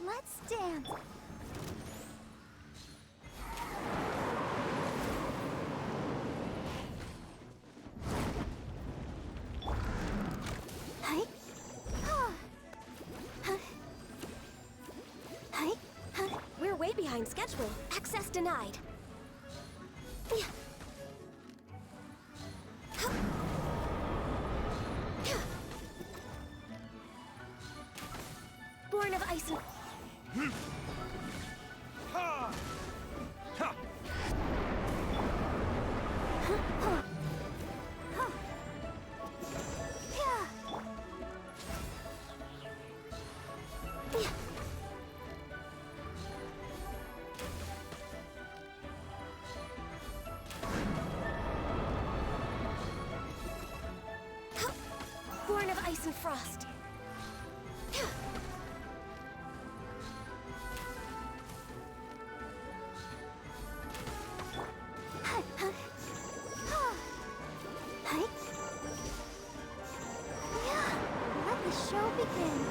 Let's dance. Hi. Hi. We're way behind schedule. Access denied. Born of ice and... Born of ice and frost. Let the show begin.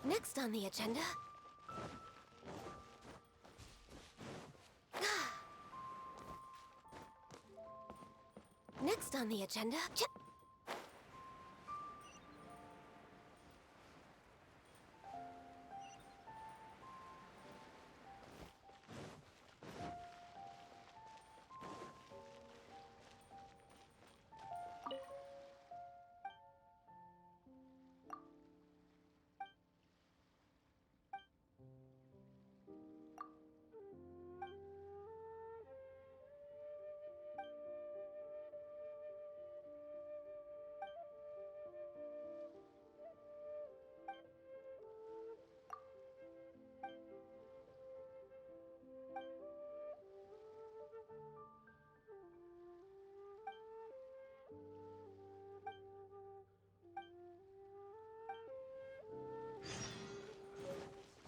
Next on the agenda... Next on the agenda...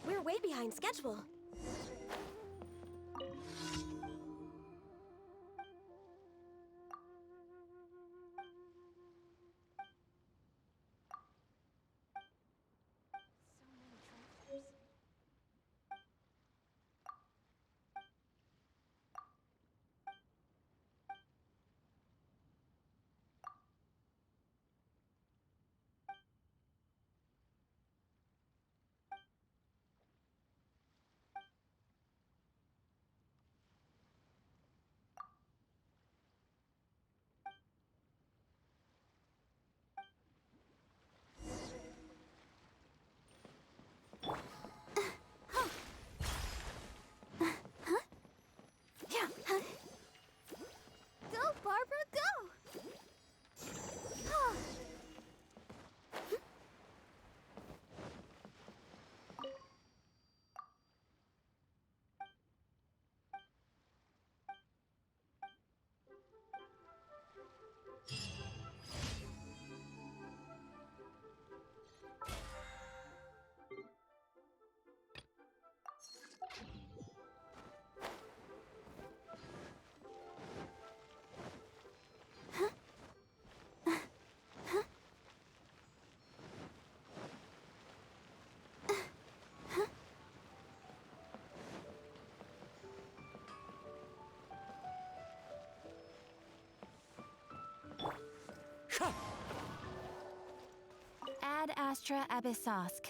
We're way behind schedule. Astra Abyssosk.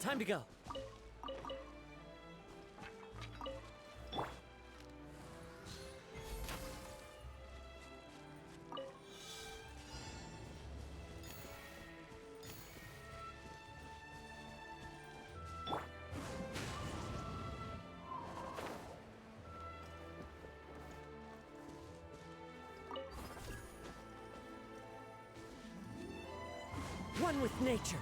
Time to go. One with nature.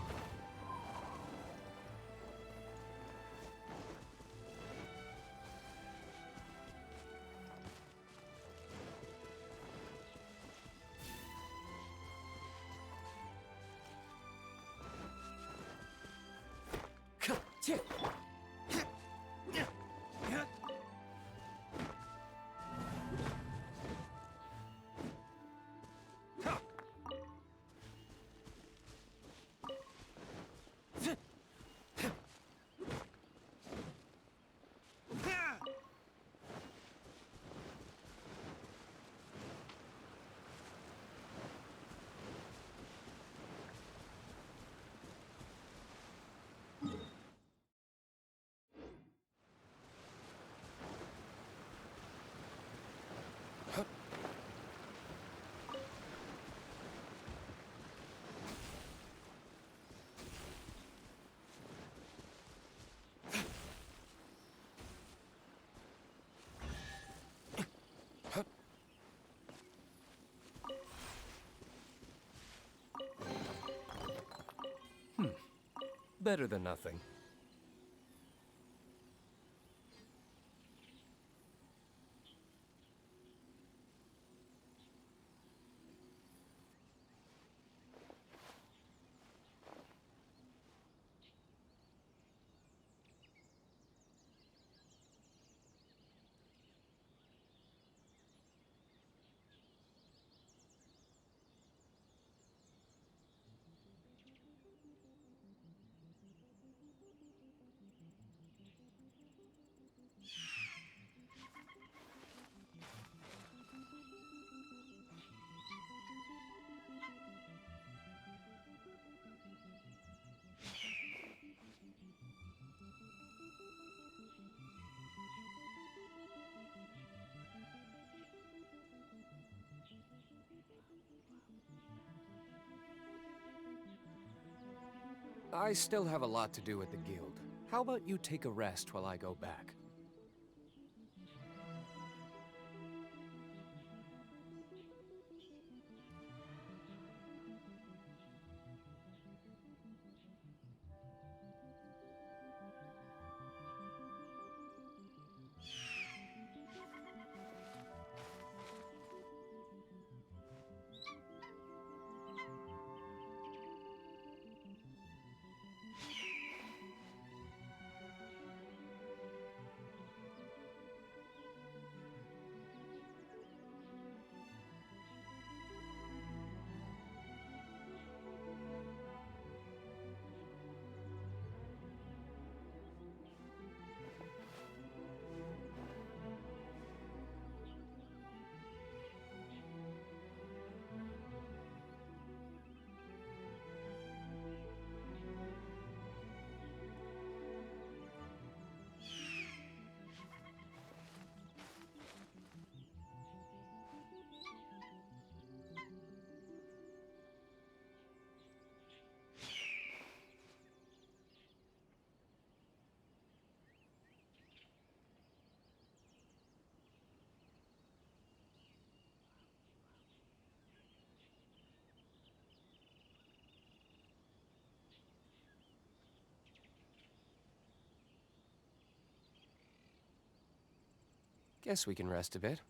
Better than nothing. I still have a lot to do at the guild. How about you take a rest while I go back? Guess we can rest a bit.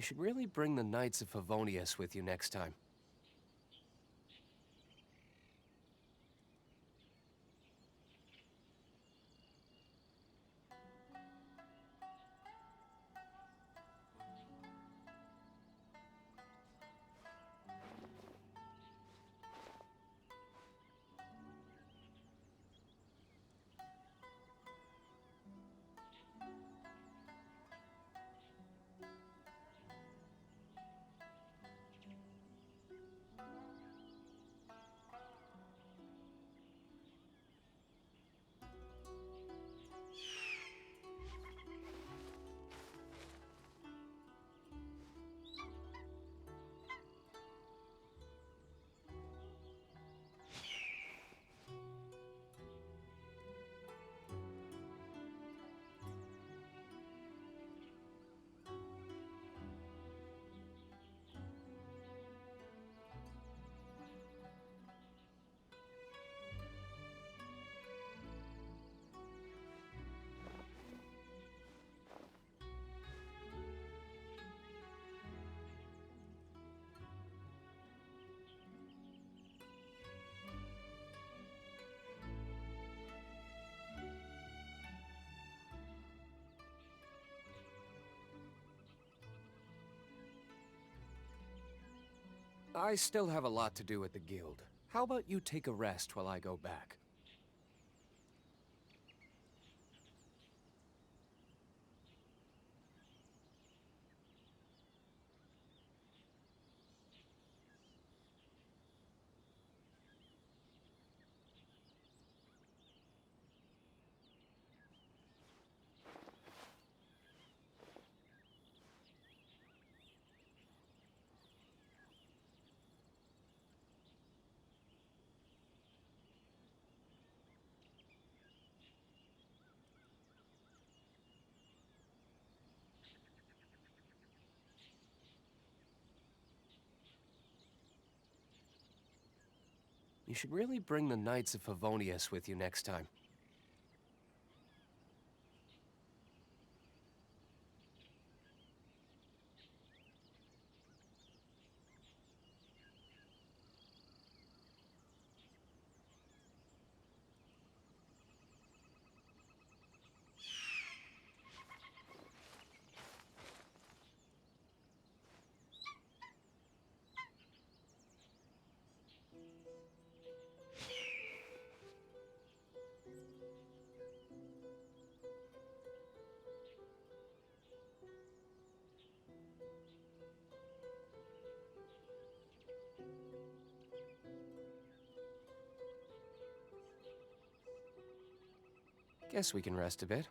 You should really bring the Knights of Favonius with you next time. I still have a lot to do at the guild. How about you take a rest while I go back? You should really bring the Knights of Favonius with you next time. Guess we can rest a bit.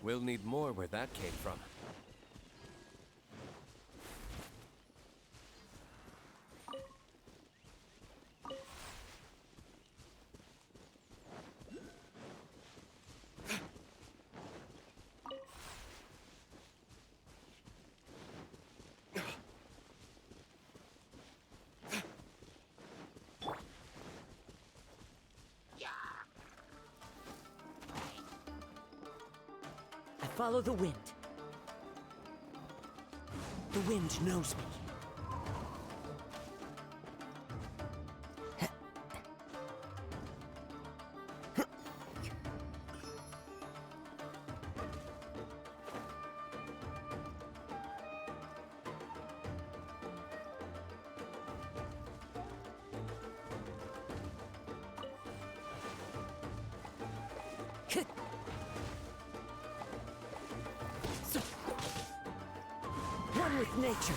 We'll need more where that came from. Follow the wind. The wind knows me. One with nature.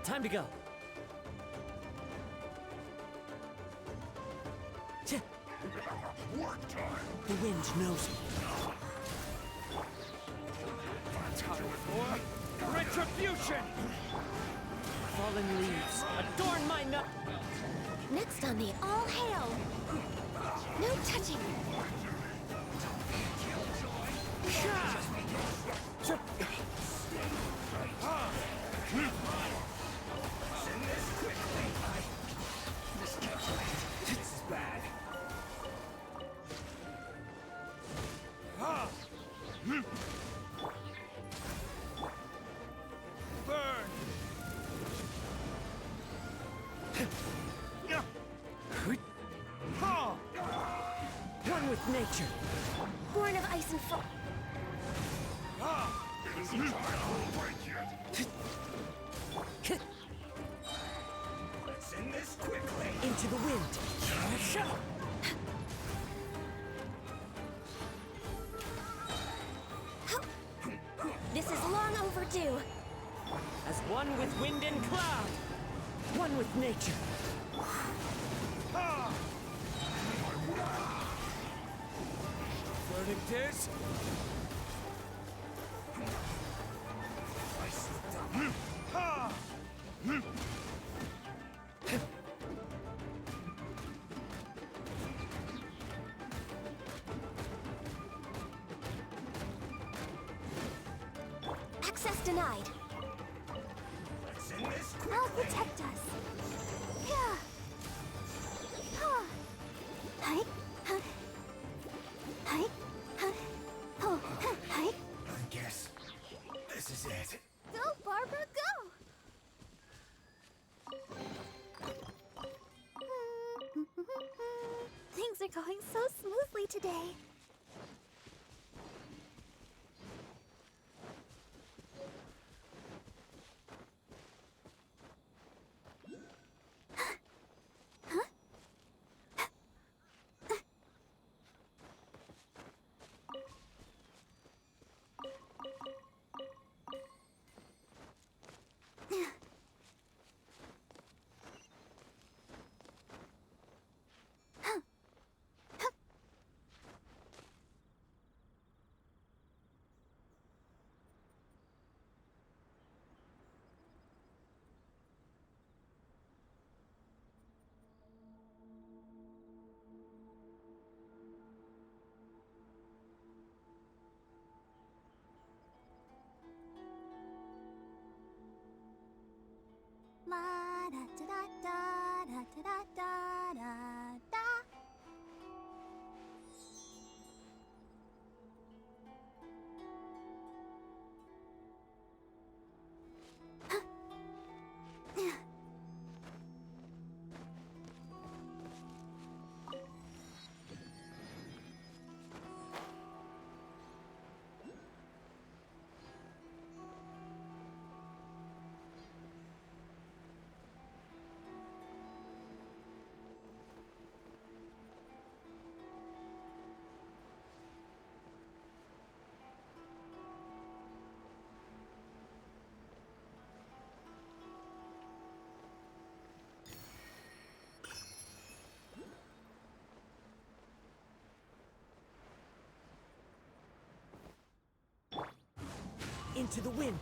Time to go. Work time. The wind knows me. Retribution! Fallen leaves adorn my nook. Next on the all hail. No touching. This is bad. One with nature. Born of ice and frost. It isn't time to break yet. Let's end this quickly. Into the wind. This is long overdue. As one with wind and cloud. One with nature. Verdict is... Access denied. Let's end this quickly. I'll protect us. Yeah. Huh. Hi. Huh. Hi. Huh. Oh. Huh. Hi. I guess this is it. Go, Barbara, go! Things are going so smoothly today. La da da da da da da da da da. into the wind.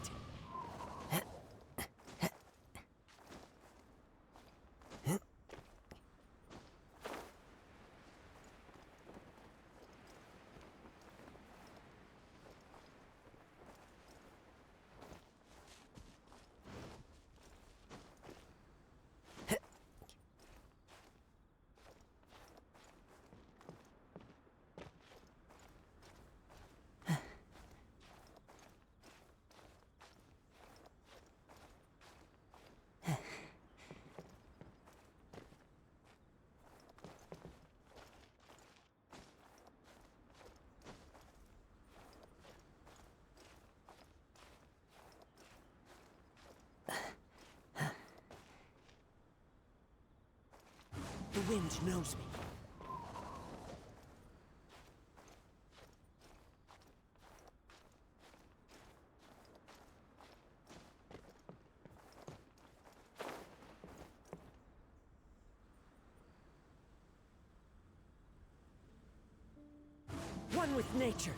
The wind knows me. One with nature.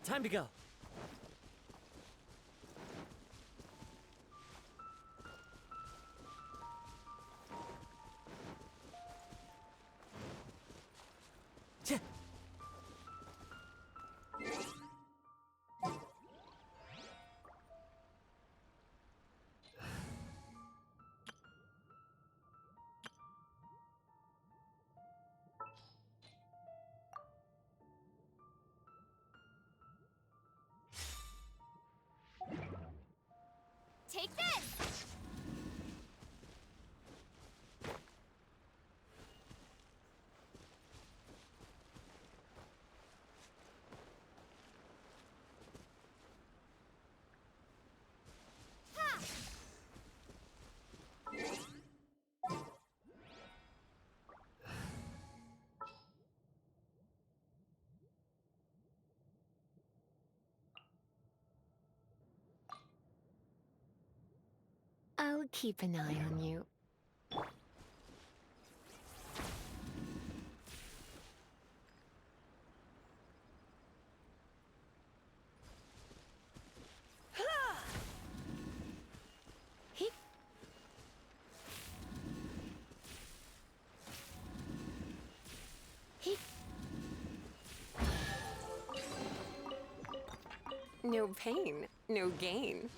Time to go. Tch. Take this! Ha! I'll keep an eye on you. He- he- No pain, no gain.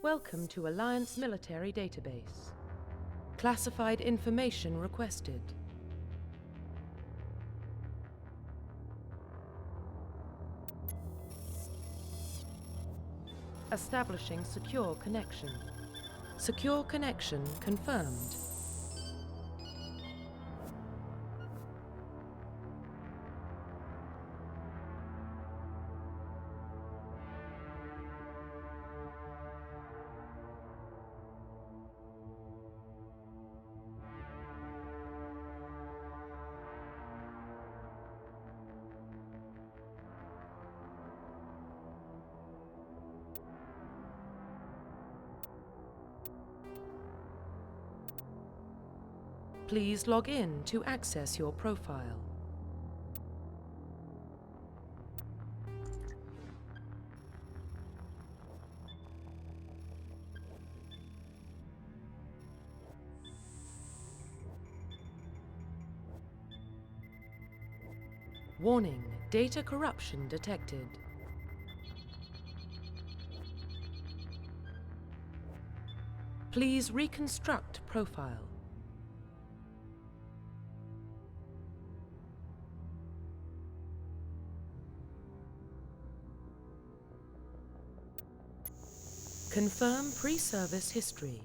Welcome to Alliance Military Database. Classified information requested. Establishing secure connection. Secure connection confirmed. Please log in to access your profile. Warning, data corruption detected. Please reconstruct profile. Confirm pre-service history.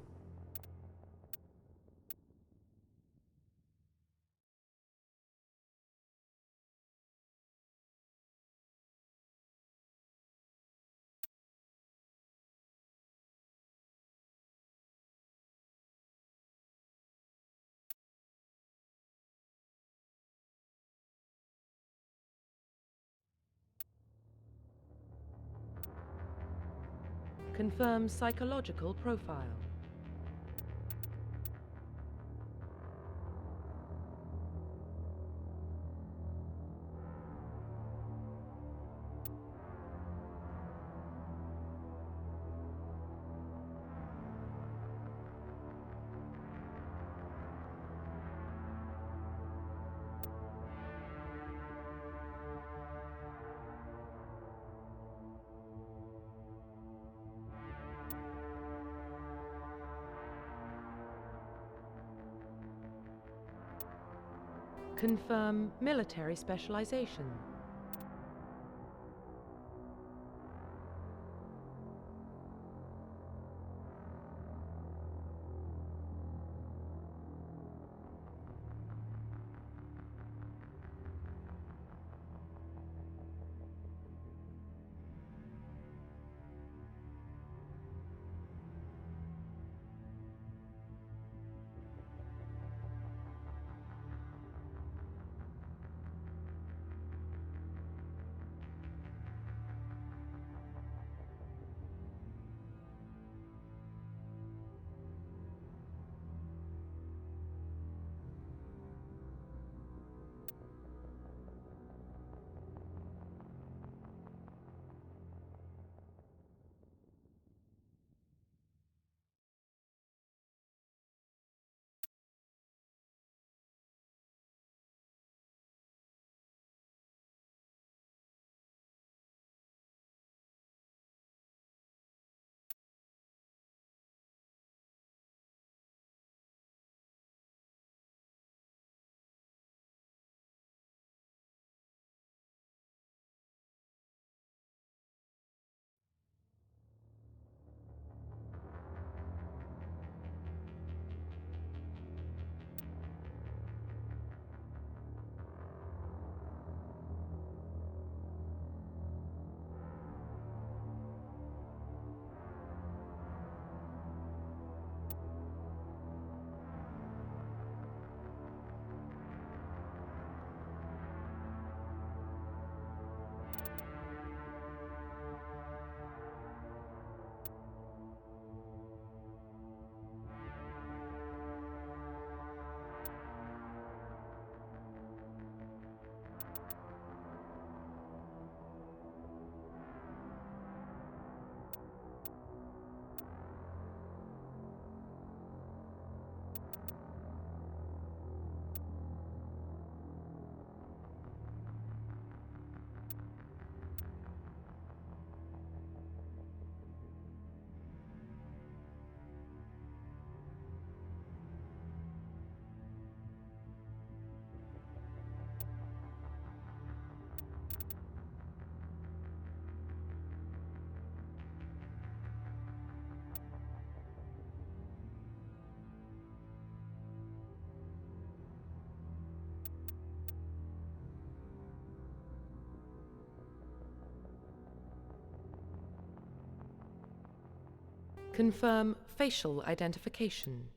Confirm psychological profile. Confirm military specialization. Confirm facial identification.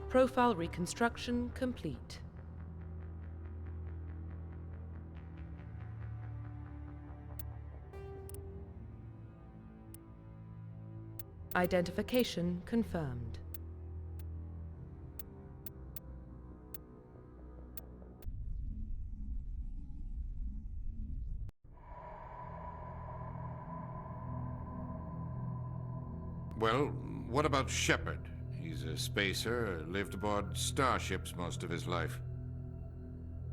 Profile reconstruction complete. Identification confirmed. Well, what about Shepard? He's a spacer, lived aboard starships most of his life.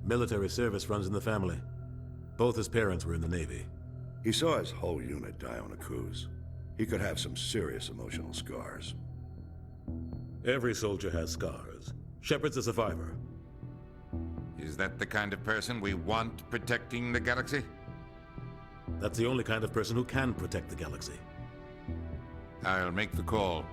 Military service runs in the family. Both his parents were in the Navy. He saw his whole unit die on a cruise. He could have some serious emotional scars. Every soldier has scars. Shepard's a survivor. Is that the kind of person we want protecting the galaxy? That's the only kind of person who can protect the galaxy. I'll make the call.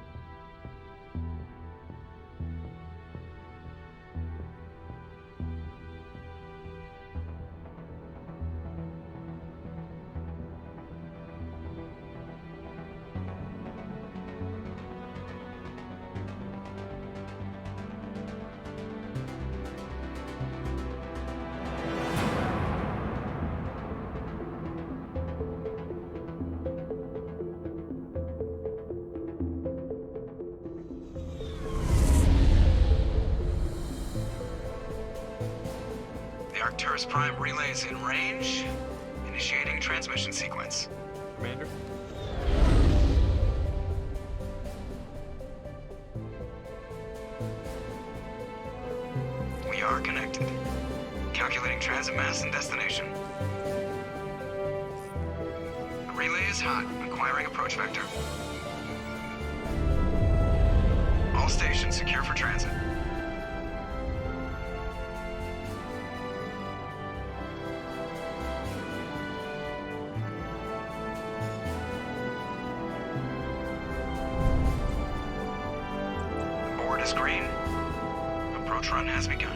Arcturus Prime relays in range. Initiating transmission sequence. Commander? We are connected. Calculating transit mass and destination. The relay is hot. Acquiring approach vector. All stations secure for transit. Is green. Approach run has begun.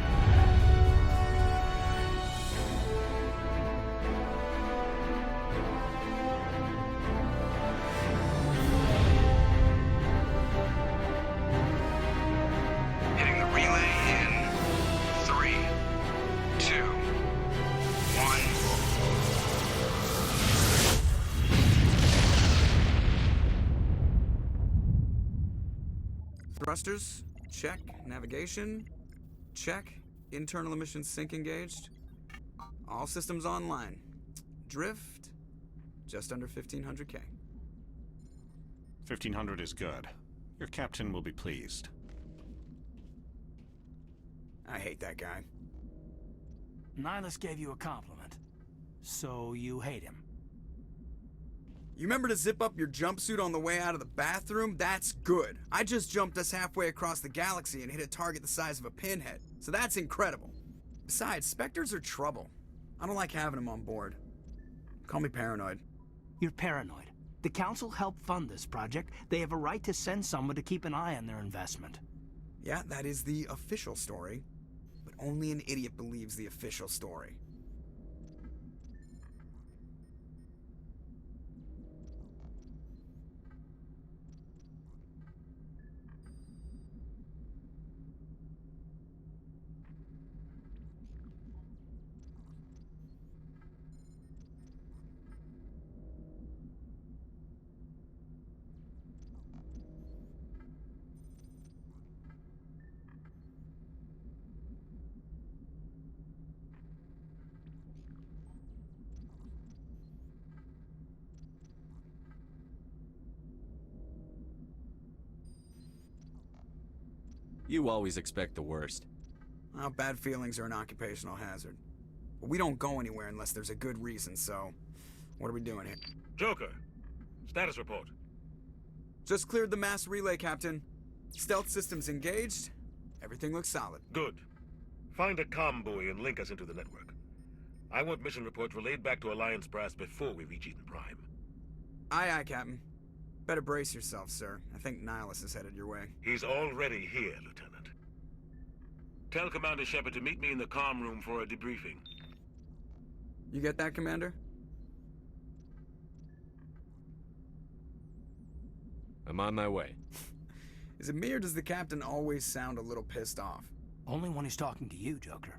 Hitting the relay in 3, 2, 1. Thrusters. Check. Navigation. Check. Internal emissions sync engaged. All systems online. Drift. Just under 1500K. 1500 is good. Your captain will be pleased. I hate that guy. Nihilus gave you a compliment. So you hate him. You remember to zip up your jumpsuit on the way out of the bathroom? That's good. I just jumped us halfway across the galaxy and hit a target the size of a pinhead. So that's incredible. Besides, Spectres are trouble. I don't like having them on board. Call me paranoid. You're paranoid. The Council helped fund this project. They have a right to send someone to keep an eye on their investment. Yeah, that is the official story. But only an idiot believes the official story. You always expect the worst. Well, bad feelings are an occupational hazard. But we don't go anywhere unless there's a good reason, so... What are we doing here? Joker, status report. Just cleared the mass relay, Captain. Stealth systems engaged. Everything looks solid. Good. Find a comm buoy and link us into the network. I want mission reports relayed back to Alliance brass before we reach Eden Prime. Aye, aye, Captain. Better brace yourself, sir. I think Nihilus is headed your way. He's already here, Lieutenant. Tell Commander Shepard to meet me in the comm room for a debriefing. You get that, Commander? I'm on my way. Is it me or does the Captain always sound a little pissed off? Only when he's talking to you, Joker.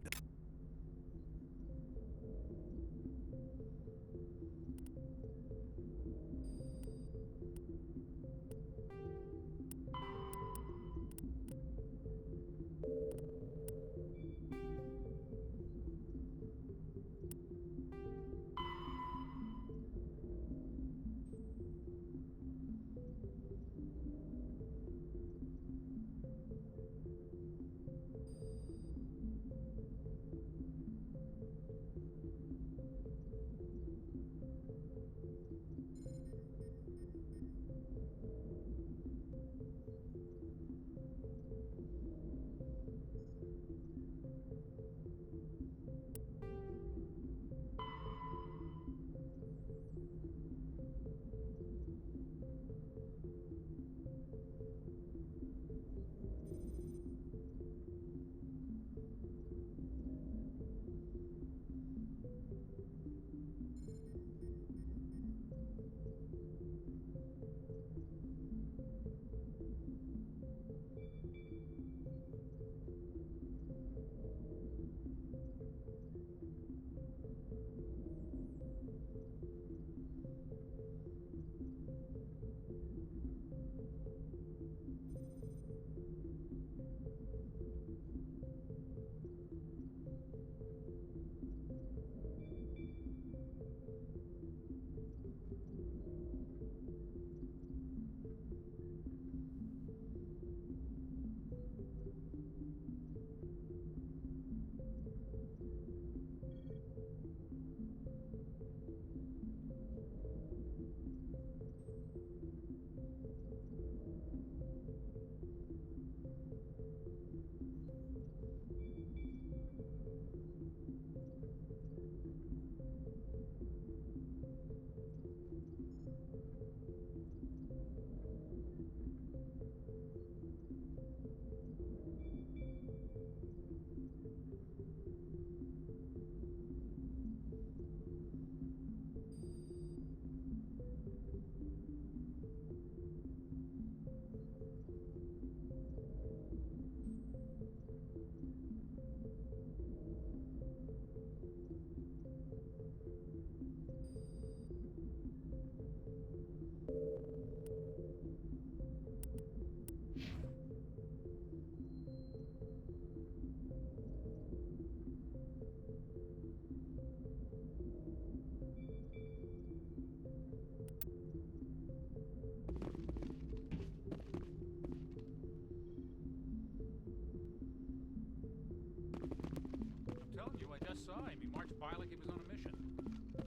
saw him. He marched by like he was on a mission.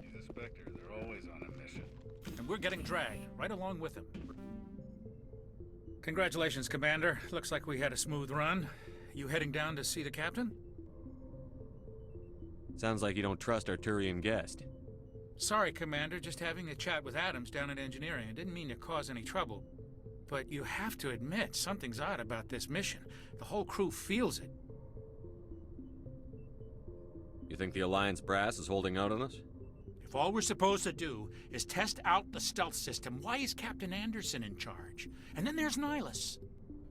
He's a Spectre. They're always on a mission. And we're getting dragged, right along with him. Congratulations, Commander. Looks like we had a smooth run. You heading down to see the captain? Sounds like you don't trust our Turian guest. Sorry, Commander. Just having a chat with Adams down at engineering. I didn't mean to cause any trouble. But you have to admit, something's odd about this mission. The whole crew feels it. You think the Alliance brass is holding out on us? If all we're supposed to do is test out the stealth system, why is Captain Anderson in charge? And then there's Nihilus.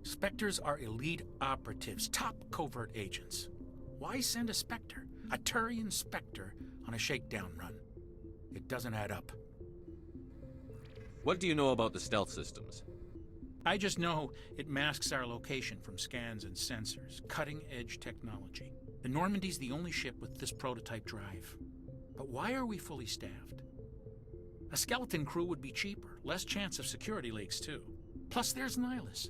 Spectres are elite operatives, top covert agents. Why send a Spectre, a Turian Spectre, on a shakedown run? It doesn't add up. What do you know about the stealth systems? I just know it masks our location from scans and sensors. Cutting-edge technology. The Normandy's the only ship with this prototype drive. But why are we fully staffed? A skeleton crew would be cheaper, less chance of security leaks too. Plus there's Nihilus.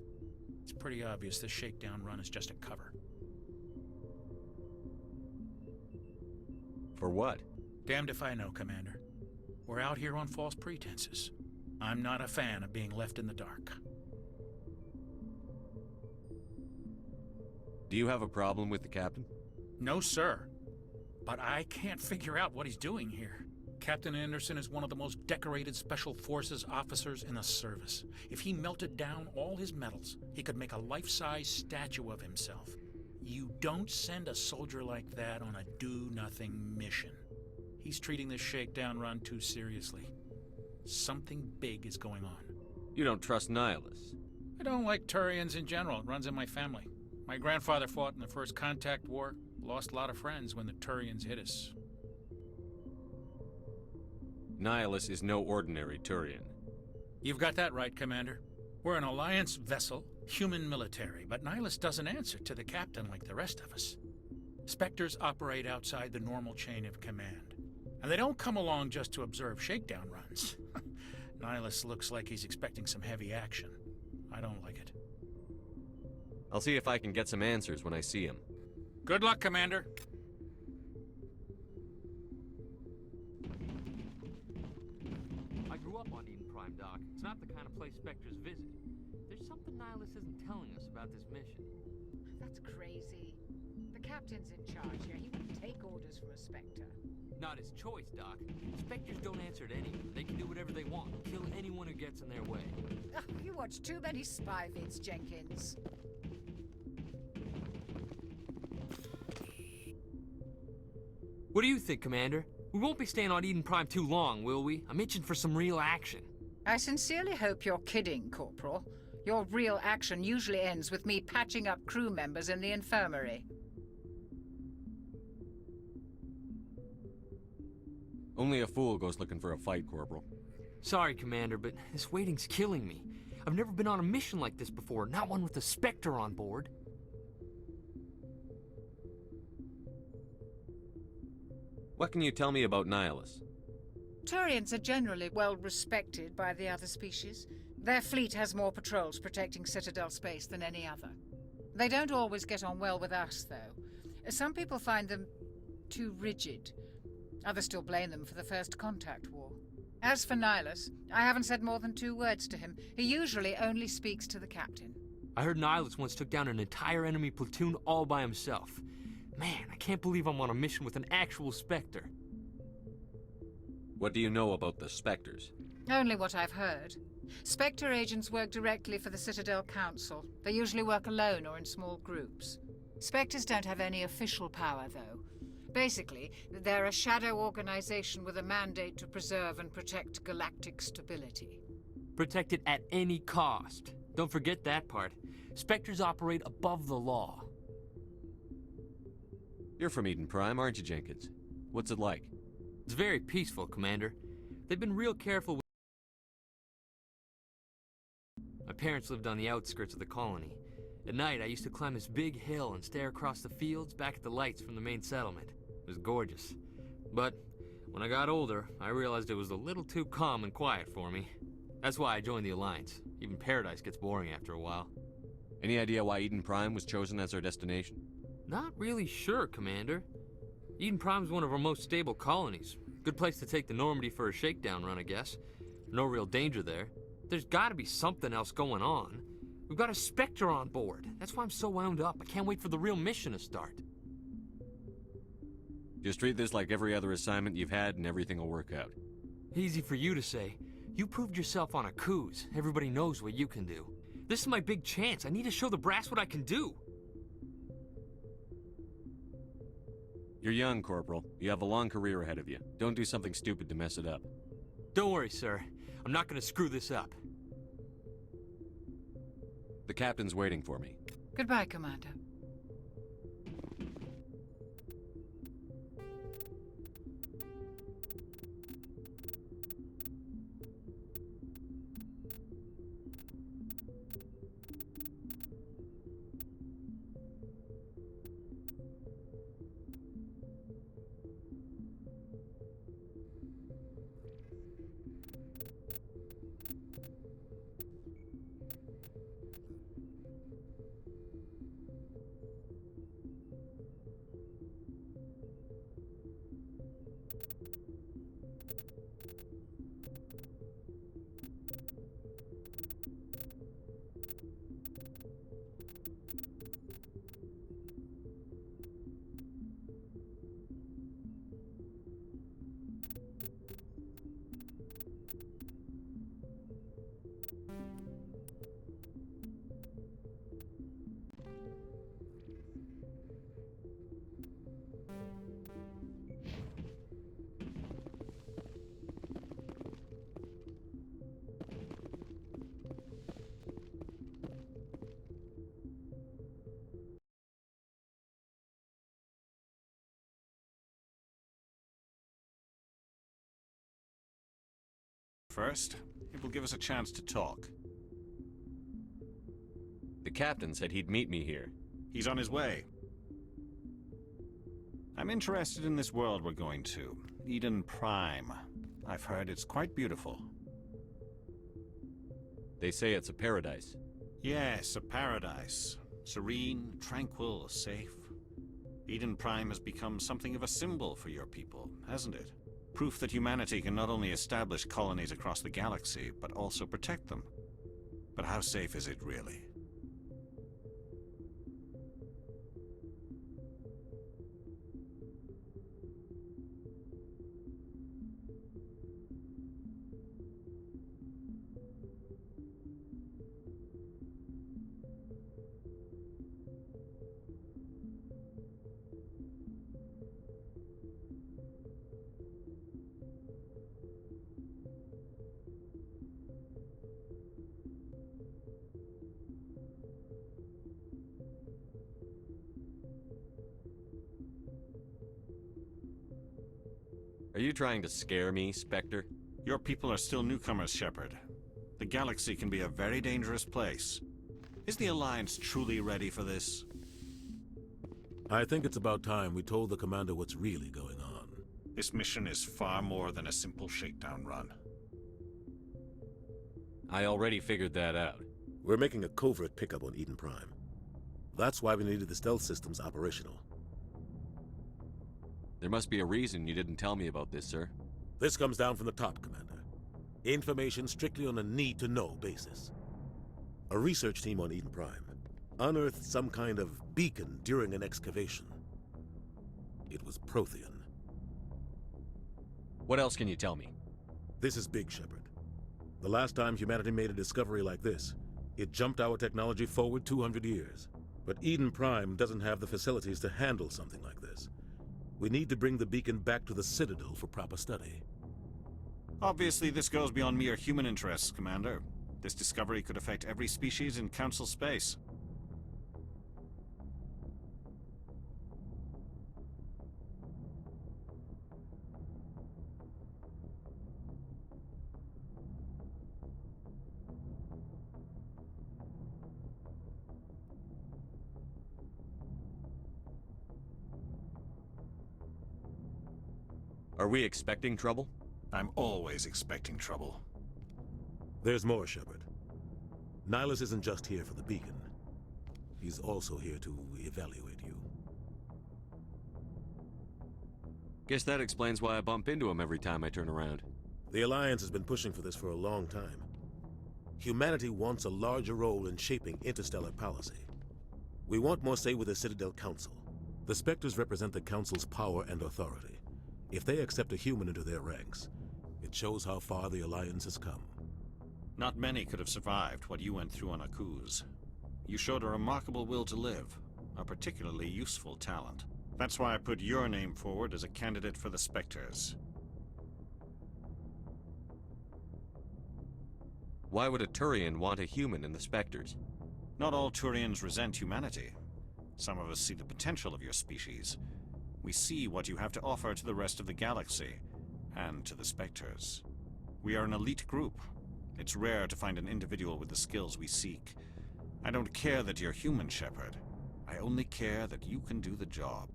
It's pretty obvious this shakedown run is just a cover. For what? Damned if I know, Commander. We're out here on false pretenses. I'm not a fan of being left in the dark. Do you have a problem with the captain? No, sir. But I can't figure out what he's doing here. Captain Anderson is one of the most decorated Special Forces officers in the service. If he melted down all his medals, he could make a life-size statue of himself. You don't send a soldier like that on a do-nothing mission. He's treating this shakedown run too seriously. Something big is going on. You don't trust Nihilus? I don't like Turians in general. It runs in my family. My grandfather fought in the First Contact War, lost a lot of friends when the Turians hit us. Nihilus is no ordinary Turian. You've got that right, Commander. We're an Alliance vessel, human military, but Nihilus doesn't answer to the captain like the rest of us. Spectres operate outside the normal chain of command. And they don't come along just to observe shakedown runs. Nihilus looks like he's expecting some heavy action. I don't like it. I'll see if I can get some answers when I see him. Good luck, Commander. I grew up on Eden Prime, Doc. It's not the kind of place Spectres visit. There's something Nihilus isn't telling us about this mission. That's crazy. The captain's in charge here. He wouldn't take orders from a Spectre. Not his choice, Doc. Spectres don't answer to anyone. They can do whatever they want. Kill anyone who gets in their way. Oh, you watch too many spy vids, Jenkins. What do you think, Commander? We won't be staying on Eden Prime too long, will we? I'm itching for some real action. I sincerely hope you're kidding, Corporal. Your real action usually ends with me patching up crew members in the infirmary. Only a fool goes looking for a fight, Corporal. Sorry, Commander, but this waiting's killing me. I've never been on a mission like this before, not one with a Spectre on board. What can you tell me about Nihilus? Turians are generally well respected by the other species. Their fleet has more patrols protecting Citadel space than any other. They don't always get on well with us, though. Some people find them too rigid. Others still blame them for the First Contact War. As for Nihilus, I haven't said more than 2 words to him. He usually only speaks to the captain. I heard Nihilus once took down an entire enemy platoon all by himself. Man, I can't believe I'm on a mission with an actual Spectre. What do you know about the Spectres? Only what I've heard. Spectre agents work directly for the Citadel Council. They usually work alone or in small groups. Spectres don't have any official power, though. Basically, they're a shadow organization with a mandate to preserve and protect galactic stability. Protect it at any cost. Don't forget that part. Spectres operate above the law. You're from Eden Prime, aren't you, Jenkins? What's it like? It's very peaceful, Commander. They've been real careful with... My parents lived on the outskirts of the colony. At night, I used to climb this big hill and stare across the fields back at the lights from the main settlement. It was gorgeous. But when I got older, I realized it was a little too calm and quiet for me. That's why I joined the Alliance. Even Paradise gets boring after a while. Any idea why Eden Prime was chosen as our destination? Not really sure, Commander. Eden Prime's one of our most stable colonies. Good place to take the Normandy for a shakedown run, I guess. No real danger there. There's gotta be something else going on. We've got a Spectre on board. That's why I'm so wound up. I can't wait for the real mission to start. Just treat this like every other assignment you've had and everything will work out. Easy for you to say. You proved yourself on a cruise. Everybody knows what you can do. This is my big chance. I need to show the brass what I can do. You're young, Corporal. You have a long career ahead of you. Don't do something stupid to mess it up. Don't worry, sir. I'm not gonna screw this up. The captain's waiting for me. Goodbye, Commander. First, it will give us a chance to talk. The captain said he'd meet me here. He's on his way. I'm interested in this world we're going to, Eden Prime. I've heard it's quite beautiful. They say it's a paradise. Yes, a paradise. Serene, tranquil, safe. Eden Prime has become something of a symbol for your people, hasn't it? Proof that humanity can not only establish colonies across the galaxy, but also protect them. But how safe is it really? Are you trying to scare me, Spectre? Your people are still newcomers, Shepard. The galaxy can be a very dangerous place. Is the Alliance truly ready for this? I think it's about time we told the Commander what's really going on. This mission is far more than a simple shakedown run. I already figured that out. We're making a covert pickup on Eden Prime. That's why we needed the stealth systems operational. There must be a reason you didn't tell me about this, sir. This comes down from the top, Commander. Information strictly on a need-to-know basis. A research team on Eden Prime unearthed some kind of beacon during an excavation. It was Prothean. What else can you tell me? This is big, Shepard. The last time humanity made a discovery like this, it jumped our technology forward 200 years. But Eden Prime doesn't have the facilities to handle something like this. We need to bring the beacon back to the Citadel for proper study. Obviously, this goes beyond mere human interests, Commander. This discovery could affect every species in Council space. Are we expecting trouble? I'm always expecting trouble. There's more, Shepard. Nihilus isn't just here for the beacon. He's also here to evaluate you. Guess that explains why I bump into him every time I turn around. The Alliance has been pushing for this for a long time. Humanity wants a larger role in shaping interstellar policy. We want more say with the Citadel Council. The Spectres represent the Council's power and authority. If they accept a human into their ranks, it shows how far the Alliance has come. Not many could have survived what you went through on Akuz. You showed a remarkable will to live, a particularly useful talent. That's why I put your name forward as a candidate for the Spectres. Why would a Turian want a human in the Spectres? Not all Turians resent humanity. Some of us see the potential of your species. We see what you have to offer to the rest of the galaxy, and to the Spectres. We are an elite group. It's rare to find an individual with the skills we seek. I don't care that you're human, Shepard. I only care that you can do the job.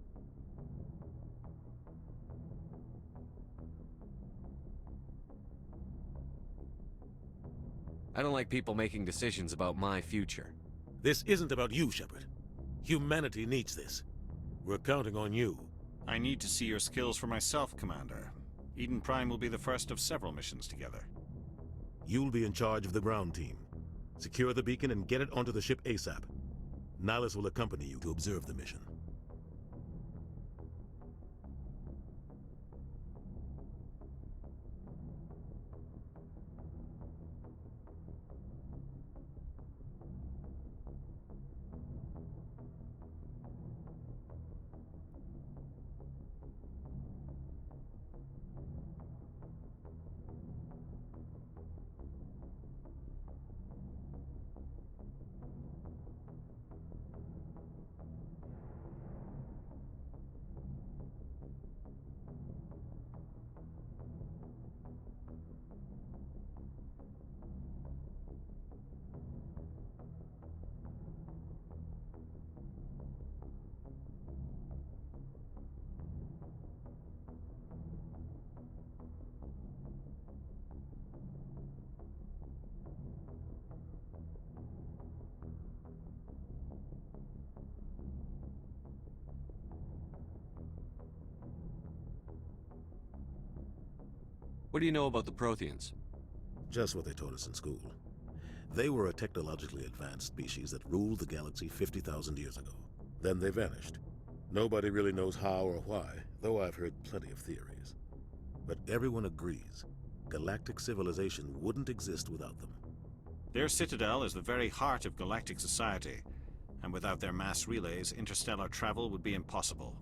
I don't like people making decisions about my future. This isn't about you, Shepard. Humanity needs this. We're counting on you. I need to see your skills for myself, Commander. Eden Prime will be the first of several missions together. You'll be in charge of the ground team. Secure the beacon and get it onto the ship ASAP. Nihilus will accompany you to observe the mission. What do you know about the Protheans? Just what they taught us in school. They were a technologically advanced species that ruled the galaxy 50,000 years ago. Then they vanished. Nobody really knows how or why, though I've heard plenty of theories. But everyone agrees, galactic civilization wouldn't exist without them. Their citadel is the very heart of galactic society, and without their mass relays, interstellar travel would be impossible.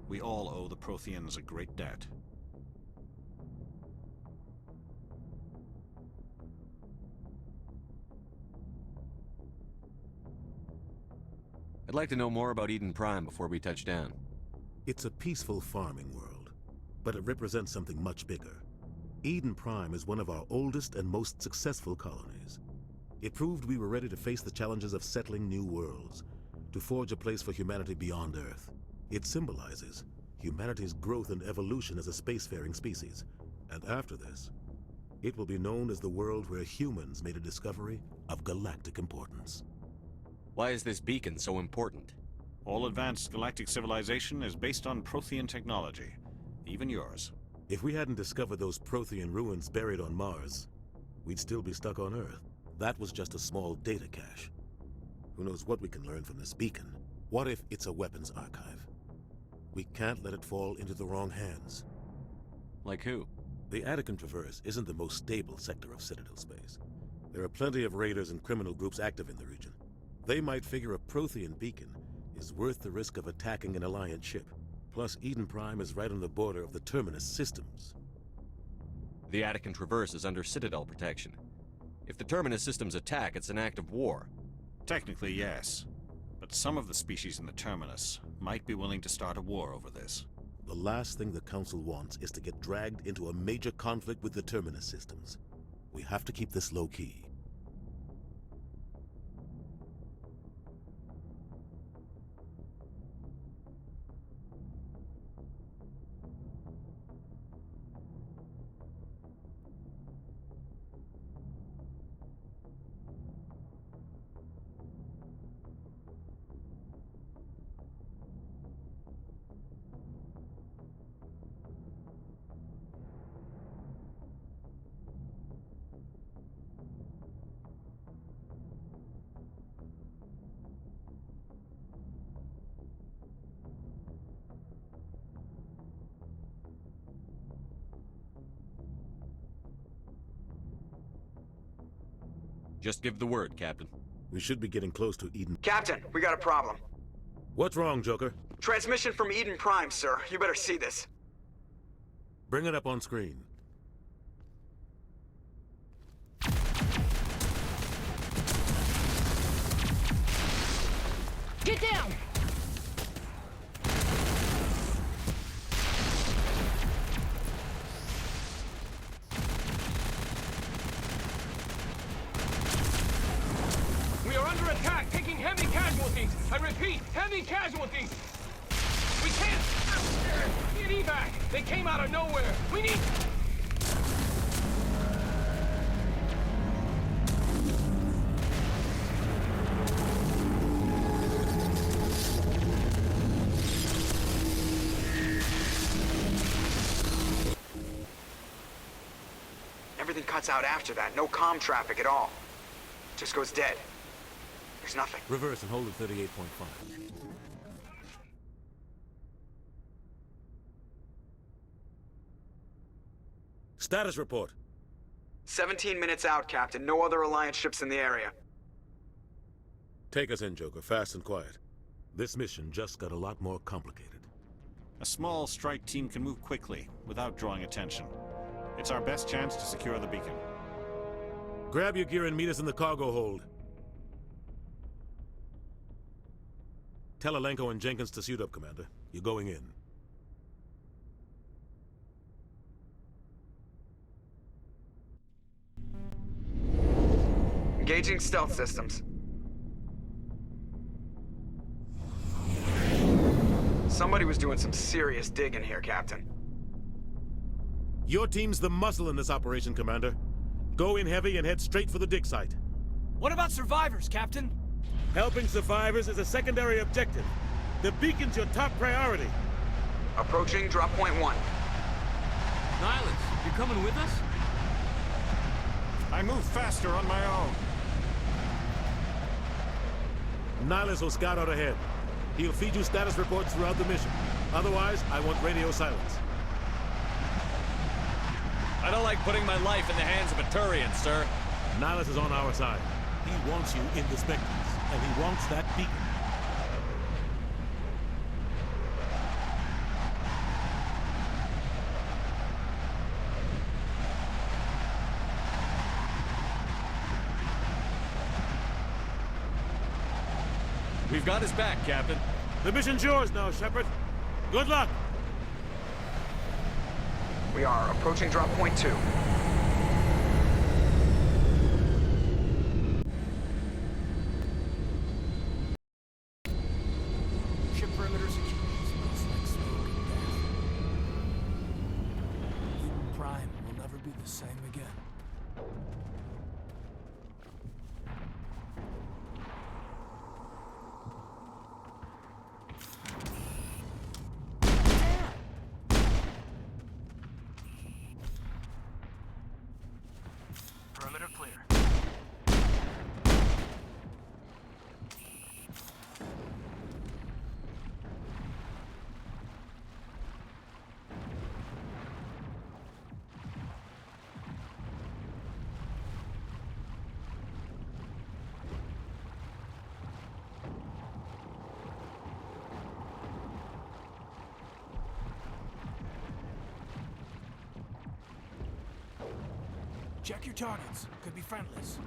We all owe the Protheans a great debt. I'd like to know more about Eden Prime before we touch down. It's a peaceful farming world, but it represents something much bigger. Eden Prime is one of our oldest and most successful colonies. It proved we were ready to face the challenges of settling new worlds, to forge a place for humanity beyond Earth. It symbolizes humanity's growth and evolution as a spacefaring species. And after this, it will be known as the world where humans made a discovery of galactic importance. Why is this beacon so important? All advanced galactic civilization is based on Prothean technology, even yours. If we hadn't discovered those Prothean ruins buried on Mars, we'd still be stuck on Earth. That was just a small data cache. Who knows what we can learn from this beacon? What if it's a weapons archive? We can't let it fall into the wrong hands. Like who? The Attican Traverse isn't the most stable sector of Citadel space. There are plenty of raiders and criminal groups active in the region. They might figure a Prothean beacon is worth the risk of attacking an Alliance ship. Plus, Eden Prime is right on the border of the Terminus systems. The Attican Traverse is under Citadel protection. If the Terminus systems attack, it's an act of war. Technically, yes. But some of the species in the Terminus might be willing to start a war over this. The last thing the Council wants is to get dragged into a major conflict with the Terminus systems. We have to keep this low-key. Just give the word, Captain. We should be getting close to Eden. Captain, we got a problem. What's wrong, Joker? Transmission from Eden Prime, sir. You better see this. Bring it up on screen. Get down! We are under attack, taking heavy casualties. I repeat, heavy casualties. We can't get evac. They came out of nowhere. We need... Everything cuts out after that. No comm traffic at all. Just goes dead. There's nothing. Reverse and hold at 38.5. Status report. 17 minutes out, Captain. No other Alliance ships in the area. Take us in, Joker. Fast and quiet. This mission just got a lot more complicated. A small strike team can move quickly, without drawing attention. It's our best chance to secure the beacon. Grab your gear and meet us in the cargo hold. Tell Alenko and Jenkins to suit up, Commander. You're going in. Engaging stealth systems. Somebody was doing some serious digging here, Captain. Your team's the muscle in this operation, Commander. Go in heavy and head straight for the dig site. What about survivors, Captain? Helping survivors is a secondary objective. The beacon's your top priority. Approaching drop point 1. Nihilus, you coming with us? I move faster on my own. Nihilus will scout out ahead. He'll feed you status reports throughout the mission. Otherwise, I want radio silence. I don't like putting my life in the hands of a Turian, sir. Nihilus is on our side. He wants you in the Spectres, and he wants that beacon. We've got his back, Captain. The mission's yours now, Shepard. Good luck! We are approaching drop point 2. Ship perimeter secure. Smells like smoke and death. Eden Prime will never be the same again. Perimeter clear. Check your targets. Could be friendlies.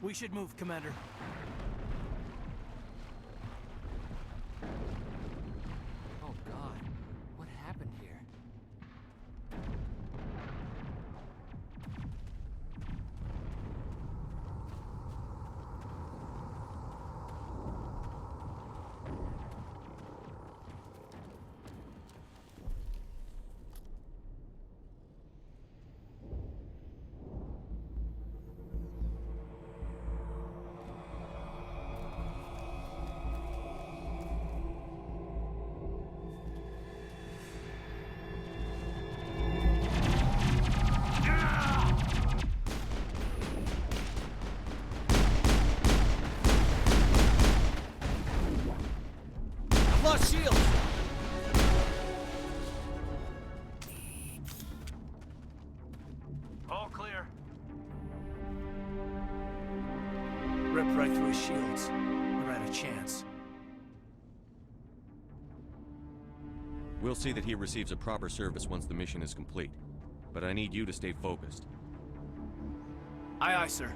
We should move, Commander. Oh God, what happened here? lost shields! All clear. Ripped right through his shields. Never had a chance. We'll see that he receives a proper service once the mission is complete. But I need you to stay focused. Aye, aye, sir.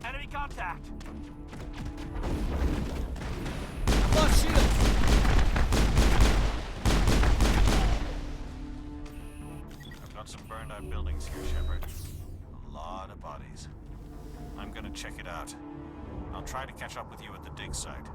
Enemy contact! I've lost shields! I've got some burned out buildings here, Shepard. A lot of bodies. I'm gonna check it out. I'll try to catch up with you at the dig site.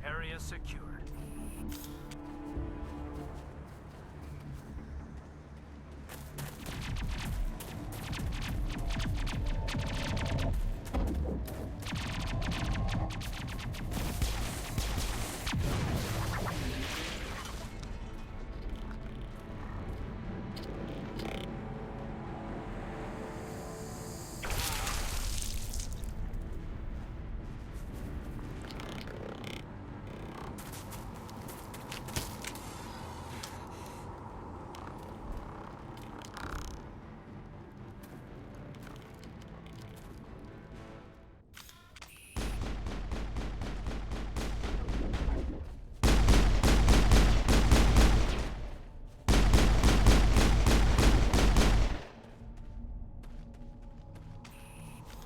Area secured.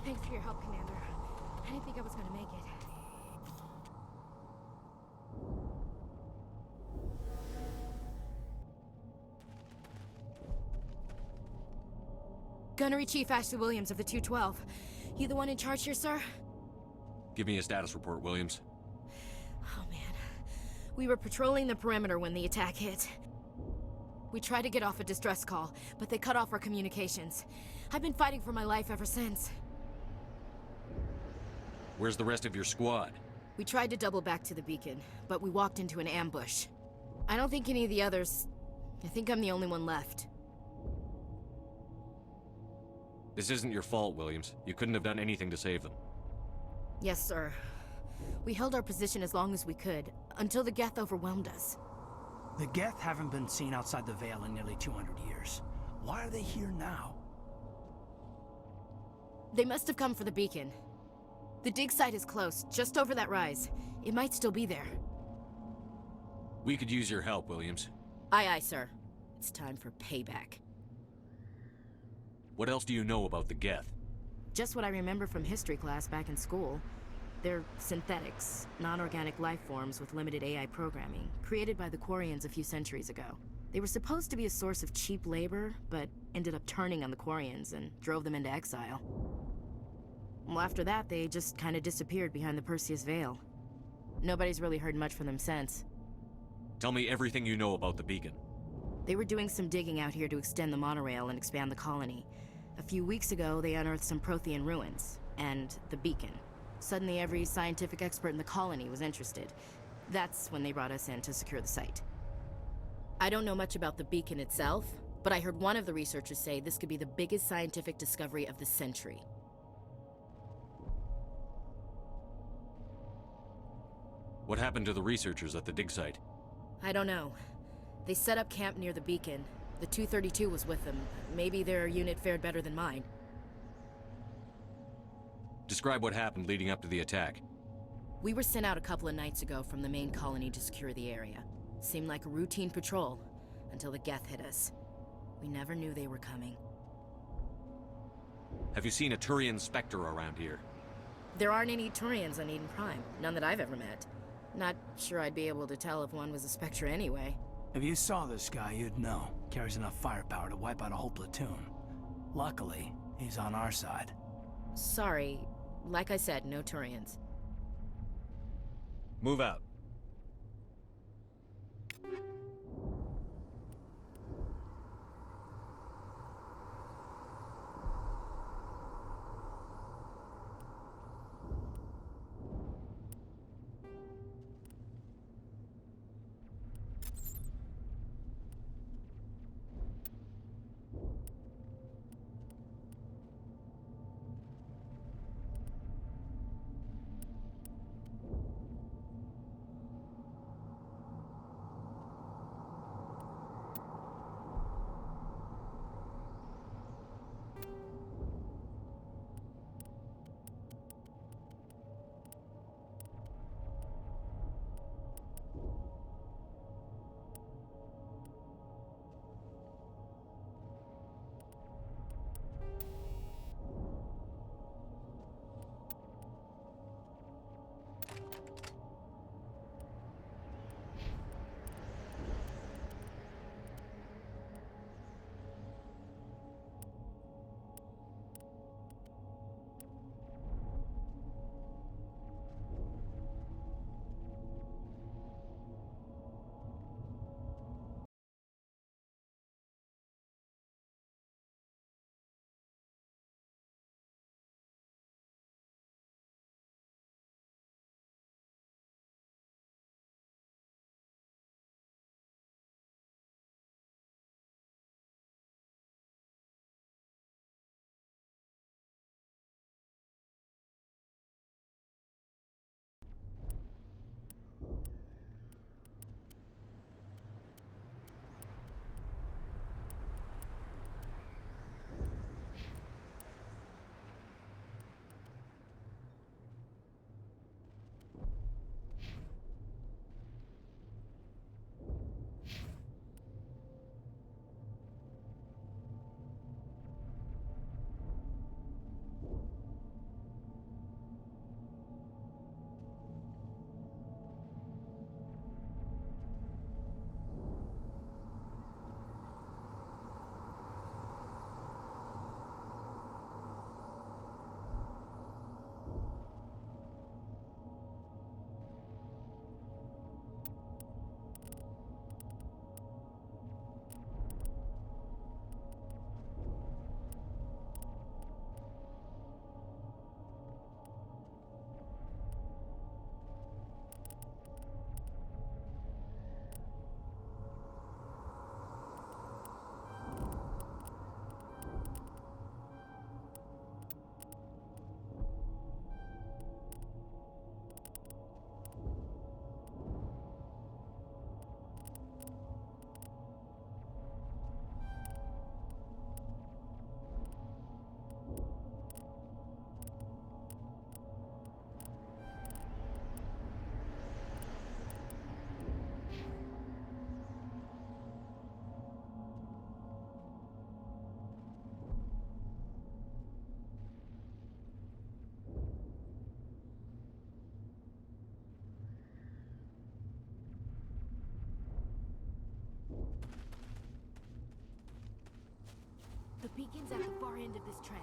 Thanks for your help, Commander. I didn't think I was gonna make it. Gunnery Chief Ashley Williams of the 212. You the one in charge here, sir? Give me a status report, Williams. Oh, man. We were patrolling the perimeter when the attack hit. We tried to get off a distress call, but they cut off our communications. I've been fighting for my life ever since. Where's the rest of your squad? We tried to double back to the beacon, but we walked into an ambush. I don't think any of the others... I think I'm the only one left. This isn't your fault, Williams. You couldn't have done anything to save them. Yes, sir. We held our position as long as we could, until the Geth overwhelmed us. The Geth haven't been seen outside the Veil in nearly 200 years. Why are they here now? They must have come for the beacon. The dig site is close, just over that rise. It might still be there. We could use your help, Williams. Aye, aye, sir. It's time for payback. What else do you know about the Geth? Just what I remember from history class back in school. They're synthetics, non-organic life forms with limited AI programming, created by the Quarians a few centuries ago. They were supposed to be a source of cheap labor, but ended up turning on the Quarians and drove them into exile. Well, after that, they just kind of disappeared behind the Perseus Veil. Nobody's really heard much from them since. Tell me everything you know about the beacon. They were doing some digging out here to extend the monorail and expand the colony. A few weeks ago, they unearthed some Prothean ruins, and the beacon. Suddenly, every scientific expert in the colony was interested. That's when they brought us in to secure the site. I don't know much about the beacon itself, but I heard one of the researchers say this could be the biggest scientific discovery of the century. What happened to the researchers at the dig site? I don't know. They set up camp near the beacon. The 232 was with them. Maybe their unit fared better than mine. Describe what happened leading up to the attack. We were sent out a couple of nights ago from the main colony to secure the area. Seemed like a routine patrol, until the Geth hit us. We never knew they were coming. Have you seen a Turian Spectre around here? There aren't any Turians on Eden Prime, none that I've ever met. Not sure I'd be able to tell if one was a Spectre anyway. If you saw this guy, you'd know. Carries enough firepower to wipe out a whole platoon. Luckily, he's on our side. Sorry. Like I said, no Turians. Move out. The beacon's at the far end of this trench.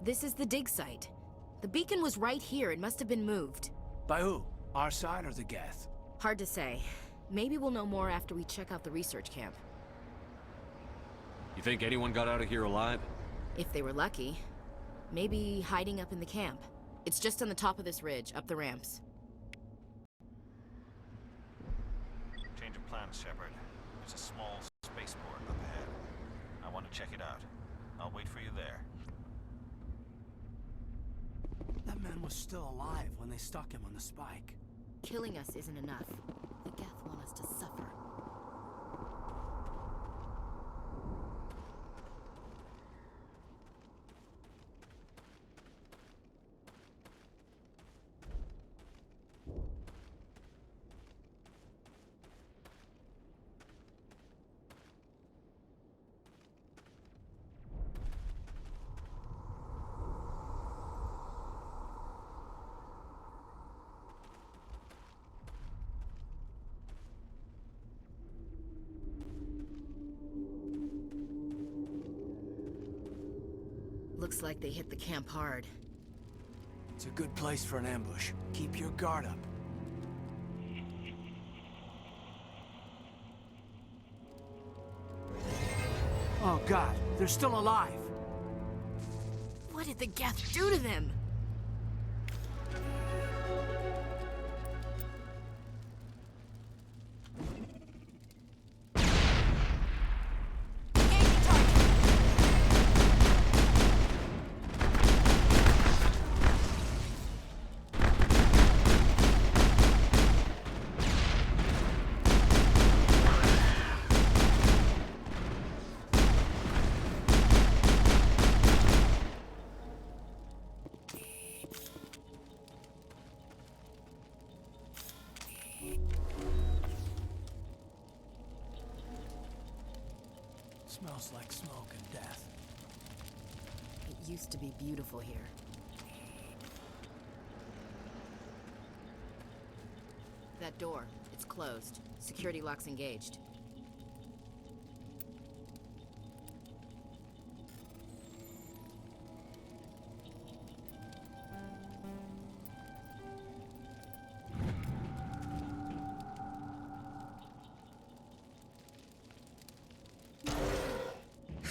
This is the dig site. The beacon was right here. It must have been moved. By who? Our side or the Geth? Hard to say. Maybe we'll know more after we check out the research camp. You think anyone got out of here alive? If they were lucky. Maybe hiding up in the camp. It's just on the top of this ridge, up the ramps. Change of plans, Shepard. There's a small spaceport up ahead. I want to check it out. I'll wait for you there. That man was still alive when they stuck him on the spike. Killing us isn't enough. The Geth want us to suffer. Looks like they hit the camp hard. It's a good place for an ambush. Keep your guard up. Oh God, they're still alive! What did the Geth do to them? Smells like smoke and death. It used to be beautiful here. That door, it's closed. Security lock's engaged.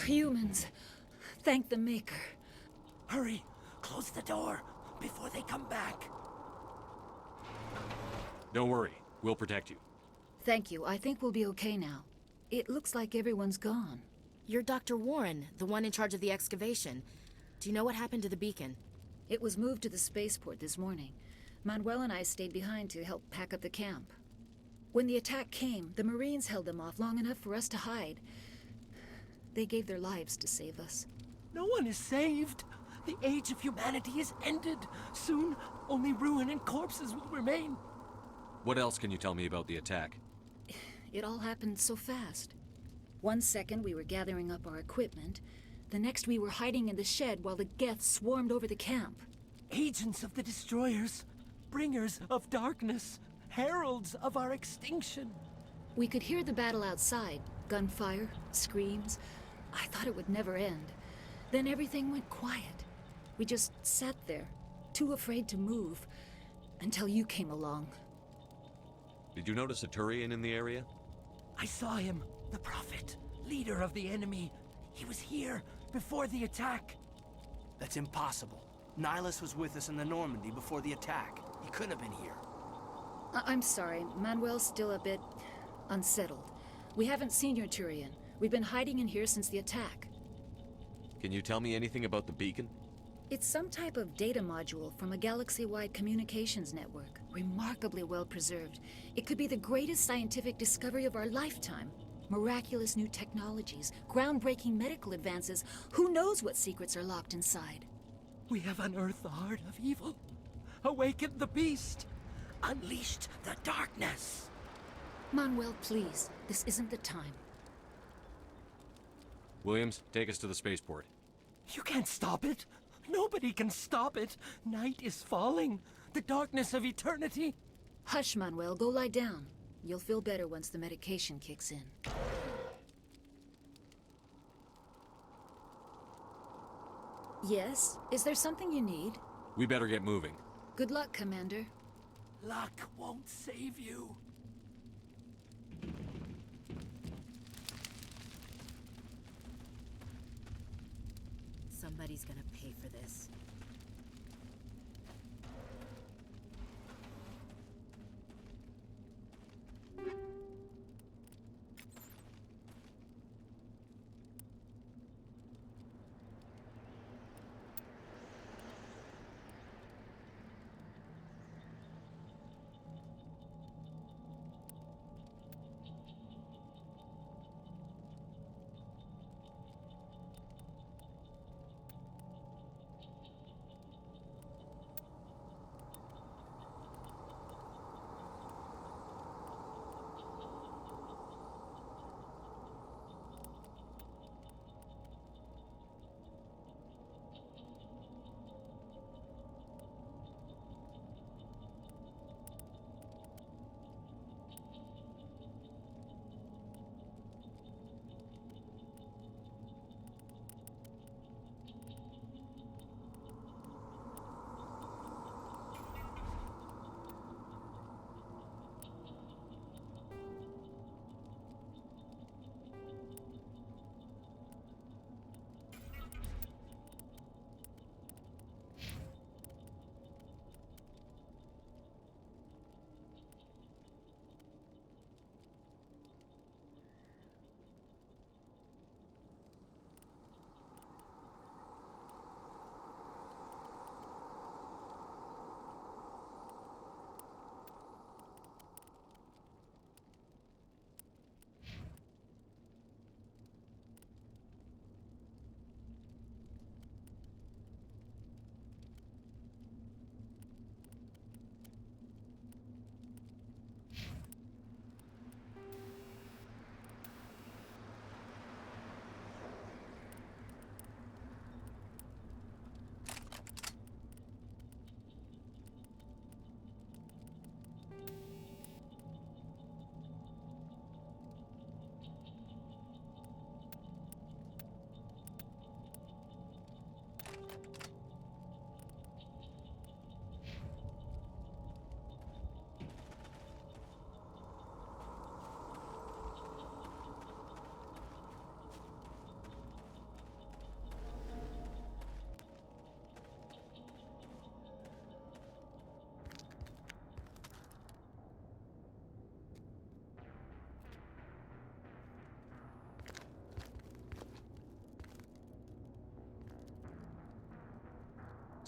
Humans. Thank the Maker. Hurry! Close the door before they come back. Don't worry. We'll protect you. Thank you. I think we'll be okay now. It looks like everyone's gone. You're Dr. Warren, the one in charge of the excavation. Do you know what happened to the beacon? It was moved to the spaceport this morning. Manuel and I stayed behind to help pack up the camp. When the attack came, the Marines held them off long enough for us to hide. They gave their lives to save us. No one is saved. The age of humanity is ended. Soon, only ruin and corpses will remain. What else can you tell me about the attack? It all happened so fast. 1 second we were gathering up our equipment. The next we were hiding in the shed while the Geth swarmed over the camp. Agents of the destroyers, bringers of darkness, heralds of our extinction. We could hear the battle outside. Gunfire, screams. I thought it would never end. Then everything went quiet. We just sat there, too afraid to move, until you came along. Did you notice a Turian in the area? I saw him, the Prophet, leader of the enemy. He was here before the attack. That's impossible. Nihilus was with us in the Normandy before the attack. He couldn't have been here. I'm sorry, Manuel's still a bit unsettled. We haven't seen your Turian. We've been hiding in here since the attack. Can you tell me anything about the beacon? It's some type of data module from a galaxy-wide communications network. Remarkably well preserved. It could be the greatest scientific discovery of our lifetime. Miraculous new technologies, groundbreaking medical advances. Who knows what secrets are locked inside? We have unearthed the heart of evil, awakened the beast, unleashed the darkness. Manuel, please. This isn't the time. Williams, take us to the spaceport. You can't stop it. Nobody can stop it. Night is falling. The darkness of eternity. Hush, Manuel. Go lie down. You'll feel better once the medication kicks in. Yes? Is there something you need? We better get moving. Good luck, Commander. Luck won't save you. Somebody's gonna pay for this.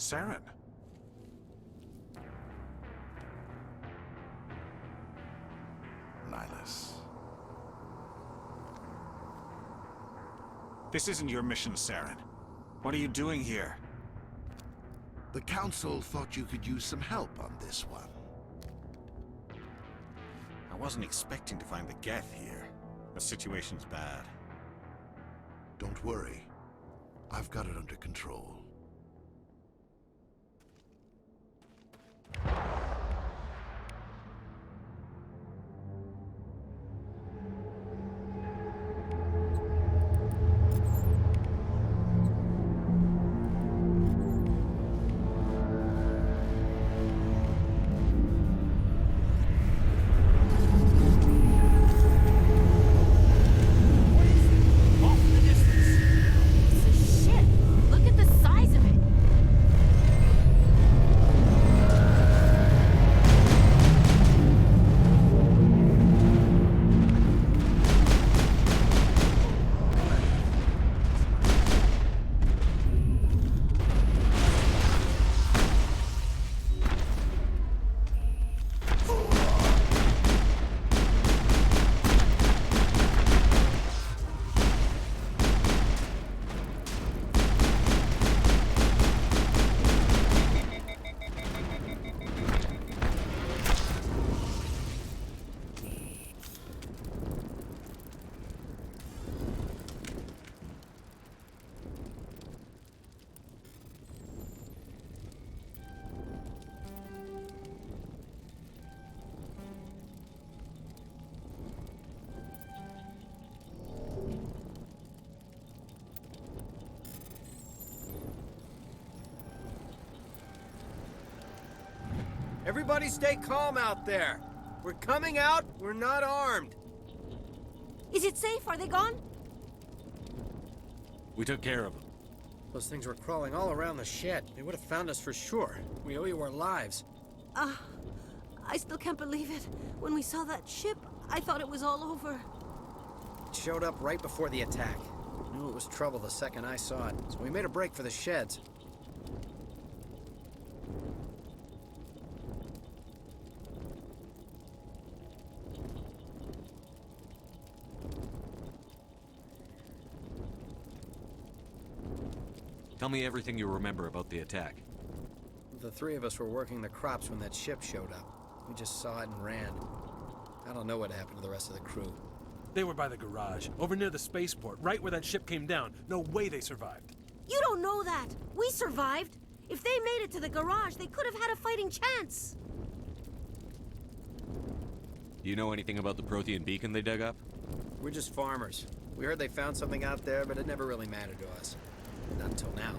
Saren. Nihilus. This isn't your mission, Saren. What are you doing here? The Council thought you could use some help on this one. I wasn't expecting to find the Geth here. The situation's bad. Don't worry. I've got it under control. Everybody stay calm out there. We're coming out, we're not armed. Is it safe? Are they gone? We took care of them. Those things were crawling all around the shed. They would have found us for sure. We owe you our lives. I still can't believe it. When we saw that ship, I thought it was all over. It showed up right before the attack. Knew it was trouble the second I saw it, so we made a break for the sheds. Tell me everything you remember about the attack. The three of us were working the crops when that ship showed up. We just saw it and ran. I don't know what happened to the rest of the crew. They were by the garage, over near the spaceport, right where that ship came down. No way they survived. You don't know that. We survived. If they made it to the garage, they could have had a fighting chance. Do you know anything about the Prothean beacon they dug up? We're just farmers. We heard they found something out there, but it never really mattered to us. Not until now.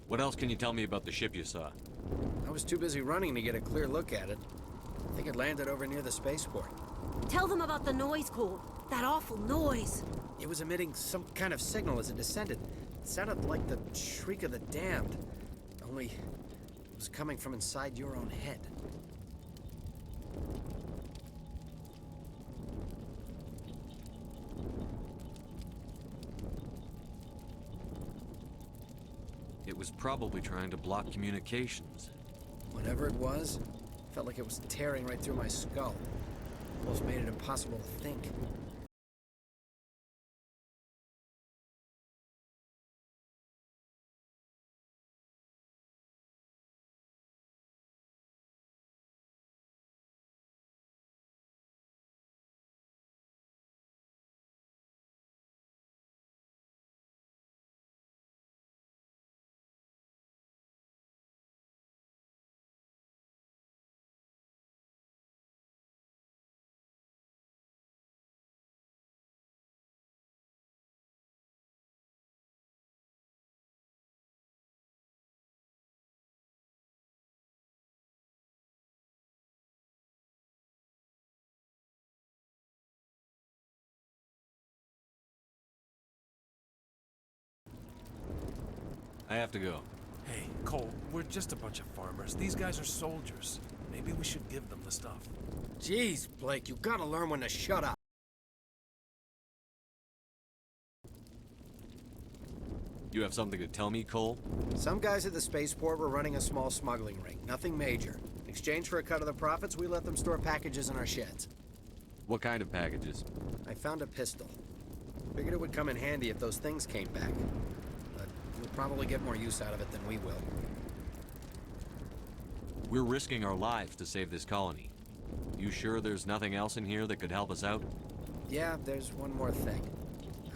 What else can you tell me about the ship you saw? I was too busy running to get a clear look at it. I think it landed over near the spaceport. Tell them about the noise, Cole. That awful noise. It was emitting some kind of signal as it descended. It sounded like the shriek of the damned. Only it was coming from inside your own head. It was probably trying to block communications. Whatever it was, felt like it was tearing right through my skull. Almost made it impossible to think. I have to go. Hey, Cole, we're just a bunch of farmers. These guys are soldiers. Maybe we should give them the stuff. Jeez, Blake, you gotta learn when to shut up. You have something to tell me, Cole? Some guys at the spaceport were running a small smuggling ring. Nothing major. In exchange for a cut of the profits, we let them store packages in our sheds. What kind of packages? I found a pistol. Figured it would come in handy if those things came back. But you'll probably get more use out of it than we will. We're risking our lives to save this colony. You sure there's nothing else in here that could help us out? Yeah, there's one more thing.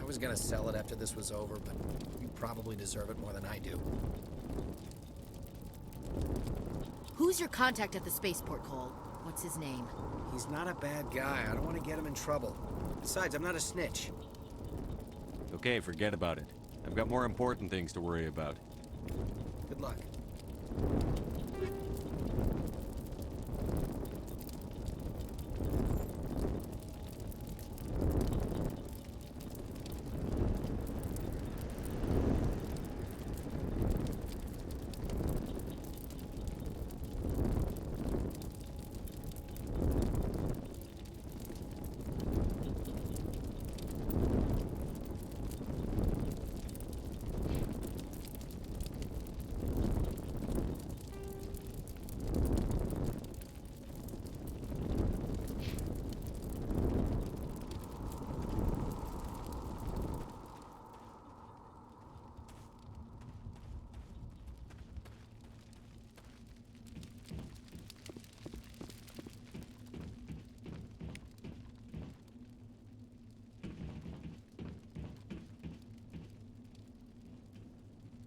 I was gonna sell it after this was over, but you probably deserve it more than I do. Who's your contact at the spaceport, Cole? What's his name? He's not a bad guy. I don't want to get him in trouble. Besides, I'm not a snitch. Okay, forget about it. I've got more important things to worry about. Good luck.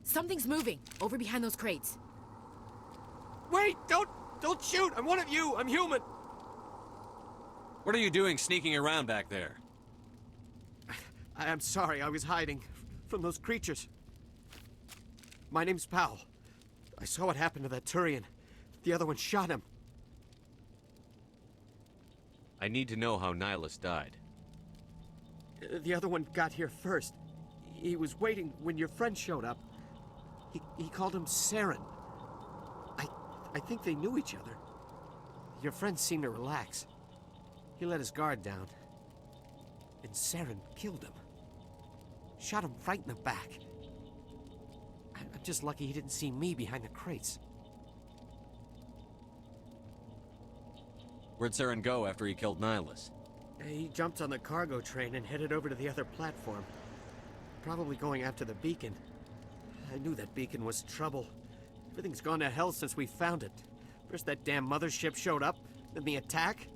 Something's moving, over behind those crates. Wait! Don't shoot! I'm one of you! I'm human! What are you doing sneaking around back there? I'm sorry, I was hiding from those creatures. My name's Powell. I saw what happened to that Turian. The other one shot him. I need to know how Nihilus died. The other one got here first. He was waiting when your friend showed up. He called him Saren. I think they knew each other. Your friend seemed to relax. He let his guard down. And Saren killed him. Shot him right in the back. I'm just lucky he didn't see me behind the crates. Where'd Saren go after he killed Nihilus? He jumped on the cargo train and headed over to the other platform. Probably going after the beacon. I knew that beacon was trouble. Everything's gone to hell since we found it. First that damn mothership showed up, then the attack.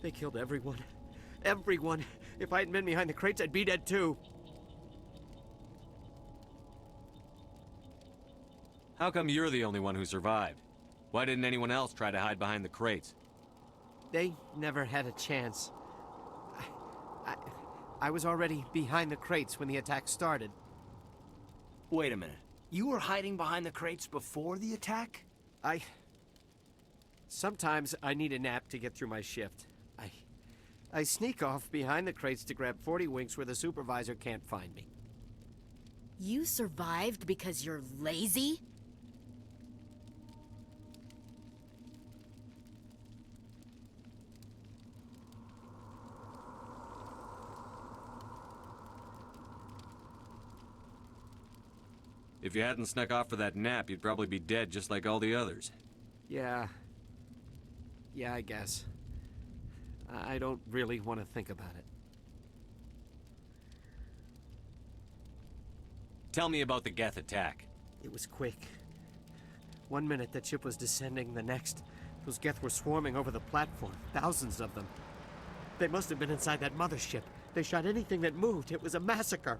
They killed everyone. Everyone. If I hadn't been behind the crates, I'd be dead too. How come you're the only one who survived? Why didn't anyone else try to hide behind the crates? They never had a chance. I was already behind the crates when the attack started. Wait a minute. You were hiding behind the crates before the attack? Sometimes I need a nap to get through my shift. I sneak off behind the crates to grab 40 winks where the supervisor can't find me. You survived because you're lazy? If you hadn't snuck off for that nap, you'd probably be dead just like all the others. Yeah, I guess. I don't really want to think about it. Tell me about the Geth attack. It was quick. 1 minute that ship was descending, the next, those Geth were swarming over the platform. Thousands of them. They must have been inside that mothership. They shot anything that moved. It was a massacre.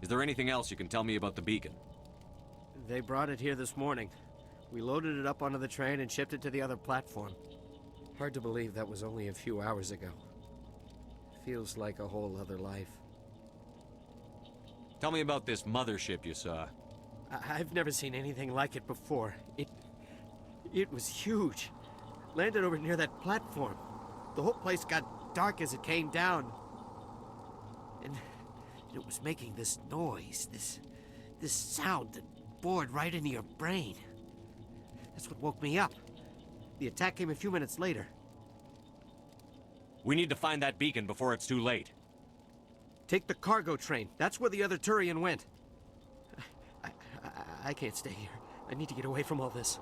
Is there anything else you can tell me about the beacon? They brought it here this morning. We loaded it up onto the train and shipped it to the other platform. Hard to believe that was only a few hours ago. Feels like a whole other life. Tell me about this mothership you saw. I've never seen anything like it before. It was huge. Landed over near that platform. The whole place got dark as it came down. And it was making this noise, this sound that bored right into your brain. That's what woke me up. The attack came a few minutes later. We need to find that beacon before it's too late. Take the cargo train. That's where the other Turian went. I can't stay here. I need to get away from all this.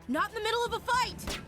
Not in the middle of a fight!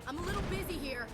I'm a little busy here.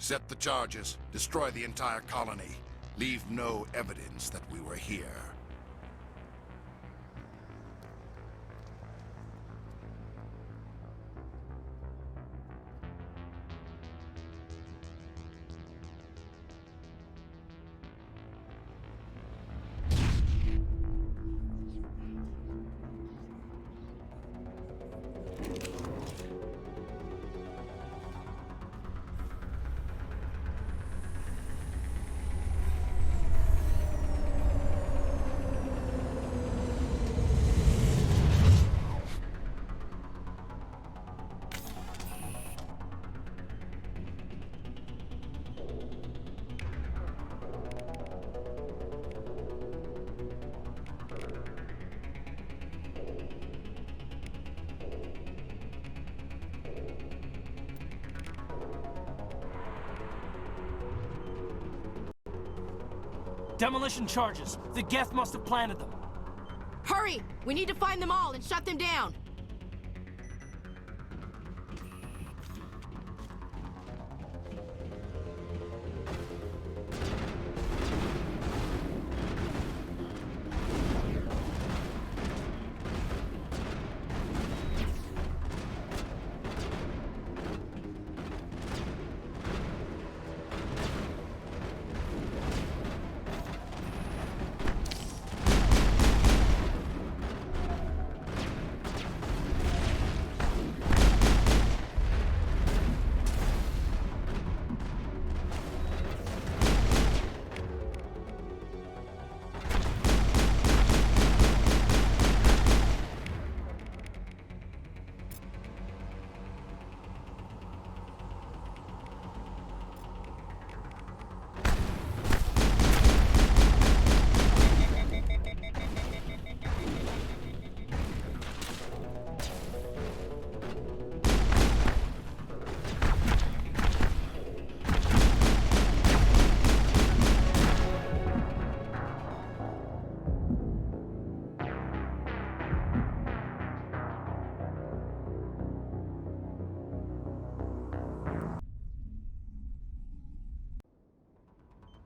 Set the charges. Destroy the entire colony. Leave no evidence that we were here. Demolition charges. The Geth must have planted them. Hurry! We need to find them all and shut them down!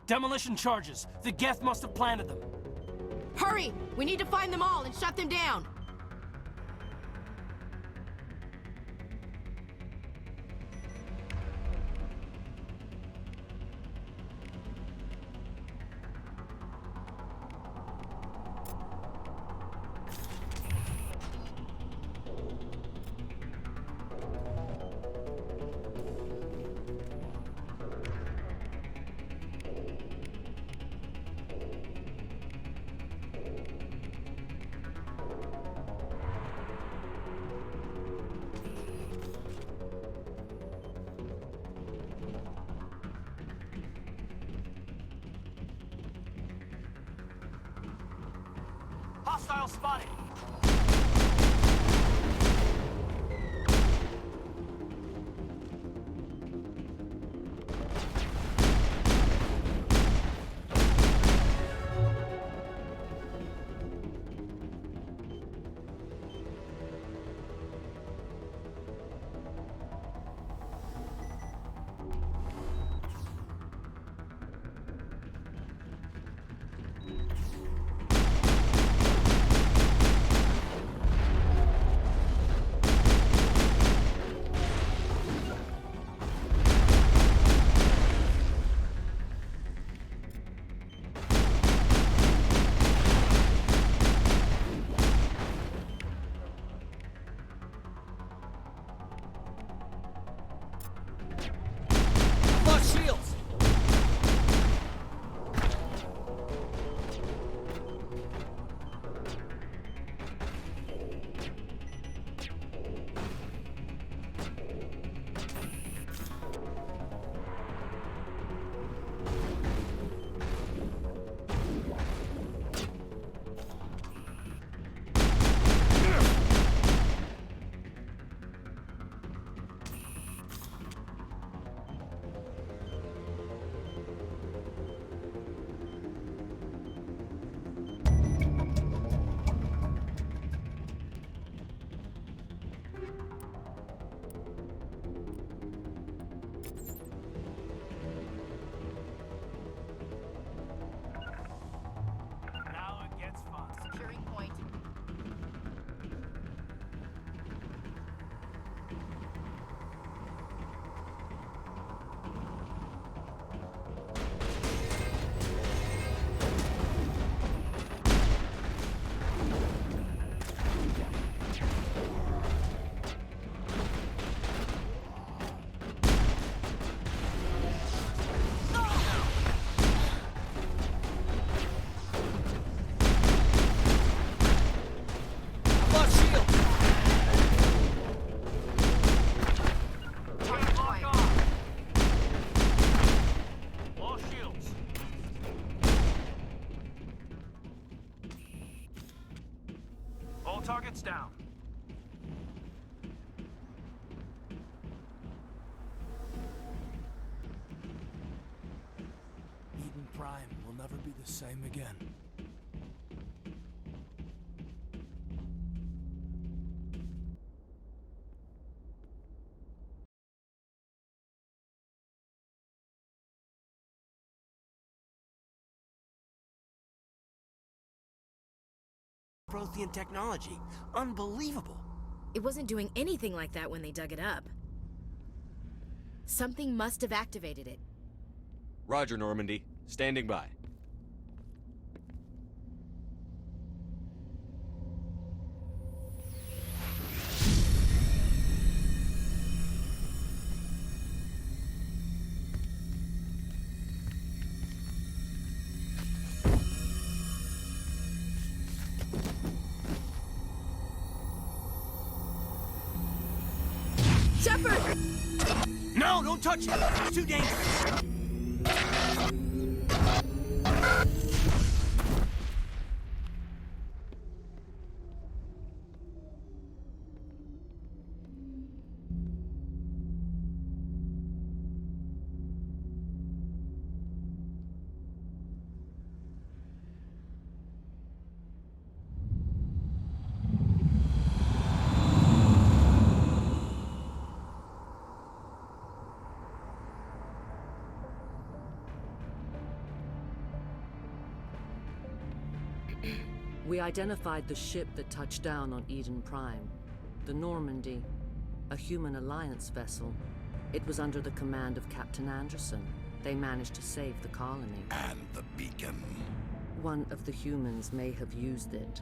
Demolition charges. The Geth must have planted them. Hurry! We need to find them all and shut them down! Hostile spotted! down. Eden Prime will never be the same again. Prothean technology. Unbelievable. It wasn't doing anything like that when they dug it up. Something must have activated it. Roger, Normandy. Standing by. Shepard! No, don't touch it! It's too dangerous! We identified the ship that touched down on Eden Prime. The Normandy, a human alliance vessel. It was under the command of Captain Anderson. They managed to save the colony. And the beacon. One of the humans may have used it.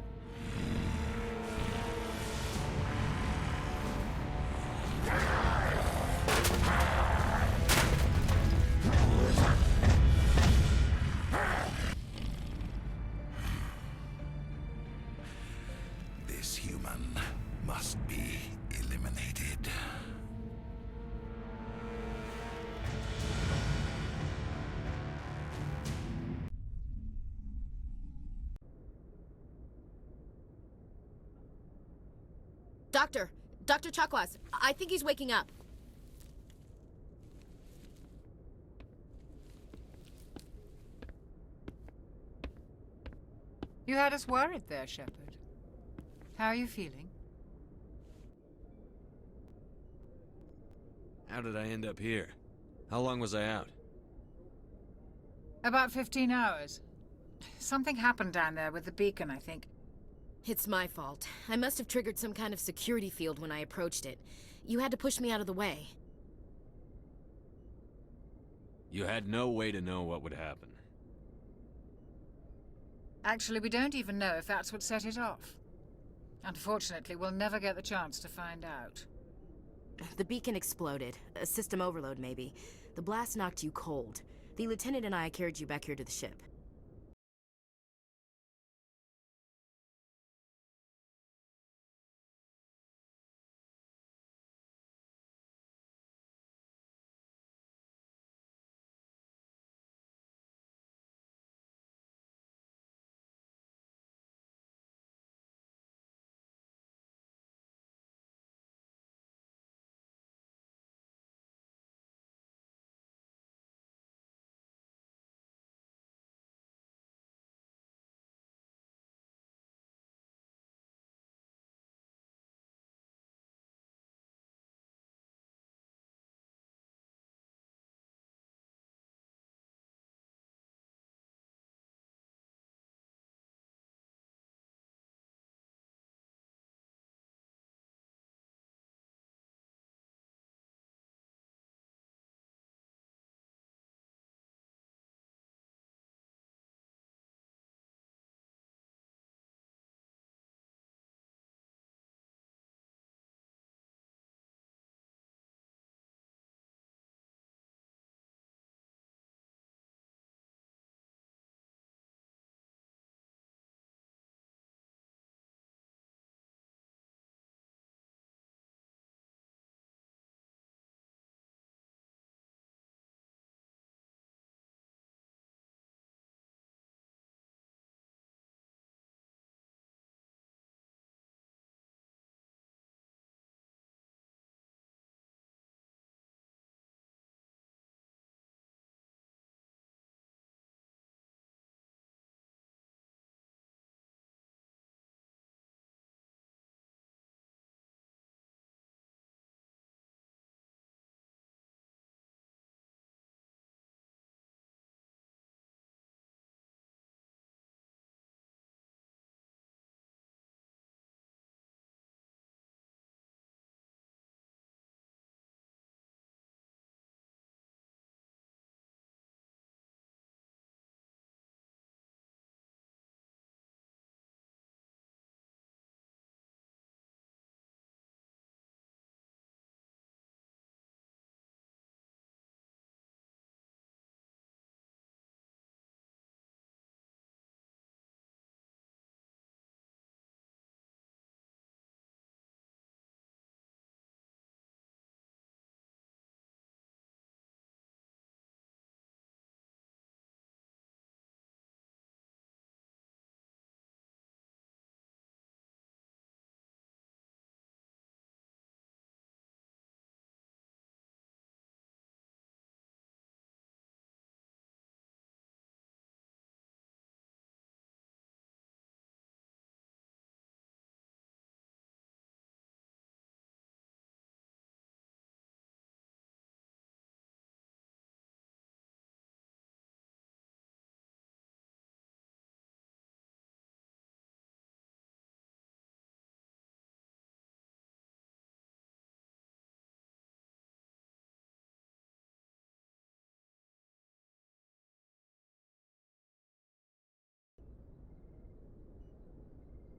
This human must be eliminated. Dr. Chakwas, I think he's waking up. You had us worried there, Shepard. How are you feeling? How did I end up here? How long was I out? About 15 hours. Something happened down there with the beacon, I think. It's my fault. I must have triggered some kind of security field when I approached it. You had to push me out of the way. You had no way to know what would happen. Actually, we don't even know if that's what set it off. Unfortunately, we'll never get the chance to find out. The beacon exploded. A system overload, maybe. The blast knocked you cold. The lieutenant and I carried you back here to the ship.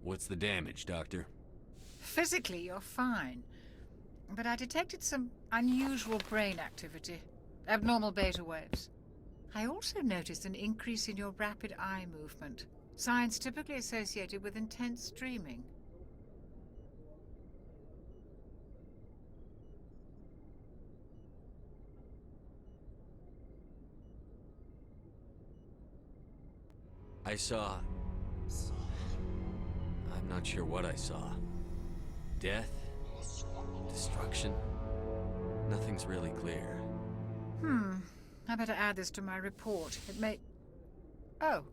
What's the damage, Doctor? Physically, you're fine. But I detected some unusual brain activity. Abnormal beta waves. I also noticed an increase in your rapid eye movement. Signs typically associated with intense dreaming. I saw... I'm not sure what I saw. Death? Destruction? Nothing's really clear. I better add this to my report. It may... Oh,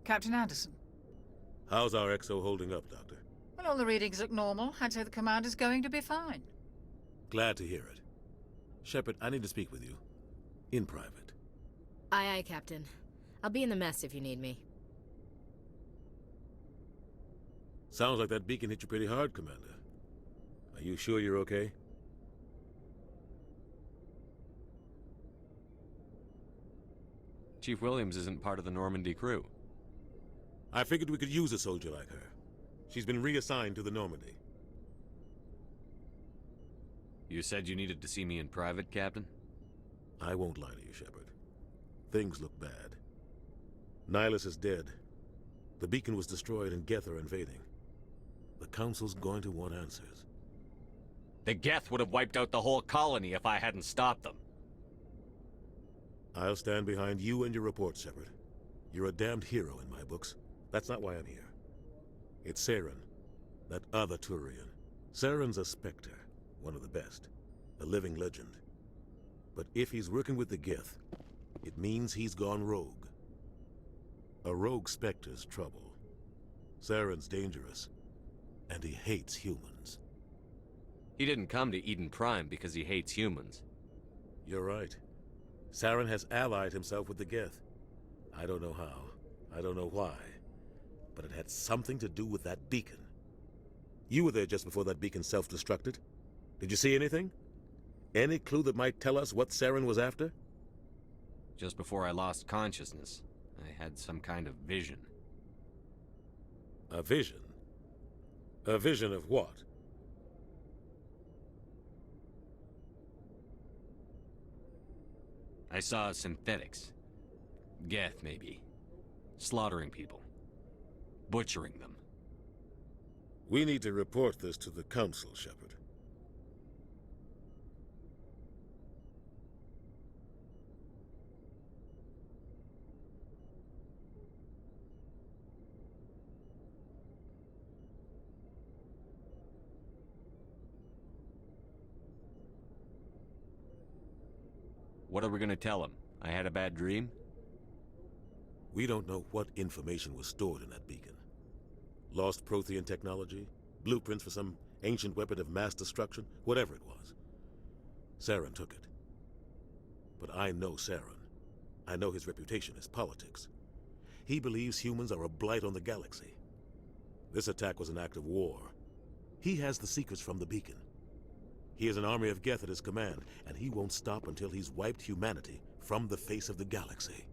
Captain Anderson. How's our XO holding up, Doctor? Well, all the readings look normal. I'd say the commander's going to be fine. Glad to hear it. Shepard, I need to speak with you. In private. Aye, aye, Captain. I'll be in the mess if you need me. Sounds like that beacon hit you pretty hard, Commander. Are you sure you're okay? Chief Williams isn't part of the Normandy crew. I figured we could use a soldier like her. She's been reassigned to the Normandy. You said you needed to see me in private, Captain? I won't lie to you, Shepard. Things look bad. Nihilus is dead. The beacon was destroyed and Geth are invading. The Council's going to want answers. The Geth would have wiped out the whole colony if I hadn't stopped them. I'll stand behind you and your report, Shepard. You're a damned hero in my books. That's not why I'm here. It's Saren, that other Turian. Saren's a Spectre, one of the best, a living legend. But if he's working with the Geth, it means he's gone rogue. A rogue Spectre's trouble. Saren's dangerous, and he hates humans. He didn't come to Eden Prime because he hates humans. You're right. Saren has allied himself with the Geth. I don't know how. I don't know why. But it had something to do with that beacon. You were there just before that beacon self-destructed. Did you see anything? Any clue that might tell us what Saren was after? Just before I lost consciousness, I had some kind of vision. A vision? A vision of what? I saw synthetics. Geth, maybe. Slaughtering people. Butchering them. We need to report this to the Council, Shepard. What are we gonna tell him? I had a bad dream? We don't know what information was stored in that beacon. Lost Prothean technology, blueprints for some ancient weapon of mass destruction, whatever it was. Saren took it. But I know Saren. I know his reputation is politics. He believes humans are a blight on the galaxy. This attack was an act of war. He has the secrets from the beacon. He has an army of Geth at his command, and he won't stop until he's wiped humanity from the face of the galaxy.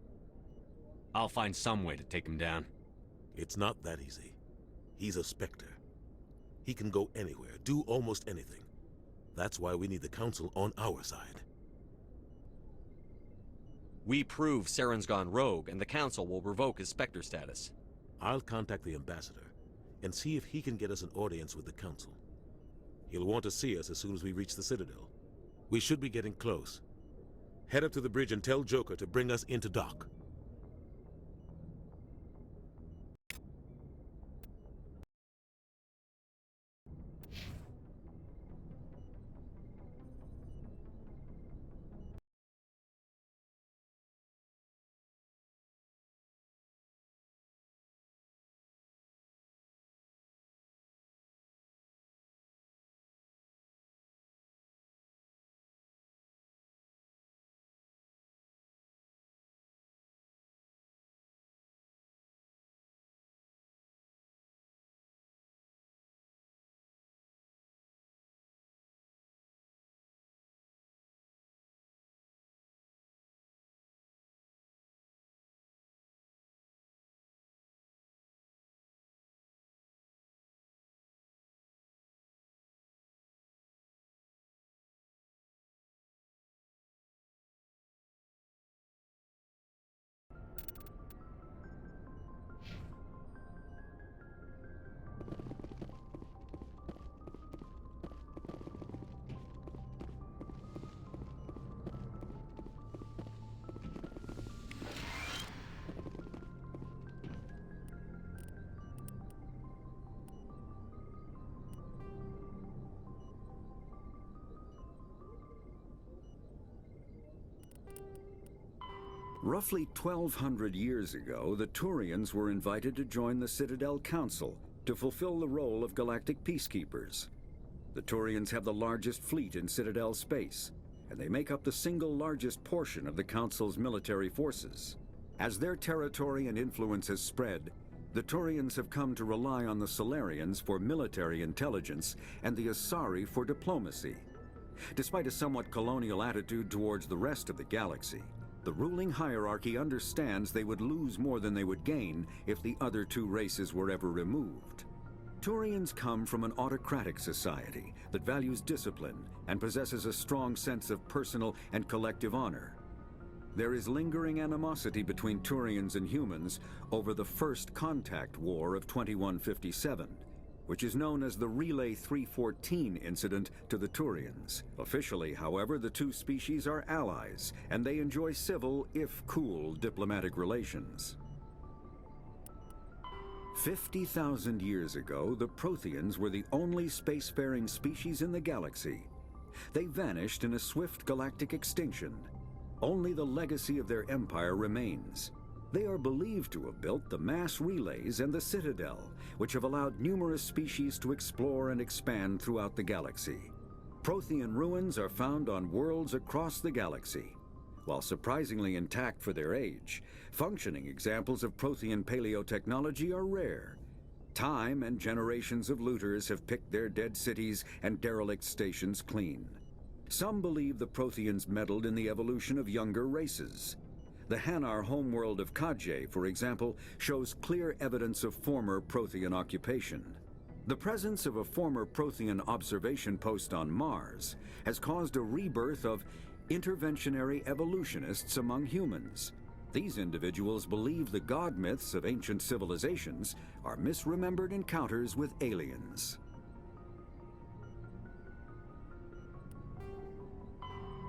I'll find some way to take him down. It's not that easy. He's a Spectre. He can go anywhere, do almost anything. That's why we need the Council on our side. We prove Saren's gone rogue, and the Council will revoke his Spectre status. I'll contact the Ambassador and see if he can get us an audience with the Council. He'll want to see us as soon as we reach the Citadel. We should be getting close. Head up to the bridge and tell Joker to bring us into dock. Roughly 1,200 years ago, the Turians were invited to join the Citadel Council to fulfill the role of galactic peacekeepers. The Turians have the largest fleet in Citadel space, and they make up the single largest portion of the Council's military forces. As their territory and influence has spread, the Turians have come to rely on the Solarians for military intelligence and the Asari for diplomacy. Despite a somewhat colonial attitude towards the rest of the galaxy, the ruling hierarchy understands they would lose more than they would gain if the other two races were ever removed. Turians come from an autocratic society that values discipline and possesses a strong sense of personal and collective honor. There is lingering animosity between Turians and humans over the First Contact War of 2157, which is known as the Relay 314 incident to the Turians. Officially, however, the two species are allies, and they enjoy civil, if cool, diplomatic relations. 50,000 years ago, the Protheans were the only spacefaring species in the galaxy. They vanished in a swift galactic extinction. Only the legacy of their empire remains. They are believed to have built the mass relays and the Citadel, which have allowed numerous species to explore and expand throughout the galaxy. Prothean ruins are found on worlds across the galaxy. While surprisingly intact for their age, functioning examples of Prothean paleotechnology are rare. Time and generations of looters have picked their dead cities and derelict stations clean. Some believe the Protheans meddled in the evolution of younger races. The Hanar homeworld of Kaje, for example, shows clear evidence of former Prothean occupation. The presence of a former Prothean observation post on Mars has caused a rebirth of interventionary evolutionists among humans. These individuals believe the god myths of ancient civilizations are misremembered encounters with aliens.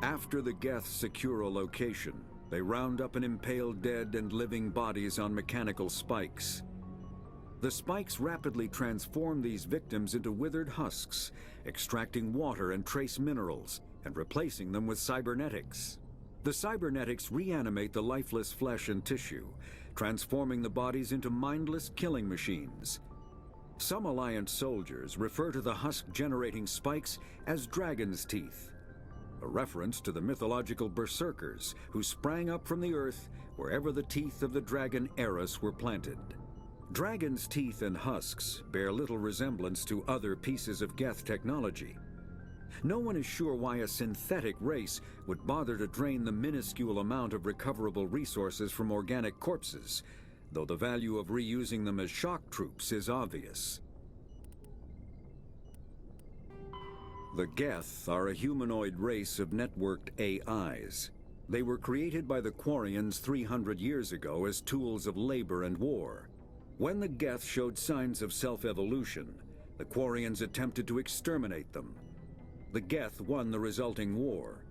After the Geth secure a location, they round up and impale dead and living bodies on mechanical spikes. The spikes rapidly transform these victims into withered husks, extracting water and trace minerals, and replacing them with cybernetics. The cybernetics reanimate the lifeless flesh and tissue, transforming the bodies into mindless killing machines. Some Alliance soldiers refer to the husk-generating spikes as dragon's teeth, a reference to the mythological berserkers who sprang up from the earth wherever the teeth of the dragon Eris were planted. Dragon's teeth and husks bear little resemblance to other pieces of Geth technology. No one is sure why a synthetic race would bother to drain the minuscule amount of recoverable resources from organic corpses, though the value of reusing them as shock troops is obvious. The Geth are a humanoid race of networked AIs. They were created by the Quarians 300 years ago as tools of labor and war. When the Geth showed signs of self-evolution, the Quarians attempted to exterminate them. The Geth won the resulting war.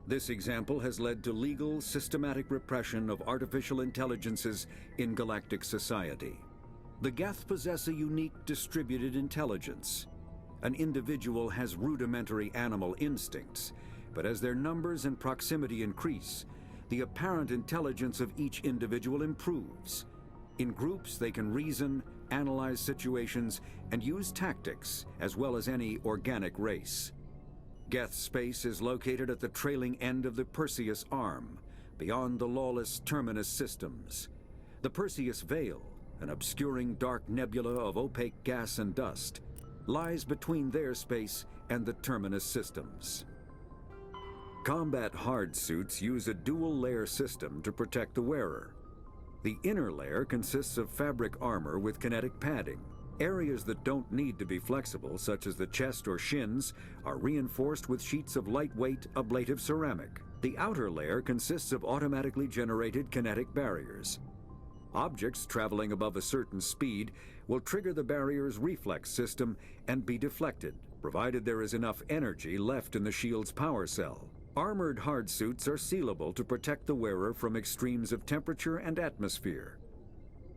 This example has led to legal, systematic repression of artificial intelligences in galactic society. The Geth possess a unique distributed intelligence. An individual has rudimentary animal instincts, but as their numbers and proximity increase, the apparent intelligence of each individual improves. In groups, they can reason, analyze situations, and use tactics, as well as any organic race. Geth space is located at the trailing end of the Perseus Arm, beyond the lawless Terminus systems. The Perseus Veil, an obscuring dark nebula of opaque gas and dust, lies between their space and the Terminus systems. Combat hard suits use a dual-layer system to protect the wearer. The inner layer consists of fabric armor with kinetic padding. Areas that don't need to be flexible, such as the chest or shins, are reinforced with sheets of lightweight, ablative ceramic. The outer layer consists of automatically generated kinetic barriers. Objects traveling above a certain speed will trigger the barrier's reflex system and be deflected, provided there is enough energy left in the shield's power cell. Armored hardsuits are sealable to protect the wearer from extremes of temperature and atmosphere.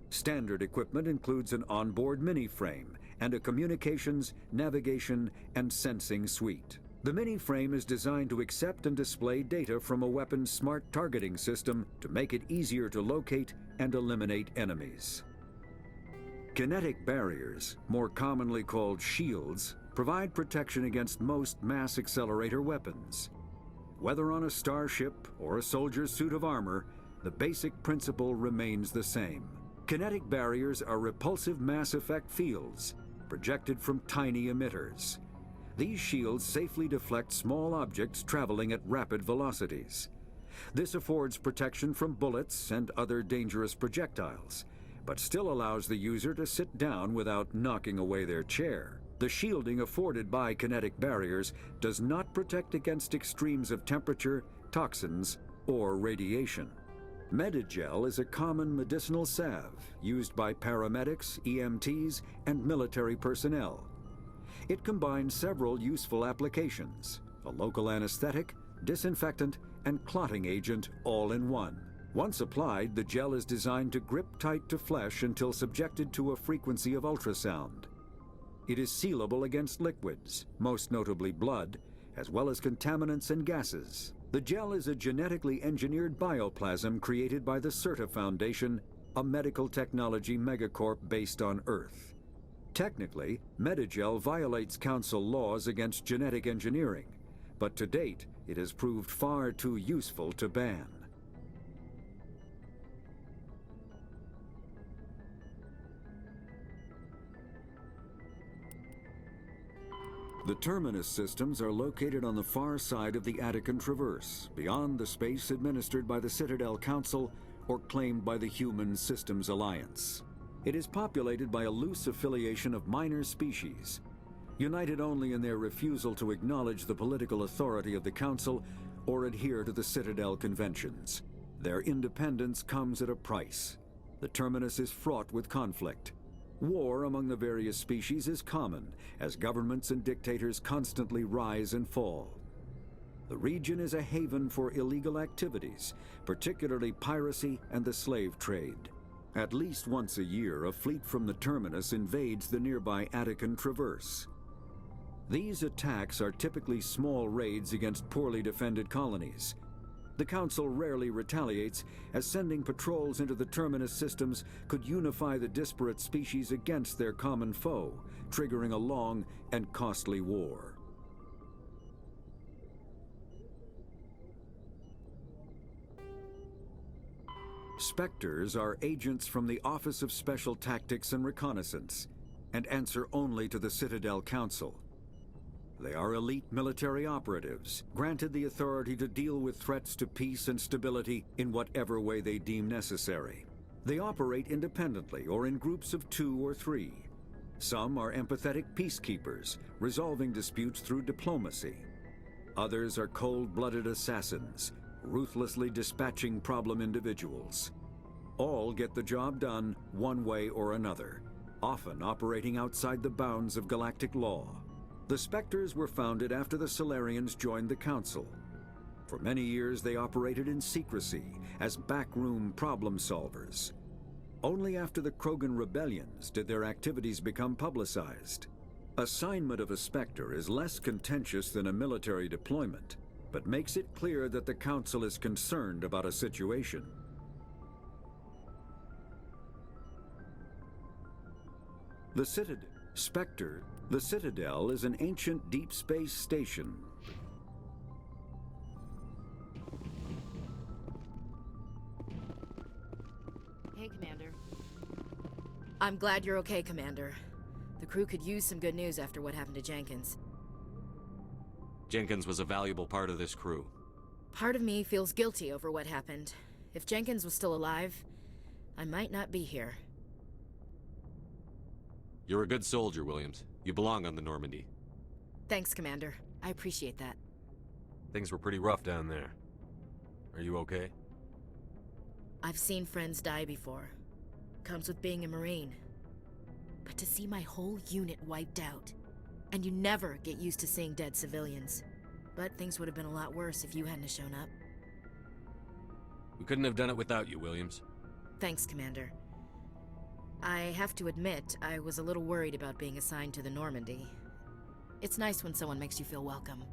Standard equipment includes an onboard mini-frame and a communications, navigation, and sensing suite. The mini-frame is designed to accept and display data from a weapon's smart targeting system to make it easier to locate and eliminate enemies. Kinetic barriers, more commonly called shields, provide protection against most mass accelerator weapons. Whether on a starship or a soldier's suit of armor, the basic principle remains the same. Kinetic barriers are repulsive mass effect fields, projected from tiny emitters. These shields safely deflect small objects traveling at rapid velocities. This affords protection from bullets and other dangerous projectiles, but still allows the user to sit down without knocking away their chair. The shielding afforded by kinetic barriers does not protect against extremes of temperature, toxins, or radiation. Medigel is a common medicinal salve used by paramedics, EMTs, and military personnel. It combines several useful applications: a local anesthetic, disinfectant, and clotting agent all in one. Once applied, the gel is designed to grip tight to flesh until subjected to a frequency of ultrasound. It is sealable against liquids, most notably blood, as well as contaminants and gases. The gel is a genetically engineered bioplasm created by the CERTA Foundation, a medical technology megacorp based on Earth. Technically, Medigel violates Council laws against genetic engineering, but to date, it has proved far too useful to ban. The Terminus systems are located on the far side of the Attican Traverse, beyond the space administered by the Citadel Council or claimed by the Human Systems Alliance. It is populated by a loose affiliation of minor species, united only in their refusal to acknowledge the political authority of the Council or adhere to the Citadel Conventions. Their independence comes at a price. The Terminus is fraught with conflict. War among the various species is common, as governments and dictators constantly rise and fall. The region is a haven for illegal activities, particularly piracy and the slave trade. At least once a year, a fleet from the Terminus invades the nearby Attican Traverse. These attacks are typically small raids against poorly defended colonies. The Council rarely retaliates, as sending patrols into the Terminus systems could unify the disparate species against their common foe, triggering a long and costly war. Spectres are agents from the Office of Special Tactics and Reconnaissance, and answer only to the Citadel Council. They are elite military operatives, granted the authority to deal with threats to peace and stability in whatever way they deem necessary. They operate independently or in groups of 2 or 3. Some are empathetic peacekeepers, resolving disputes through diplomacy. Others are cold-blooded assassins, ruthlessly dispatching problem individuals. All get the job done one way or another, often operating outside the bounds of galactic law. The Spectres were founded after the Solarians joined the Council. For many years, they operated in secrecy as backroom problem solvers. Only after the Krogan rebellions did their activities become publicized. Assignment of a Spectre is less contentious than a military deployment, but makes it clear that the Council is concerned about a situation. The Citadel is an ancient deep space station. Hey, Commander. I'm glad you're okay, Commander. The crew could use some good news after what happened to Jenkins. Jenkins was a valuable part of this crew. Part of me feels guilty over what happened. If Jenkins was still alive, I might not be here. You're a good soldier, Williams. You belong on the Normandy. Thanks, Commander. I appreciate that. Things were pretty rough down there. Are you okay? I've seen friends die before. Comes with being a Marine. But to see my whole unit wiped out, and you never get used to seeing dead civilians. But things would have been a lot worse if you hadn't shown up. We couldn't have done it without you, Williams. Thanks, Commander. I have to admit, I was a little worried about being assigned to the Normandy. It's nice when someone makes you feel welcome.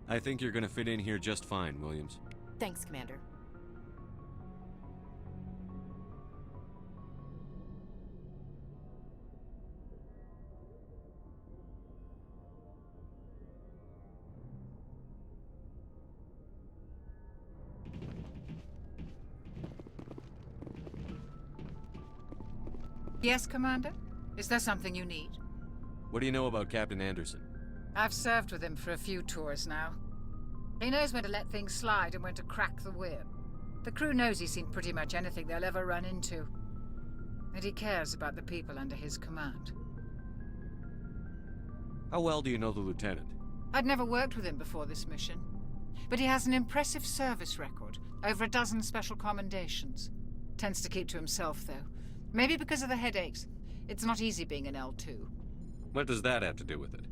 I think you're gonna fit in here just fine, Williams. Thanks, Commander. Yes, Commander? Is there something you need? What do you know about Captain Anderson? I've served with him for a few tours now. He knows when to let things slide and when to crack the whip. The crew knows he's seen pretty much anything they'll ever run into. And he cares about the people under his command. How well do you know the lieutenant? I'd never worked with him before this mission. But he has an impressive service record, over a dozen special commendations. Tends to keep to himself, though. Maybe because of the headaches. It's not easy being an L2. What does that have to do with it?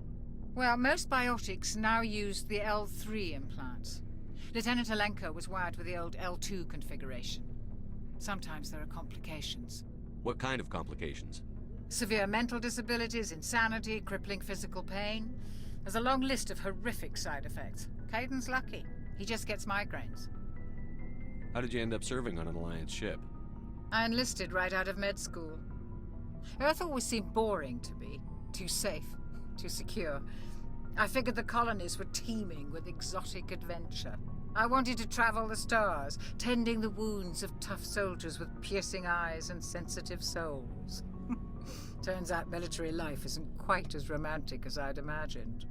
Well, most biotics now use the L3 implants. Lieutenant Alenko was wired with the old L2 configuration. Sometimes there are complications. What kind of complications? Severe mental disabilities, insanity, crippling physical pain. There's a long list of horrific side effects. Caden's lucky. He just gets migraines. How did you end up serving on an Alliance ship? I enlisted right out of med school. Earth always seemed boring to me. Too safe, too secure. I figured the colonies were teeming with exotic adventure. I wanted to travel the stars, tending the wounds of tough soldiers with piercing eyes and sensitive souls. Turns out military life isn't quite as romantic as I'd imagined.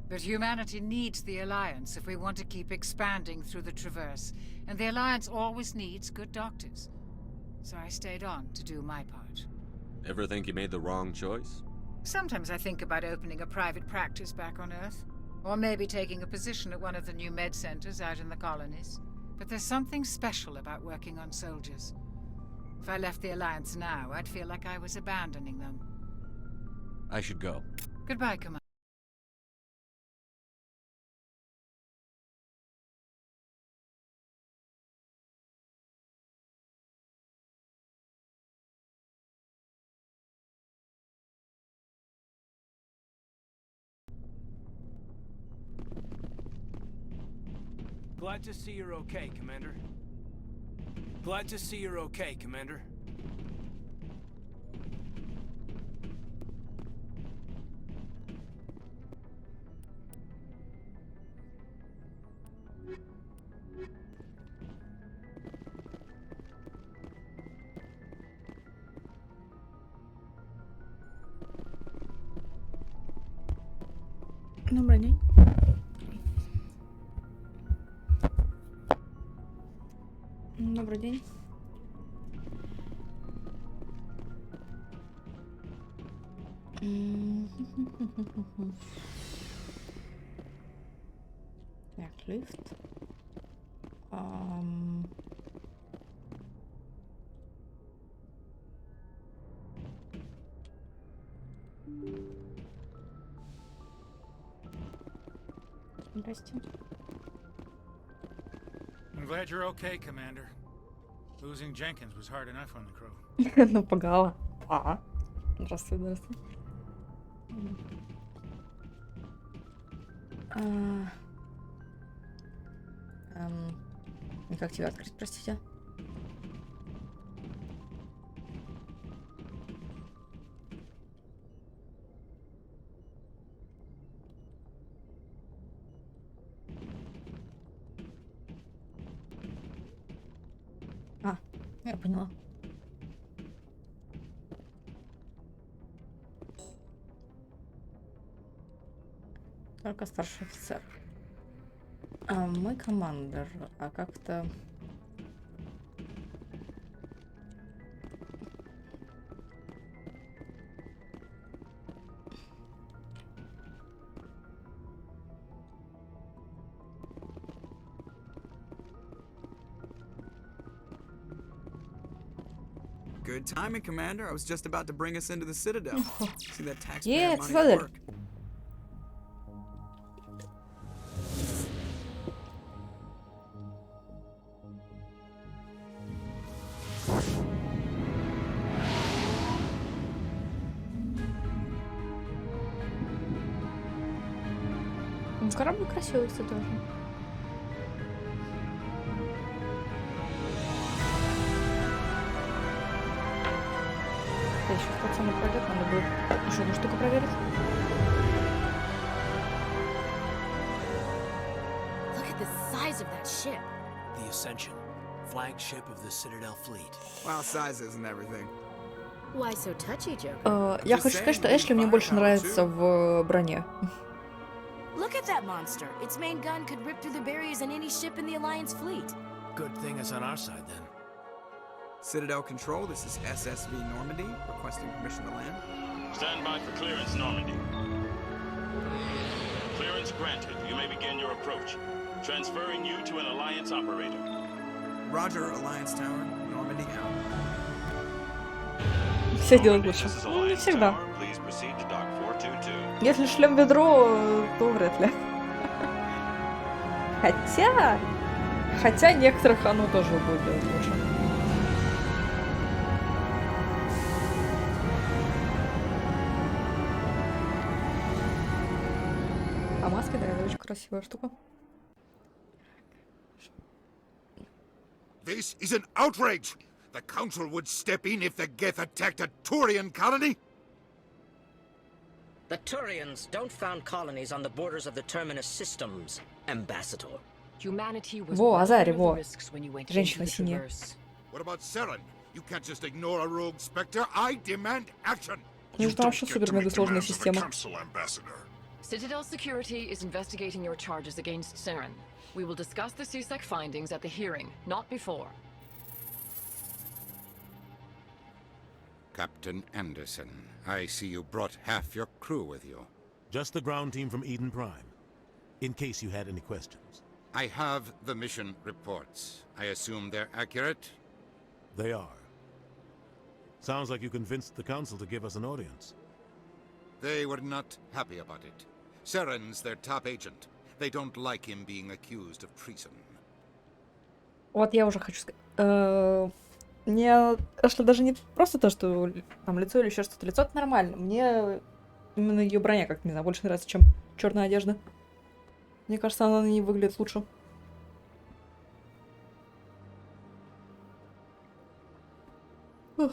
But humanity needs the Alliance if we want to keep expanding through the Traverse, and the Alliance always needs good doctors. So I stayed on to do my part. Ever think you made the wrong choice? Sometimes I think about opening a private practice back on Earth. Or maybe taking a position at one of the new med centers out in the colonies. But there's something special about working on soldiers. If I left the Alliance now, I'd feel like I was abandoning them. I should go. Goodbye, Commander. Glad to see you're okay, Commander. Glad to see you're okay, Commander. Добрый день. Добрый день. Так, лифт. Здрасте. I'm glad you're okay, Commander. Losing Jenkins was hard enough on the crew. Напугала. Здравствуй, здравствуй. Как тебя открыть, простите? Я поняла. Только старший офицер. Мы командор, а как-то... Good timing, Commander. I was just about to bring us into the Citadel. See that taxpayer Yeah, money Citadel. at work. Ну, корабль красивый, кстати, тоже. Да, еще тот самый пройдет, надо будет еще одну штуку проверить. Look at the size of that ship. The Ascension, flagship of the Citadel fleet. Well, size isn't everything. Why so touchy, Joker? Я хочу сказать, что Эшли мне больше нравится в броне. Look at that monster. Its main gun could rip through the barriers in any ship in the Alliance fleet. Good thing it's on our side then. Citadel Control, this is SSV Normandy, requesting permission to land. Stand by for clearance, Normandy. Clearance granted. You may begin your approach. Transferring you to an Alliance operator. Roger, Alliance Tower, Normandy out. Все делают лучше. Ну, не всегда. Если шлем ведро, то вряд ли. Хотя некоторых оно тоже будет делать лучше. А маски, да, это очень красивая штука. This is an outrage! The Council would step in if the Geth attacked a Turian colony? The Turians don't found colonies on the borders of the Terminus systems, Ambassador. Humanity was Во, Азари, one of во. the risks when you went into Женщина the синяя. Traverse. What about Saren? You can't just ignore a rogue Spectre. I demand action! Ну, это вообще супер-мега сложная система. Citadel Security is investigating your charges against Saren. We will discuss the CSEC findings at the hearing, not before. Captain Anderson, I see you brought half your crew with you. Just the ground team from Eden Prime, in case you had any questions. I have the mission reports. I assume they're accurate? They are. Sounds like you convinced the Council to give us an audience. They were not happy about it. Saren's their top agent. They don't like him being accused of treason. Вот я уже хочу сказать. Мне что даже не просто то, что там лицо или еще что-то. Лицо это нормально. Мне именно ее броня как-то, не знаю, больше нравится, чем черная одежда. Мне кажется, она на ней выглядит лучше. Ух.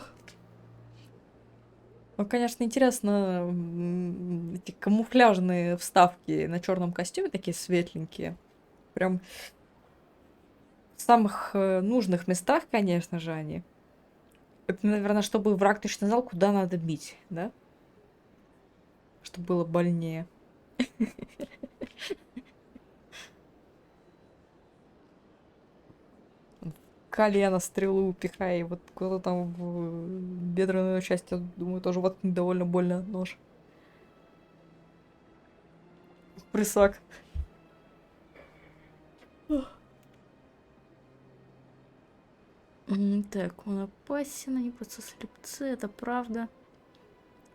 Ну, конечно, интересно, эти камуфляжные вставки на черном костюме, такие светленькие. Прям в самых нужных местах, конечно же, они. Это, наверное, чтобы враг точно знал, куда надо бить, да? Чтобы было больнее. Колено, стрелу пихай, вот куда-то там в бедренную часть, я думаю, тоже вот довольно больно нож. Присак. Так, он опасен, они просто слепцы, это правда.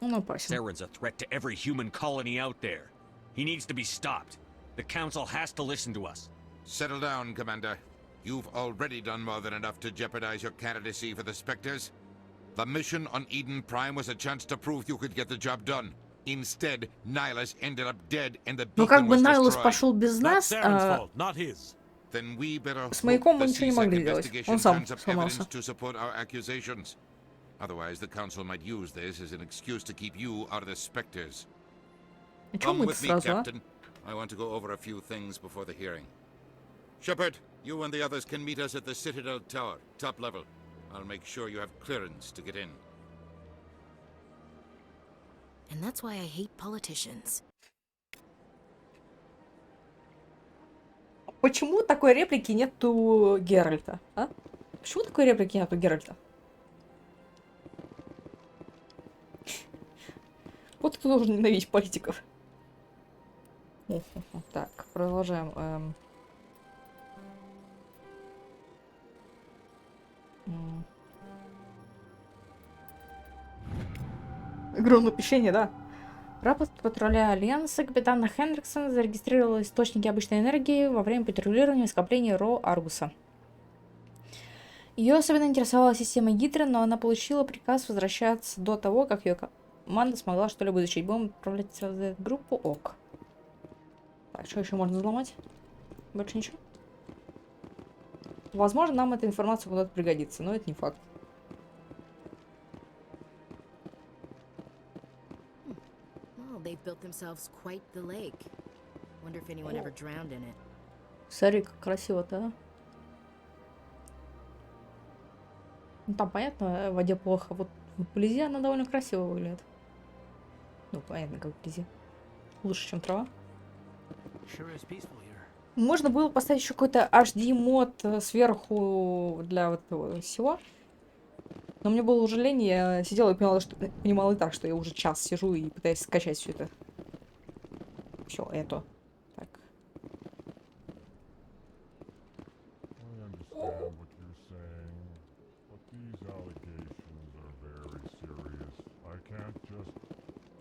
Он опасен. Saren's a threat to every human colony out there. He needs to be stopped. The Council has to listen to us. Settle down, Commander. You've already done more than enough to jeopardize your candidacy for the Spectres. The mission on Eden Prime was a chance to prove you could get the job done. Instead, Nihilus ended up dead and the Ну, как beacon бы was Найлус destroyed. пошел без нас, Then we better с маяком мы hope the ничего не CSEC могли делать. investigation Он сам turns up сломался. evidence to support our accusations. Otherwise, the Council might use this as an excuse to keep you out of the Spectres. А чё Come мы with me, сразу, а? Captain. I want to go over a few things before the hearing. Shepard, you and the others can meet us at the Citadel Tower, top level. I'll make sure you have clearance to get in. And that's why I hate politicians. Почему такой реплики нет у Геральта, а? Почему такой реплики нет у Геральта? Вот кто должен ненавидеть политиков. Так, продолжаем. Огромное печенье, да. Рапорт патруля Альянса капитана Хендриксона зарегистрировал источники обычной энергии во время патрулирования скопления Ро Аргуса. Ее особенно интересовала система Гидры, но она получила приказ возвращаться до того, как ее команда смогла что-либо изучить. Будем отправлять сразу группу ОК. Так, что еще можно взломать? Больше ничего? Возможно, нам эта информация куда-то пригодится, но это не факт. Well, they've built themselves quite the lake. Wonder if anyone ever drowned in it. Смотри, как красиво-то, а? Ну, там, понятно, в воде плохо. Вот вблизи она довольно красиво выглядит. Ну, понятно, как вблизи. Лучше, чем трава. Можно было поставить еще какой-то HD-мод сверху для вот этого всего. Но мне было уже лень, я сидела и понимала и так, что я уже час сижу и пытаюсь скачать все это. Все это. Так.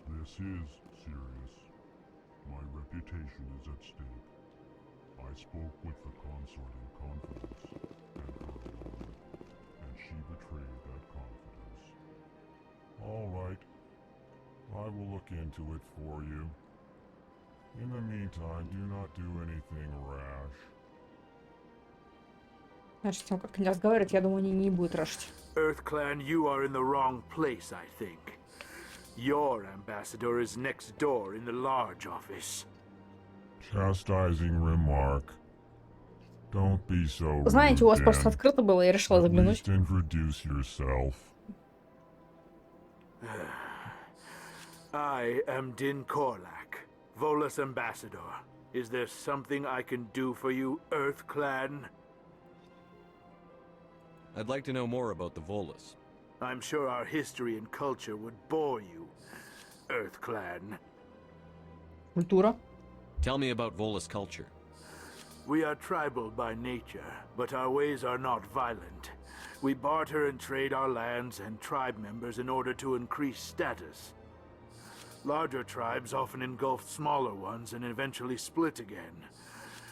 This is serious. My reputation is at stake. I spoke with the consort in confidence, and her alone, and she betrayed that confidence. All right. I will look into it for you. In the meantime, do not do anything rash. Значит, с тем, как они разговаривают, я думаю, они не будут рашить. EarthClan, you are in the wrong place, I think. Your ambassador is next door in the large office. Chastising remark. Don't be so rude, Знаете, у вас просто открыто было, я решила заглянуть. At least introduce yourself. I am Din Korlak, Volus ambassador. Is there something I can do for you, EarthClan? I'd like to know more about the Volus. I'm sure our history and culture would bore you, EarthClan. Культура. Tell me about Volus culture. We are tribal by nature, but our ways are not violent. We barter and trade our lands and tribe members in order to increase status. Larger tribes often engulf smaller ones and eventually split again.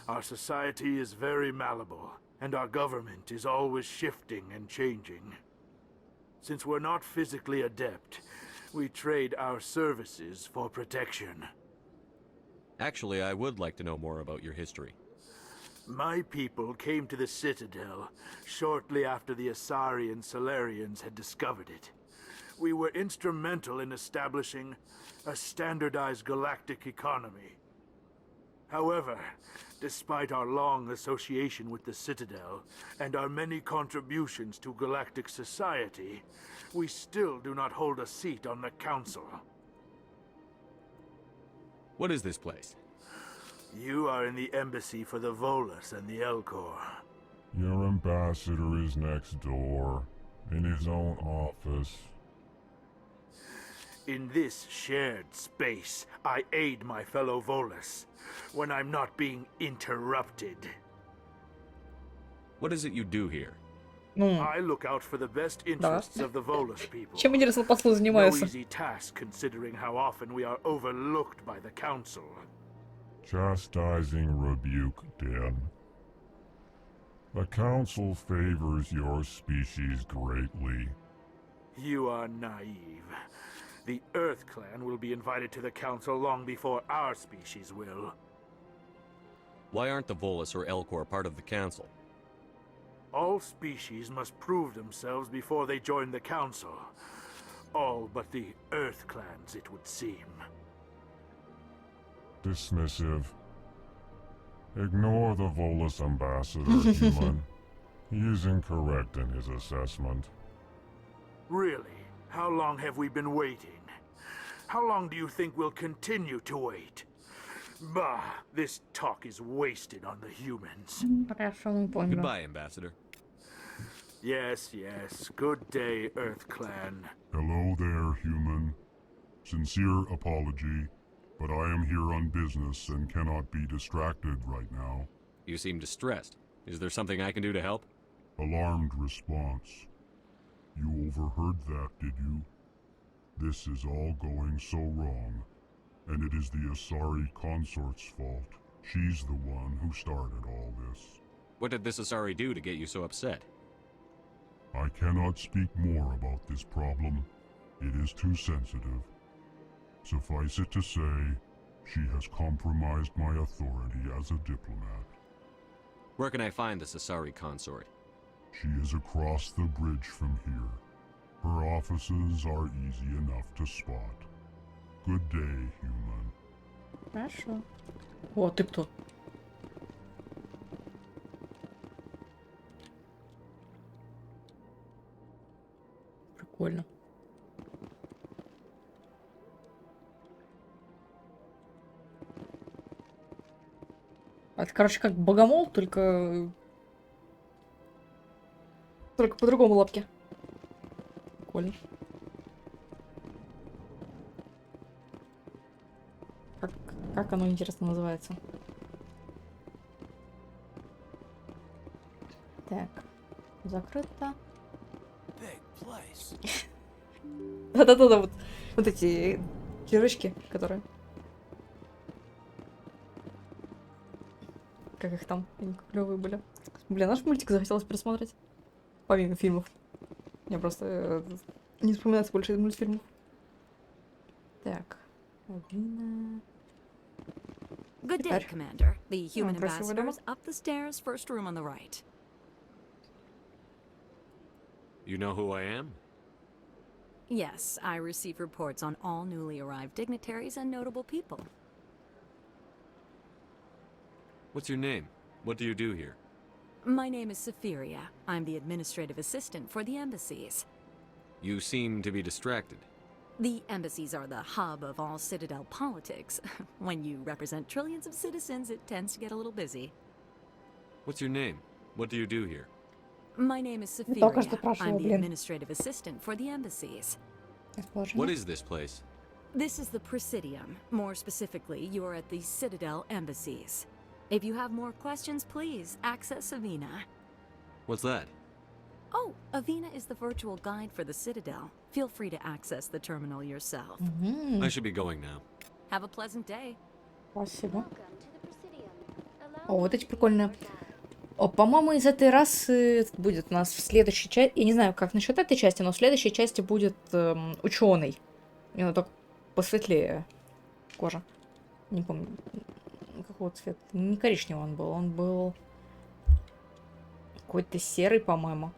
Our society is very malleable, and our government is always shifting and changing. Since we're not physically adept, we trade our services for protection. Actually, I would like to know more about your history. My people came to the Citadel shortly after the Asari and Solarians had discovered it. We were instrumental in establishing a standardized galactic economy. However, despite our long association with the Citadel and our many contributions to galactic society, we still do not hold a seat on the Council. What is this place? You are in the embassy for the Volus and the Elcor. Your ambassador is next door, in his own office. In this shared space, I aid my fellow Volus when I'm not being interrupted. What is it you do here? I look out for the best interests of the Volus people. Чем интересно послы занимаются? No easy task considering how often we are overlooked by the Council. Chastising rebuke, Dan. The Council favors your species greatly. You are naive. The EarthClan will be invited to the Council long before our species will. Why aren't the Volus or Elcor part of the Council? All species must prove themselves before they join the Council. All but the EarthClans, it would seem. Dismissive. Ignore the Volus ambassador, human. He is incorrect in his assessment. Really? How long have we been waiting? How long do you think we'll continue to wait? Bah, this talk is wasted on the humans. Goodbye, Ambassador. Yes, yes. Good day, EarthClan. Hello there, human. Sincere apology, but I am here on business and cannot be distracted right now. You seem distressed. Is there something I can do to help? Alarmed response. You overheard that, did you? This is all going so wrong, and it is the Asari consort's fault. She's the one who started all this. What did this Asari do to get you so upset? I cannot speak more about this problem. It is too sensitive. Suffice it to say, She has compromised my authority as a diplomat. Where can I find the Sasari consort? She is across the bridge from here. Her offices are easy enough to spot. Good day, human. Хорошо. О, ты кто? Прикольно. Это, короче, как богомол, только по-другому лапке. Прикольно. Как оно, интересно, называется? Так. Закрыто. Да-да-да, вот эти кирочки, которые... Как их там? Они клевые были. Блин, наш мультик захотелось пересмотреть. Помимо фильмов. Мне просто не вспоминается больше из мультфильмов. Так. Авина. Good day, Commander. The human ambassadors up the stairs, first room on the right. You know who I am? Yes, I receive reports on all newly arrived dignitaries and notable people. What's your name? What do you do here? My name is Safiria. I'm the administrative assistant for the embassies. You seem to be distracted. The embassies are the hub of all Citadel politics. When you represent trillions of citizens, it tends to get a little busy. What's your name? What do you do here? My name is Safiria. I'm the administrative assistant for the embassies. What is this place? This is the Presidium. More specifically, you are at the Citadel embassies. If you have more questions, please access Avina. What's that? Oh, Avina is the virtual guide for the Citadel. Feel free to access the terminal yourself. I should be going now. Have a pleasant day. Спасибо. О, вот эти прикольные. О, по-моему, из этой расы будет у нас в следующей части. Я не знаю, как насчет этой части, но в следующей части будет ученый. У него только посветлее кожа. Не помню, какого цвета. Не коричневый он был. Он был какой-то серый, по-моему.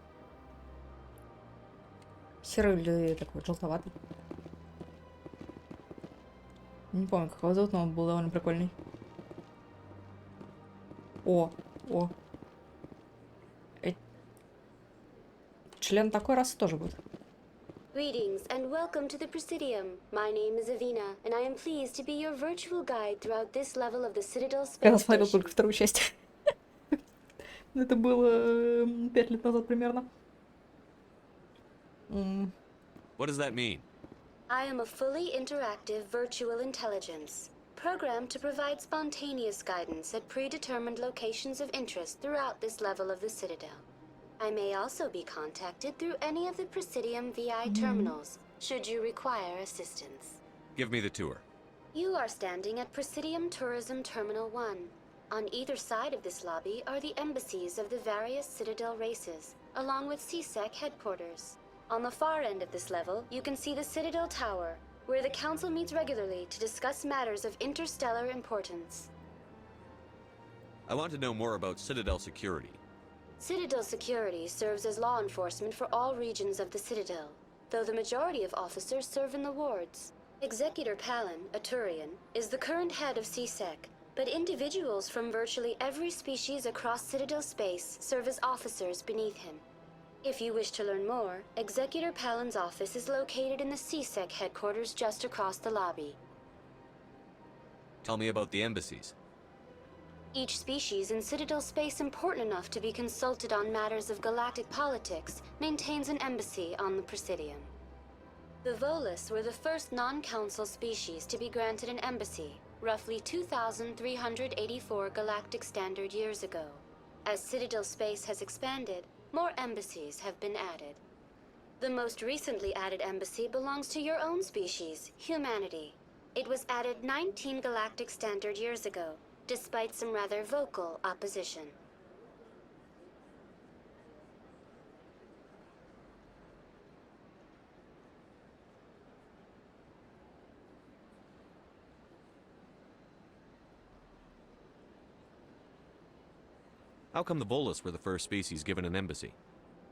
Серый или такой желтоватый. Не помню, как его зовут, но он был довольно прикольный. О. Член такой расы тоже будет. Greetings and welcome to the Presidium. My name is Avina, and I am pleased to be your virtual guide throughout this level of the Citadel Space Я смотрел Station. только вторую часть. Это было 5 лет назад примерно. What does that mean? I am a fully interactive virtual intelligence, programmed to provide spontaneous guidance at predetermined locations of interest throughout this level of the Citadel. I may also be contacted through any of the Presidium VI terminals, should you require assistance. Give me the tour. You are standing at Presidium Tourism Terminal 1. On either side of this lobby are the embassies of the various Citadel races, along with CSEC headquarters. On the far end of this level, you can see the Citadel Tower, where the Council meets regularly to discuss matters of interstellar importance. I want to know more about Citadel Security. Citadel Security serves as law enforcement for all regions of the Citadel, though the majority of officers serve in the wards. Executor Palin, a Turian, is the current head of CSEC, but individuals from virtually every species across Citadel space serve as officers beneath him. If you wish to learn more, Executor Palin's office is located in the CSEC headquarters just across the lobby. Tell me about the embassies. Each species in Citadel space important enough to be consulted on matters of galactic politics maintains an embassy on the Presidium. The Volus were the first non-council species to be granted an embassy, roughly 2,384 galactic standard years ago. As Citadel space has expanded, more embassies have been added. The most recently added embassy belongs to your own species, humanity. It was added 19 galactic standard years ago, despite some rather vocal opposition. How come the Volus were the first species given an embassy?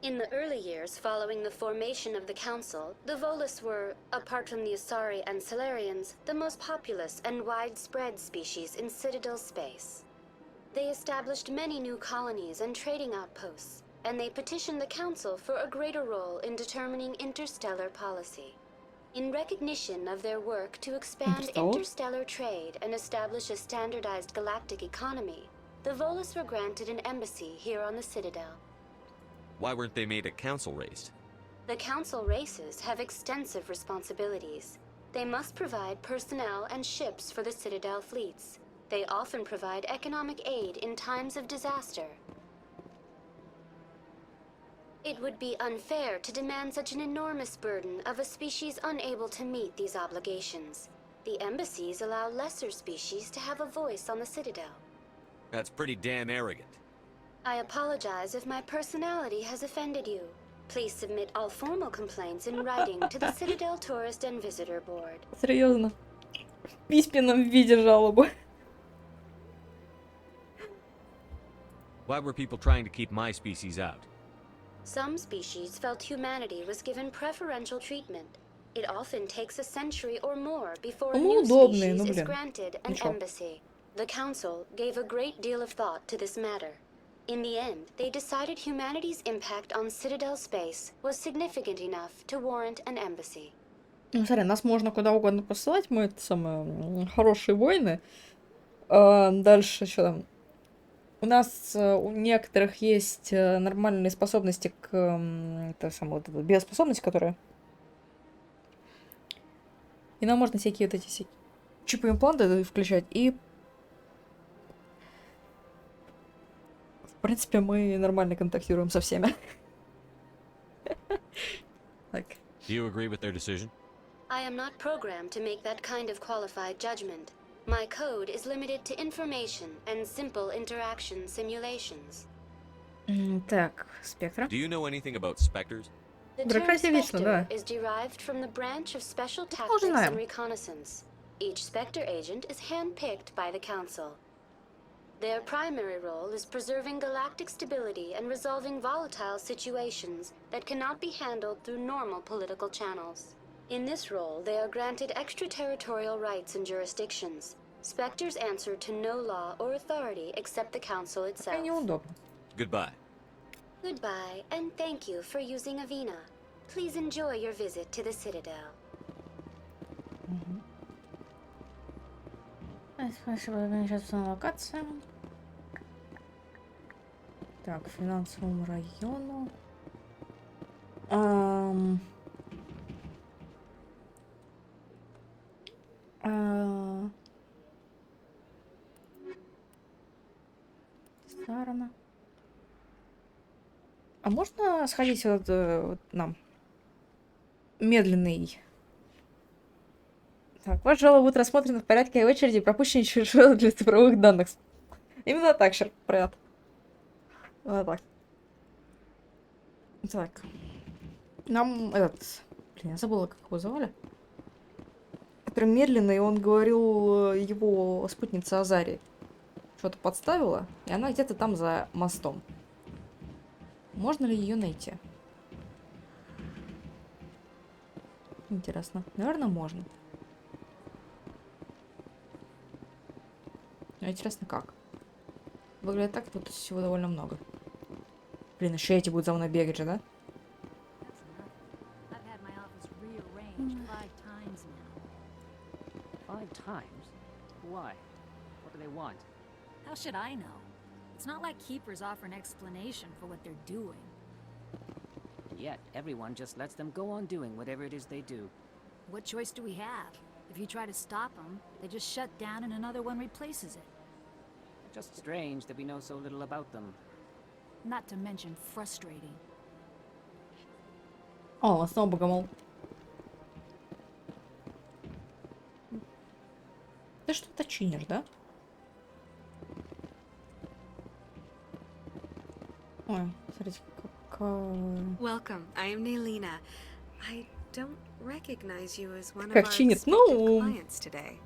In the early years following the formation of the Council, the Volus were, apart from the Asari and Solarians, the most populous and widespread species in Citadel space. They established many new colonies and trading outposts, and they petitioned the Council for a greater role in determining interstellar policy. In recognition of their work to expand interstellar trade and establish a standardized galactic economy, the Volus were granted an embassy here on the Citadel. Why weren't they made a council race? The Council races have extensive responsibilities. They must provide personnel and ships for the Citadel fleets. They often provide economic aid in times of disaster. It would be unfair to demand such an enormous burden of a species unable to meet these obligations. The embassies allow lesser species to have a voice on the Citadel. That's pretty damn arrogant. I apologize if my personality has offended you. Please submit all formal complaints in writing to the Citadel Tourist and Visitor Board. Серьезно. В письменном виде жалобы. Why were people trying to keep my species out? Some species felt humanity was given preferential treatment. It often takes a century or more before a new species is granted an embassy. The Council gave a great deal of thought to this matter. In the end, they decided humanity's impact on Citadel space was significant enough to warrant an embassy. Ну, смотри, нас можно куда угодно посылать, мы это самое хорошие воины. Дальше что там? У нас у некоторых есть нормальные способности к это самое вот биоспособность, которая. И нам можно всякие вот эти чипы-импланты включать. И в принципе мы нормально контактируем со всеми. Так. Do you agree with their decision? I am not programmed to make that kind of qualified judgment. My code is limited to information and simple interaction simulations. Так, Spectre. Do you know anything about Spectres? The term Spectre is derived from the branch of special tactics and reconnaissance. Each Spectre agent is handpicked by the Council. Their primary role is preserving galactic stability and resolving volatile situations that cannot be handled through normal political channels. In this role, they are granted extraterritorial rights and jurisdictions. Spectres answer to no law or authority except the Council itself. Goodbye. Goodbye, and thank you for using Avina. Please enjoy your visit to the Citadel. Спасибо, организационная локация. Так, финансовому району. Сарана. А можно сходить вот нам? Медленный. Так, ваш жалоба будет рассмотрена в порядке очереди и пропущена через для цифровых данных. Именно так, Шепард. Вот так. Так. Нам этот... Блин, я забыла, как его звали. Который медленный, он говорил его спутница Азари. Что-то подставила, и она где-то там за мостом. Можно ли ее найти? Интересно. Наверное, можно. Но интересно, как? Выглядит так, будто всего довольно много. Блин, еще эти будут за мной бегать же, да? Why? What do they want? How should I know? It's not like Keepers offer an explanation for what they're doing. Yet, everyone just lets them go on doing whatever it is they do. What choice do we have? If you try to stop them, they just shut down and another one replaces it. Just strange that we know so little about them. Not to mention frustrating. О, снова богомол. Ты что-то чинишь, да? Ой, смотрите, какая... Welcome, I am Nailina. I don't recognize you as one of Как our чинит? Spectre Ну... clients today.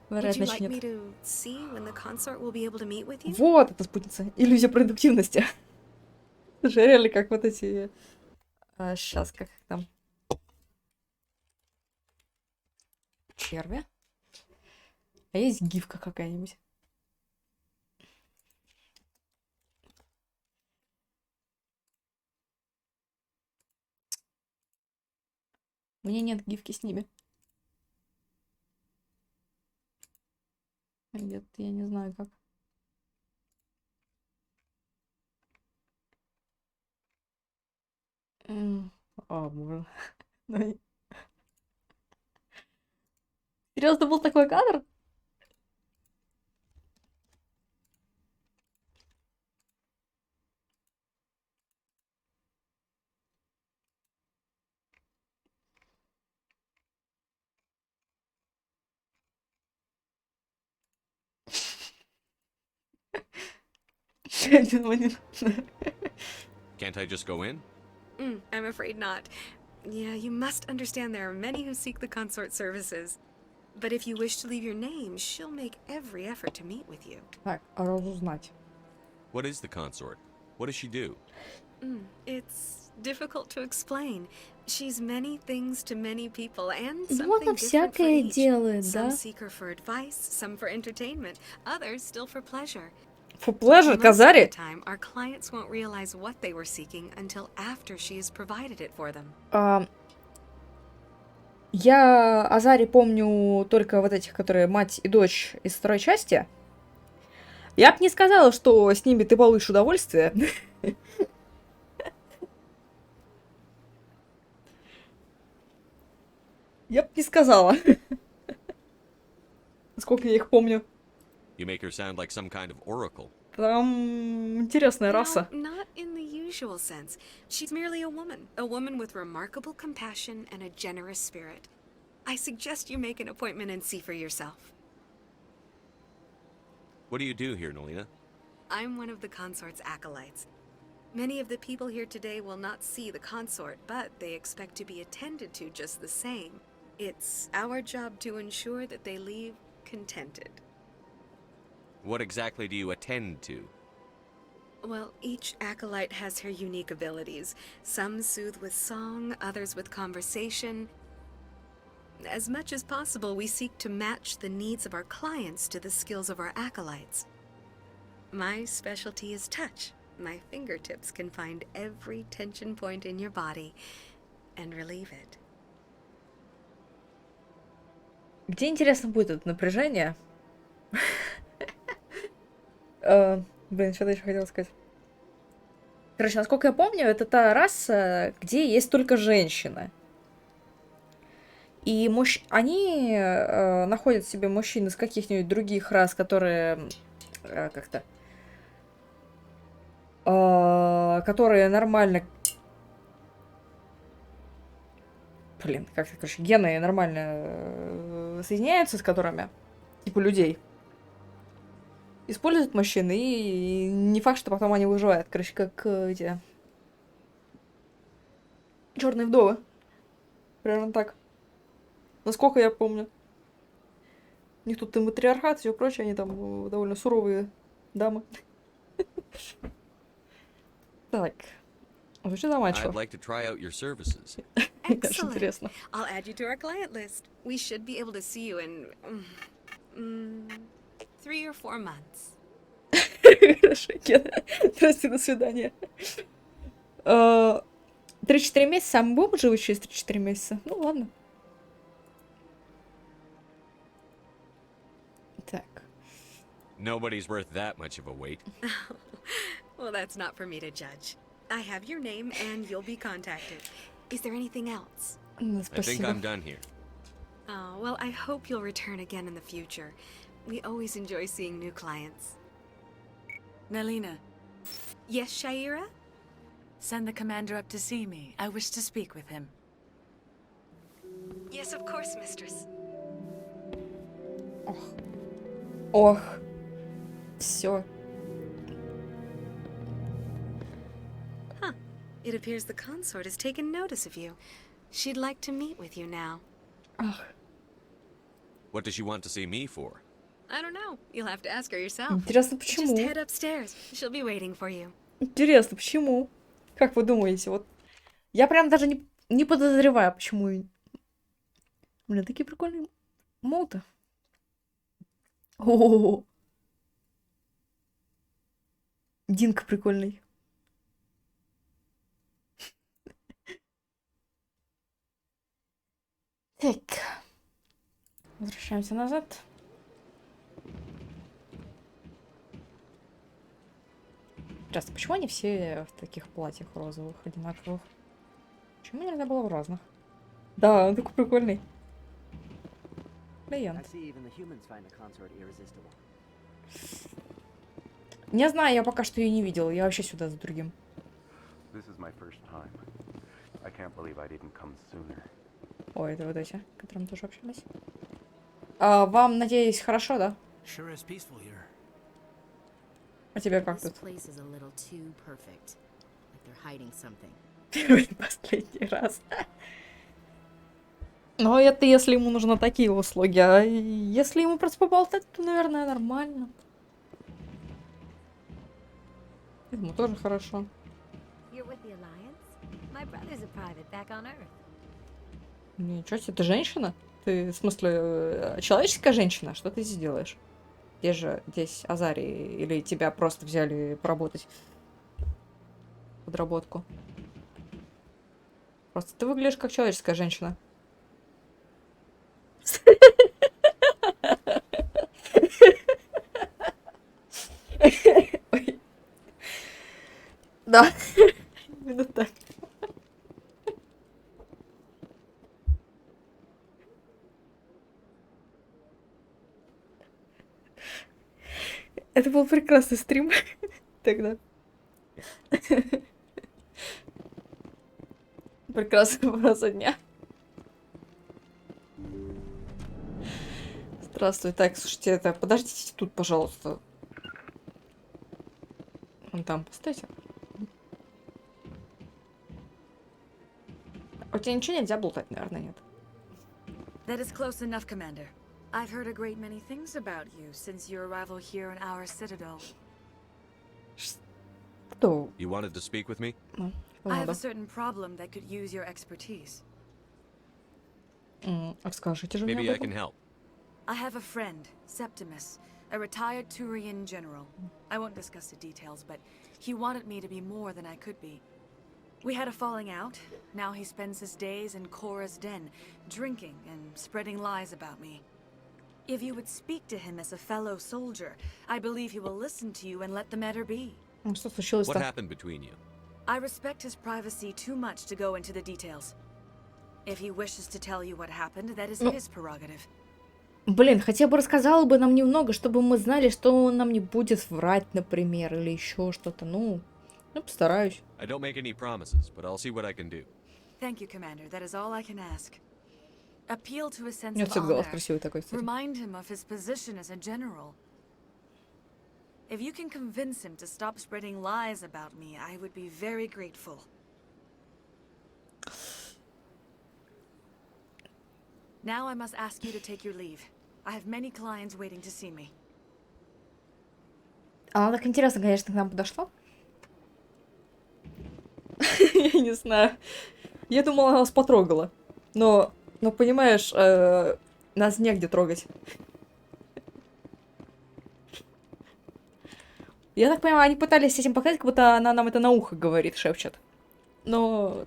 Вероятно, нет. me to see when the consort will be able to meet with you? Вот эта спутница. Иллюзия продуктивности. Слушай, реально как вот эти... сейчас, как их там... Черви. А есть гифка какая-нибудь? У меня нет гифки с ними. Где-то я не знаю как. Боже. Серьезно, был такой кадр? Can't I just go in? I'm afraid not. Yeah, you must understand there are many who seek the consort services. But if you wish to leave your name, she'll make every effort to meet with you. Так, разузнать. What is the consort? What does she do? It's difficult to explain. She's many things to many people, and Ну, something она different for всякое each. делает, Some да? seek her for advice, some for entertainment, others still for pleasure. For pleasure, Most Казари? of the time, our clients won't realize what they were seeking until after she has provided it for them. Я Азари помню только вот этих, которые мать и дочь из второй части. Я бы не сказала, что с ними ты получишь удовольствие. Я бы не сказала. Сколько я их помню. You make her sound like some kind of oracle. Там интересная раса. No, not in the usual sense. She's merely a woman with remarkable compassion and a generous spirit. I suggest you make an appointment and see for yourself. What do you do here, Nolina? I'm one of the consort's acolytes. Many of the people here today will not see the consort, but they expect to be attended to just the same. It's our job to ensure that they leave contented. What exactly do you attend to? Well, each acolyte has her unique abilities. Some soothe with song, others with conversation. As much as possible, we seek to match the needs of our clients to the skills of our acolytes. My specialty is touch. My fingertips can find every tension point in your body and relieve it. Где, интересно, будет это напряжение? Блин, что-то еще хотела сказать. Короче, насколько я помню, это та раса, где есть только женщины. И они находят себе мужчин из каких-нибудь других рас, которые как-то... которые нормально... Блин, как-то, короче, гены нормально соединяются с которыми, типа людей. Используют мужчин, и не факт, что потом они выживают. Короче, как эти... Черные вдовы. Примерно так. Насколько я помню. У них тут и матриархат, и все прочее, они там довольно суровые дамы. Так. Звучит заманчиво. I'd like to try out your services. Excellent. I'll add you to our client list. We should be able to see you in 3 or 4 months. Хорошо, Здрасте, до свидания. 3-4 месяца, а мы будем живы через 3-4 месяца? Ну ладно. Так. Nobody's worth that much of a wait. Well, that's not for me to judge. I have your name and you'll be contacted. Is there anything else? I think I'm done here. Oh, well, I hope you'll return again in the future. We always enjoy seeing new clients. Nalina. Yes, Shaira? Send the commander up to see me. I wish to speak with him. Yes, of course, mistress. Ох. Все. Huh. It appears the consort has taken notice of you. She'd like to meet with you now. Ах. What does she want to see me for? I don't know. You'll have to ask her yourself. Интересно, Just почему? head upstairs. She'll be waiting for you. Интересно, почему? Как вы думаете? Вот я прям даже не подозреваю, почему. Блин, такие прикольные моты. О, Динка прикольный. Так. Возвращаемся назад. Интересно, почему они все в таких платьях розовых, одинаковых? Почему нельзя было в разных? Да, он такой прикольный. Клиент. Не знаю, я пока что ее не видел. Я вообще сюда за другим. Ой, это вот эти, которые мы тоже общались. А, вам, надеюсь, хорошо, да? Sure is peaceful here. А тебе как тут? Первый и последний раз. Но это если ему нужны такие услуги. А если ему просто поболтать, то, наверное, нормально. Ему тоже хорошо. Ничего себе, ты женщина? Ты, в смысле, человеческая женщина? Что ты здесь делаешь? Где же здесь Азарий? Или тебя просто взяли поработать? Подработку. Просто ты выглядишь как человеческая женщина. Да. Именно так. Это был прекрасный стрим тогда. Прекрасная фраза дня. Здравствуй. Так, слушайте, это... Подождите тут, пожалуйста. Вон там, постойте. У тебя ничего нельзя болтать, наверное, нет? That is close enough, Commander. I've heard a great many things about you since your arrival here in our Citadel. Кто? You wanted to speak with me? I have a certain problem that could use your expertise. Расскажите же мне Maybe об I can этом. help. I have a friend, Septimus, a retired Turian general. I won't discuss the details, but he wanted me to be more than I could be. We had a falling out. Now he spends his days in Korra's den, drinking and spreading lies about me. If you would speak to him as a fellow soldier, I believe he will listen to you and let the matter be. Что случилось-то? What happened between you? I respect his privacy too much to go into the details. If he wishes to tell you what happened, that is his prerogative. Блин, хотя бы рассказала бы нам немного, чтобы мы знали, что он нам не будет врать, например, или еще что-то. Ну, постараюсь. I don't make any promises, but I'll see what I can do. Thank you, Commander. That is all I can ask. Appeal to his sense У него of всегда голос honor. красивый такой, кстати. Remind him of his position as a general. If you can convince him to stop spreading lies about me, I would be very grateful. Now I must ask you to take your leave. I have many clients waiting to see me. Она так интересно, конечно, к нам подошла. Я не знаю. Я думала, она нас потрогала. Но понимаешь, нас негде трогать. Я так понимаю, они пытались этим показать, как будто она нам это на ухо говорит, шепчет. Но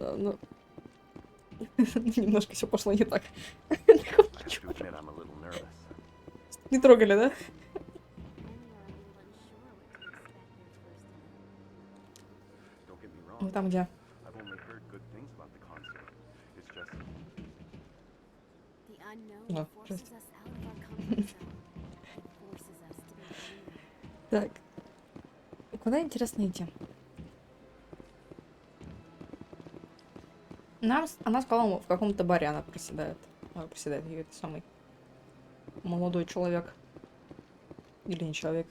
немножко все пошло не так. Не трогали, да? Ну там где? О, так. Куда, интересно, идти? Она сказала, в каком-то баре она приседает. Приседает ее это самый молодой человек. Или не человек.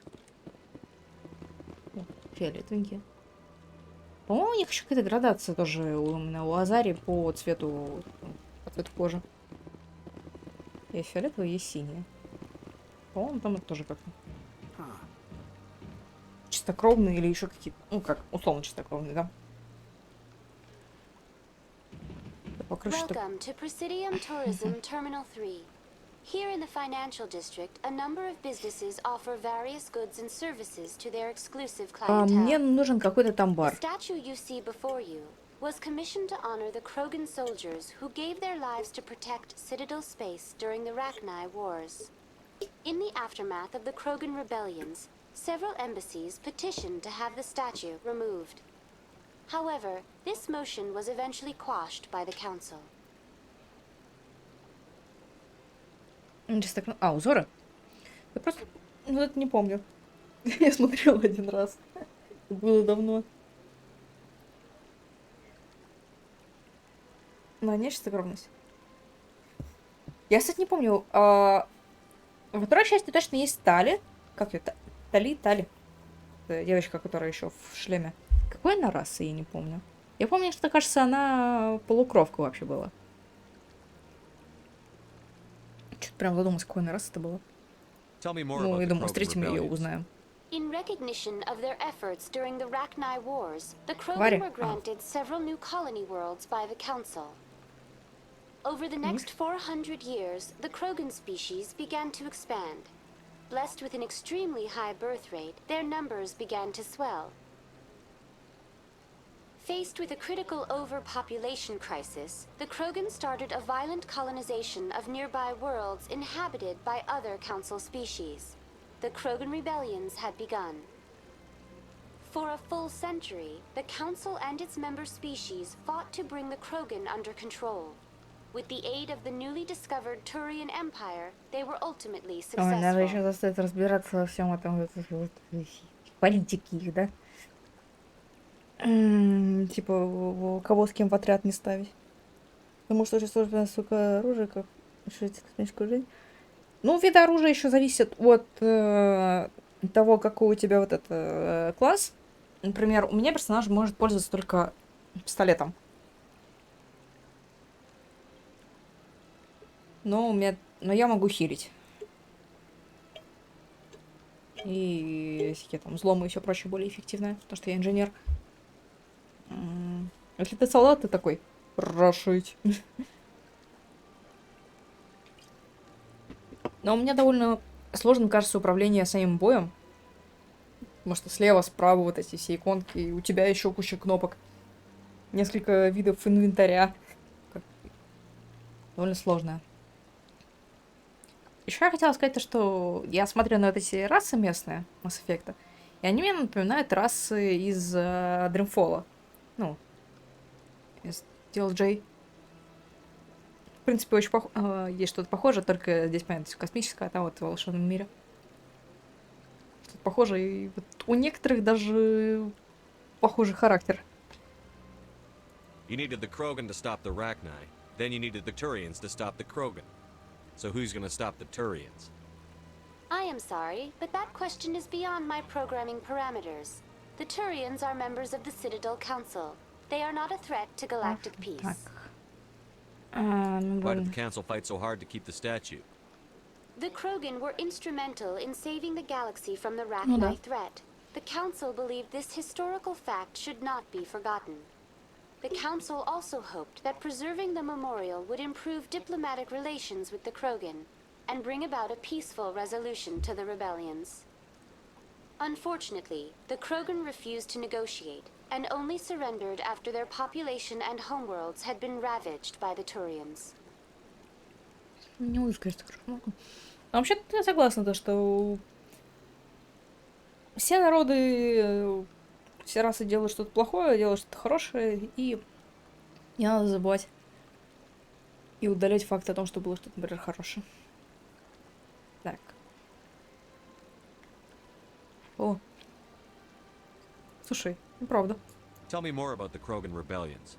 Фиолетовенький. По-моему, у них еще какая-то градация тоже именно у Азари по цвету кожи. Есть фиолетовые, есть синие. По-моему, там это тоже как-то чистокровные или еще какие-то, ну как, условно чистокровные, да? Welcome to Presidium Tourism Terminal 3. Here in the financial district, a number of businesses offer various goods and services to their exclusive Мне clientele. нужен какой-то там The бар. statue you see before you was commissioned to honor the Krogan soldiers who gave their lives to protect Citadel space during the Rachni Wars. In the aftermath of the Krogan rebellions, several embassies petitioned to have the statue removed. However, this motion was eventually quashed by the council. Узоры? Я просто ну, это не помню. Я смотрела один раз. Было давно. Но не чистокровность. Я, кстати, не помню. Во второй части точно есть Тали. Как ее? Тали. Девочка, которая еще в шлеме. Какой она расы, я не помню. Я помню, что, кажется, она полукровка вообще была. Что-то прям задумалась, какой она расы это была. Ну, я думаю, встретим ее, узнаем. In recognition of their efforts during the Rachni Wars, the Твари. Krogan were granted several new colony worlds by the Council. Over the next 400 years, the Krogan species began to expand. Blessed with an extremely high birth rate, their numbers began to swell. Faced with a critical overpopulation crisis, the Krogan started a violent colonization of nearby worlds inhabited by other Council species. The Krogan rebellions had begun. For a full century, the Council and its member species fought to bring the Krogan under control. With the aid of the newly discovered Turian Empire, they were ultimately Ой, надо еще successful. заставить разбираться во всем этом политике их, да? Типа, кого с кем в отряд не ставить. Потому что очень сложно, сука, оружие, как решить космическую жизнь. Ну, вид оружия еще зависит от того, какой у тебя вот этот класс. Например, у меня персонаж может пользоваться только пистолетом. Но я могу хилить. И всякие там взломы и все прочее более эффективно, потому что я инженер. Если ты солдат, ты такой прошить. Но у меня довольно сложно, кажется, управление самим боем. Потому что слева, справа вот эти все иконки, и у тебя еще куча кнопок. Несколько видов инвентаря. Довольно сложно. Еще я хотела сказать то, что я смотрю на вот эти расы местные, Mass Effect, и они мне напоминают расы из Dreamfall. Ну, из DLJ. В принципе, очень есть что-то похожее, только здесь, понятно, всё космическое, а там вот в волшебном мире. Что-то похоже, и вот у некоторых даже похожий характер. You needed the Krogan to stop the Rachni. Then you needed the Turians to stop the Krogan. So who's gonna stop the Turians? I am sorry, but that question is beyond my programming parameters. The Turians are members of the Citadel Council. They are not a threat to galactic peace. Why did the Council fight so hard to keep the statue? The Krogan were instrumental in saving the galaxy from the Ну да. Rachni threat. The Council believed this historical fact should not be forgotten. The Council also hoped that preserving the memorial would improve diplomatic relations with the Krogan and bring about a peaceful resolution to the rebellions. Unfortunately, the Krogan refused to negotiate and only surrendered after their population and homeworlds had been ravaged by the Turians. Не могу сказать, что хорошо. А вообще-то я согласна, то, что все народы, все расы делают что-то плохое, делают что-то хорошее, и не надо забывать и удалять факт о том, что было что-то, например, хорошее. Так. О. Слушай, ну правда. Tell me more about the Krogan rebellions.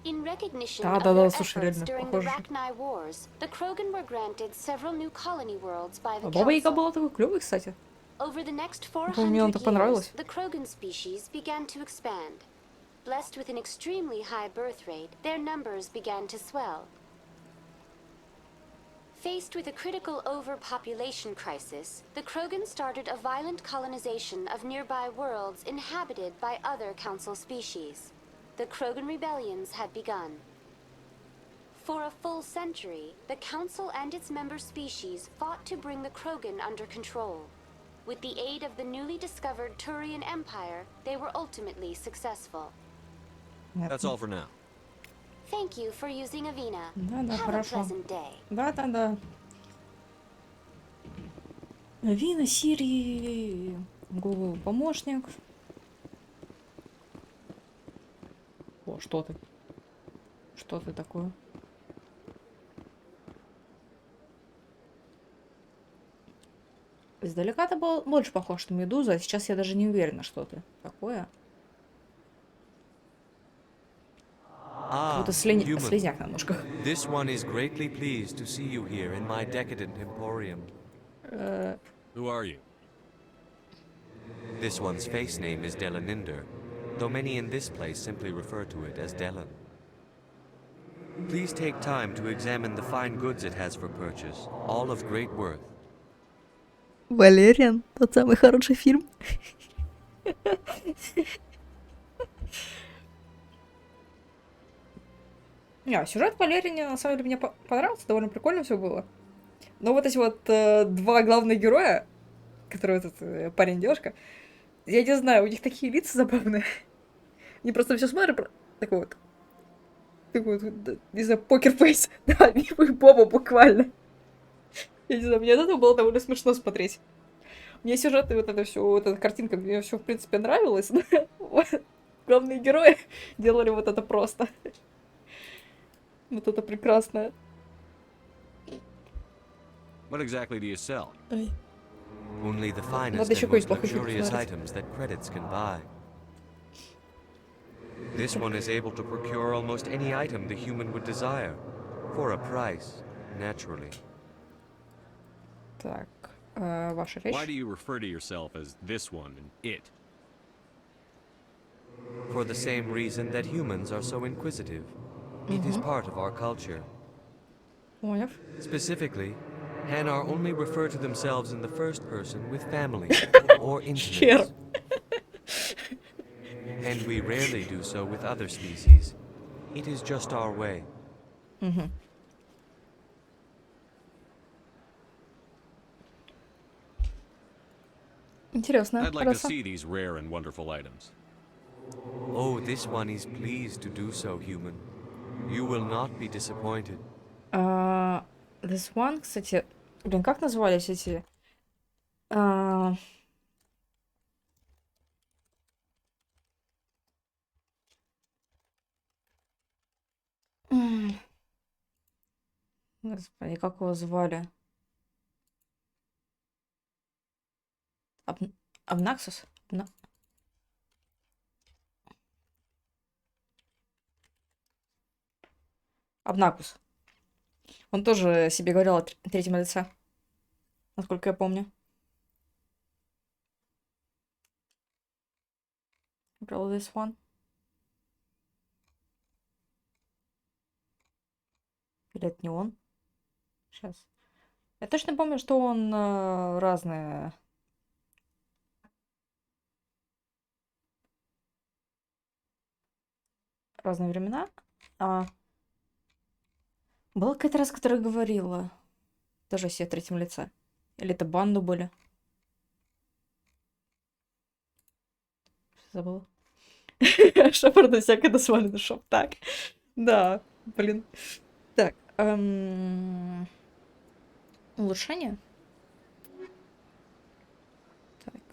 In recognition Да, of да, their да, слушай, efforts реально during the похоже. Rachni Wars, the Krogan were granted several new colony worlds by the А Баба Яга Council. была такой клёвый, кстати. Over the next Помню, мне он 400 так years, понравилось. the Krogan species began to expand. Blessed with an extremely high birth rate, their numbers began to swell. Faced with a critical overpopulation crisis, the Krogan started a violent colonization of nearby worlds inhabited by other Council species. The Krogan rebellions had begun. For a full century, the Council and its member species fought to bring the Krogan under control. With the aid of the newly discovered Turian Empire, they were ultimately successful. That's all for now. Thank you for using Avina. Да, Have хорошо. a pleasant day. Да. Авина, Сири, Google помощник. О, что ты? Что ты такое? Издалека ты был больше похож на медузу, а сейчас я даже не уверена, что ты такое. Какой-то слизняк на ножках. This one is greatly pleased to see you here in my decadent emporium. Who are you? This one's face name is Delaninder, though many in this place simply refer to it as Delan. Please take time to examine the fine goods it has for purchase, all of great worth. Валериан, тот самый хороший фильм. Сюжет Валериана на самом деле мне понравился, довольно прикольно все было. Но вот эти вот два главных героя, которые этот парень и девушка, я не знаю, у них такие лица забавные. Они просто все смотрят, такой вот, не знаю, покерфейс. Да, Мима и Боба буквально. Я не знаю, мне от этого было довольно смешно смотреть. Мне сюжет и вот это все, вот эта картинка, мне все в принципе нравилось. Но главные герои делали вот это просто. Вот это прекрасное. What exactly do you sell? Ой. Only the finest Надо еще and most кое-что luxurious items that credits can buy. This one is able to procure almost any item the human would desire, for a price, naturally. Так, ваша речь. Why do you refer to yourself as this one and it? For the same reason that humans are so inquisitive. It is part of our culture. Понял. Specifically, Hanar only refer to themselves in the first person with family or Щер. intimates. And we rarely do so with other species. It is just our way. Интересно. I'd like to Хорошо. see these rare and wonderful items. Oh, this one is pleased to do so, human. You will not be disappointed. This one, кстати, блин, как назывались эти? Господи, как его звали? Абнаксус? Абнакус. Он тоже себе говорил о третьем лице, насколько я помню. Выбрал this one. Или это не он? Сейчас. Я точно помню, что он разные... разные времена. Была какая-то раз, которая говорила. Тоже все в третьем лице. Или это банду были. Забыла. Шепарда всякое назвали на шоп. Так. Да, блин. Так. Улучшение. Так.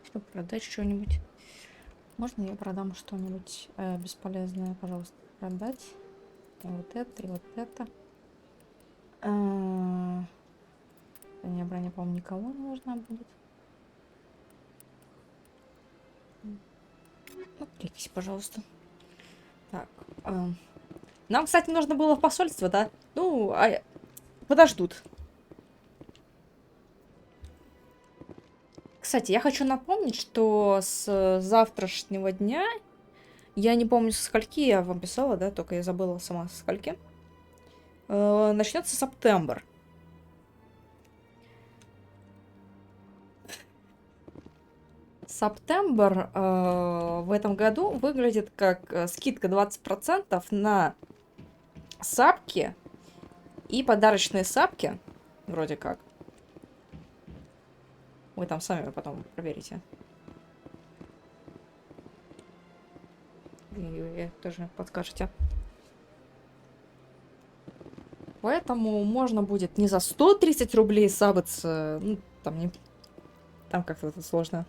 Что продать что-нибудь? Можно я продам что-нибудь бесполезное, пожалуйста, продать? И вот это, и вот это. Не броня, по-моему, никого не нужна будет. Откликнись, пожалуйста. Так. Нам, кстати, нужно было в посольство, да? Ну, подождут. К кстати, я хочу напомнить, что с завтрашнего дня, я не помню со скольки, я вам писала, да, только я забыла сама со скольки, начнется септембр. Септембр в этом году выглядит как скидка 20% на сапки и подарочные сапки, вроде как. Вы там сами потом проверите. И тоже подскажете. Поэтому можно будет не за 130 рублей сабиться, ну, там не... Там как-то это сложно.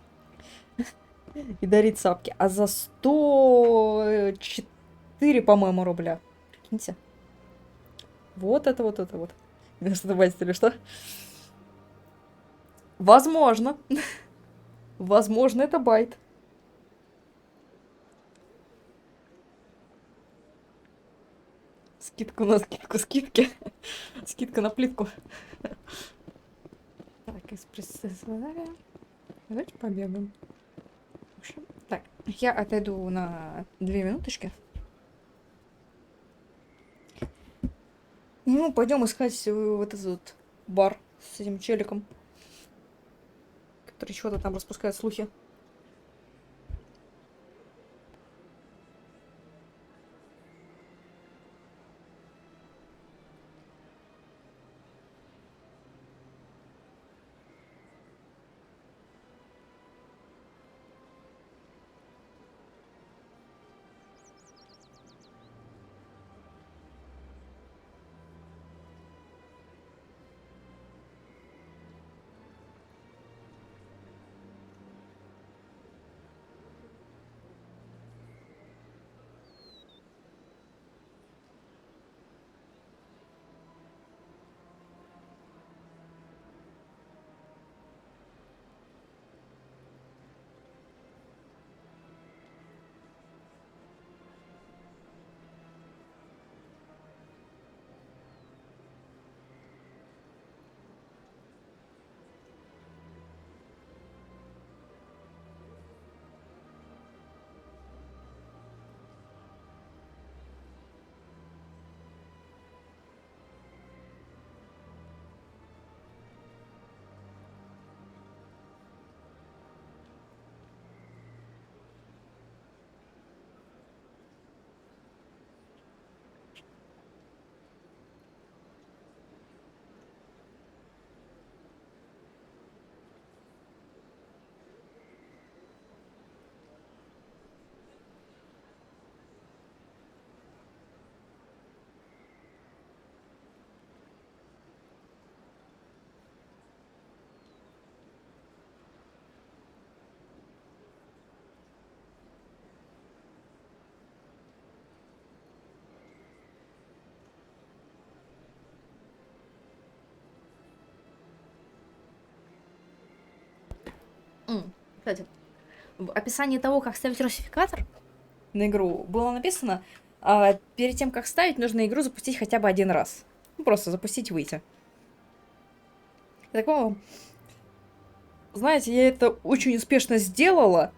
И дарить сапки, а за 104, по-моему, рубля. Прикиньте. Вот это вот. Меня что-то байтит или что? Возможно. Возможно, это байт. Скидку на скидку, скидки. Скидка на плитку. Так, экспресс-задание. Давайте побегаем. В общем, так, я отойду на 2 минуточки. Ну, пойдем искать вот этот вот бар с этим челиком, который чего-то там распускает слухи. Кстати, в описании того, как ставить русификатор на игру, было написано, перед тем, как ставить, нужно игру запустить хотя бы 1 раз. Ну, просто запустить и выйти. Такого... Знаете, я это очень успешно сделала,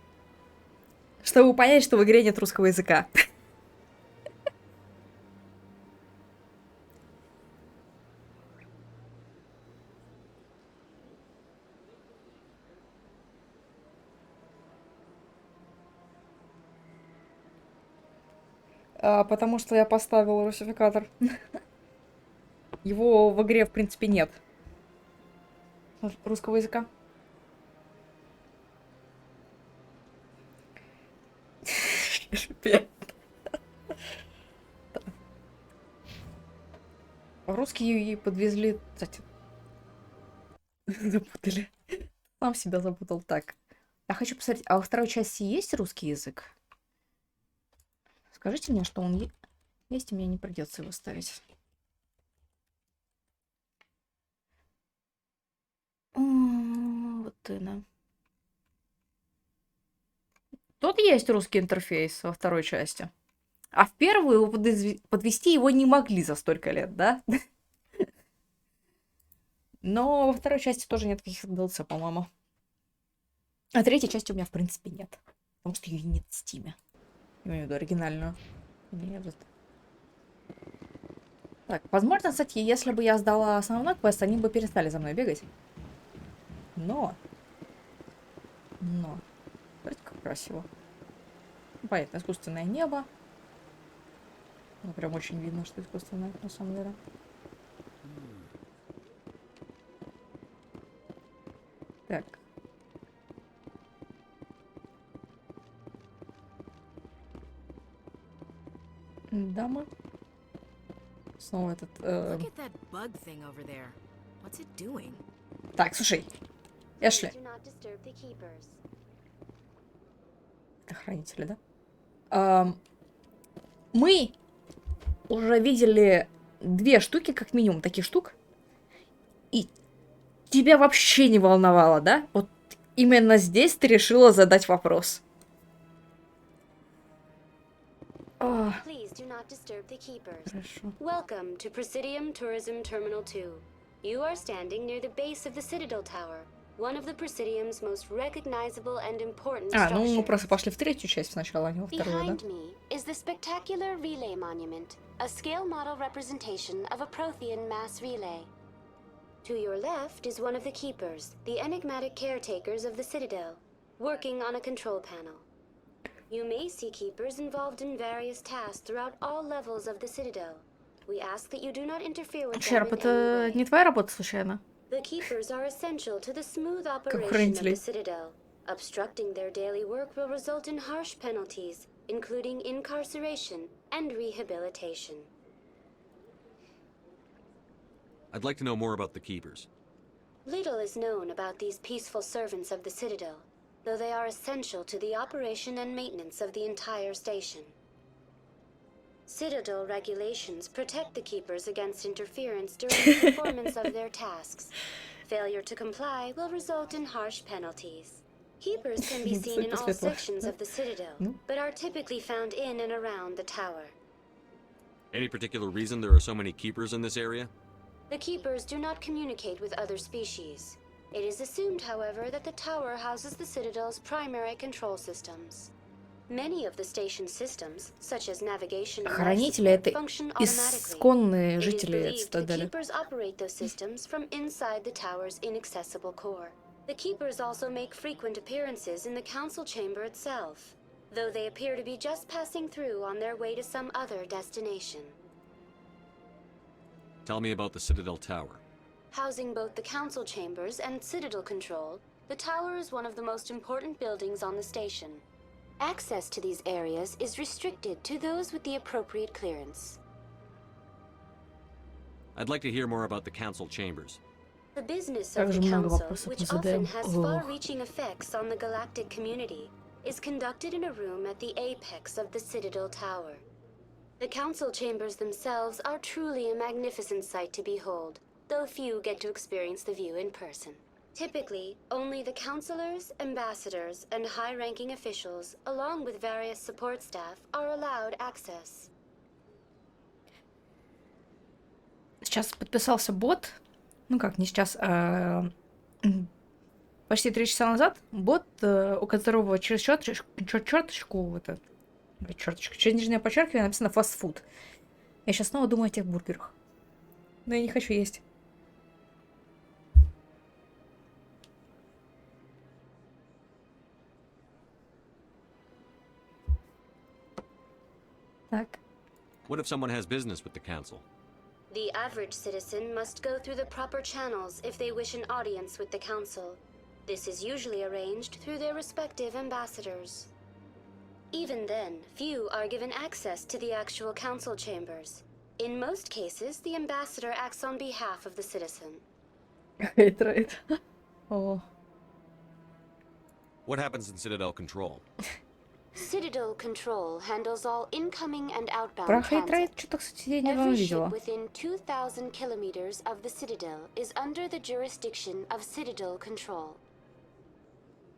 чтобы понять, что в игре нет русского языка. Потому что я поставила русификатор. Его в игре, в принципе, нет. Русского языка. Русские подвезли... Кстати, запутали. Сам себя запутал. Так. Я хочу посмотреть, а во второй части есть русский язык? Скажите мне, что он есть, и мне не придется его ставить. Вот это. Тут есть русский интерфейс во второй части. А в первую его подвести его не могли за столько лет, да? Но во второй части тоже нет каких-то DLC, по-моему. А третьей части у меня, в принципе, нет. Потому что ее нет в Стиме. Я имею в виду оригинальную. Нет. Так, возможно, кстати, если бы я сдала основной квест, они бы перестали за мной бегать. Но... Смотрите, как красиво. Понятно, искусственное небо. Ну, прям очень видно, что искусственное, на самом деле. Так. Дамы. Снова этот... Так, слушай. Эшли. Это хранители, да? Мы уже видели 2 штуки, как минимум, таких штук. И тебя вообще не волновало, да? Вот именно здесь ты решила задать вопрос. Please do not disturb the keepers. Welcome to Presidium Tourism Terminal 2. You are standing near the base of the Citadel Tower, one of the Presidium's most recognizable and important structures. Ну мы просто пошли в третью часть сначала, а не во вторую, да? Behind me is the spectacular relay monument, a scale model representation of a Prothean mass relay. To your left is one of the keepers, the enigmatic caretakers of the Citadel, working on a control panel. You may see keepers involved in various tasks throughout all levels of the Citadel. We ask that you do not interfere with them Шерп, in это any way. не твоя работа, случайно? The keepers are essential to the smooth operation of the Citadel. Obstructing their daily work will result in harsh penalties, including incarceration and rehabilitation. I'd like to know more about the keepers. Little is known about these peaceful servants of the Citadel, though they are essential to the operation and maintenance of the entire station. Citadel regulations protect the keepers against interference during the performance of their tasks. Failure to comply will result in harsh penalties. Keepers can be seen in all sections of the Citadel, but are typically found in and around the tower. Any particular reason there are so many keepers in this area? The keepers do not communicate with other species. It is assumed, however, that the tower houses the Citadel's primary control systems. Many of the station systems, such as navigation and life support, function automatically. It is believed the keepers operate those systems from inside the tower's inaccessible core. The keepers also make frequent appearances in the council chamber itself, though they appear to be just passing through on their way to some other destination. Tell me about the Citadel Tower. Housing both the council chambers and Citadel control, the tower is one of the most important buildings on the station. Access to these areas is restricted to those with the appropriate clearance. I'd like to hear more about the council chambers. The business of the council, which often has far-reaching effects on the galactic community, is conducted in a room at the apex of the Citadel Tower. The council chambers themselves are truly a magnificent sight to behold, though few get to experience the view in person. Typically, only the councilors, ambassadors, and high-ranking officials, along with various support staff, are allowed access. Сейчас подписался бот. Ну как, не сейчас, а почти 3 часа назад бот, у которого через черточку, через нижнее подчеркивание написано фастфуд. Я сейчас снова думаю о тех бургерах. Но я не хочу есть. Так. What if someone has business with the council? The average citizen must go through the proper channels if they wish an audience with the council. This is usually arranged through their respective ambassadors. Even then, few are given access to the actual council chambers. In most cases, the ambassador acts on behalf of the citizen. Right. Oh. What happens in Citadel Control? Citadel Control handles all incoming and outbound Про transit. Хейтрейд что-то, кстати, я не Every видела. ship within 2,000 kilometers of the Citadel is under the jurisdiction of Citadel Control.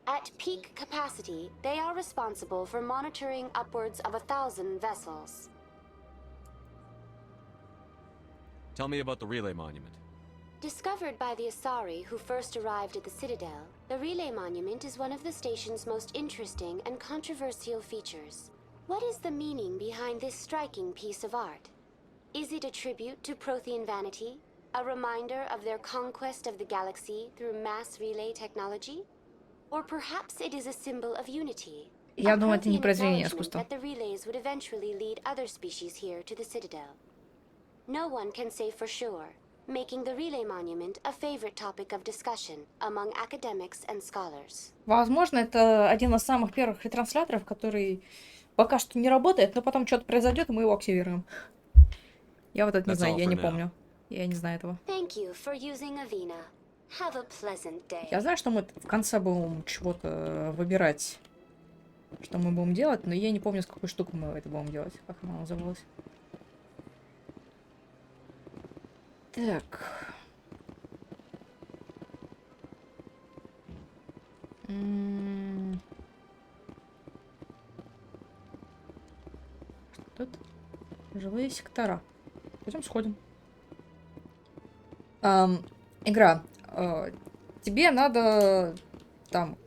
At peak capacity, they are responsible for monitoring upwards of 1,000 vessels. Tell me about the relay monument. Discovered by the Asari who first arrived at the Citadel, the Relay Monument is one of the station's most interesting and controversial features. What is the meaning behind this striking piece of art? Is it a tribute to Prothean vanity? A reminder of their conquest of the galaxy through mass relay technology? Or perhaps it is a symbol of unity? Я думаю, это не Prothean произведение acknowledgement искусства. that the relays would eventually lead other species here to the Citadel. No one can say for sure, making the Relay Monument a favorite topic of discussion among academics and scholars. Возможно, это один из самых первых ретрансляторов, который пока что не работает, но потом что-то произойдет, и мы его активируем. Я вот это не знаю, я не помню. Я не знаю этого. Thank you for using Avina. Have a pleasant day. Я знаю, что мы в конце будем чего-то выбирать, что мы будем делать, но я не помню, с какой штукой мы это будем делать. Как она называлась? Так. Что тут? Живые сектора. Пойдем сходим. Игра. Тебе надо там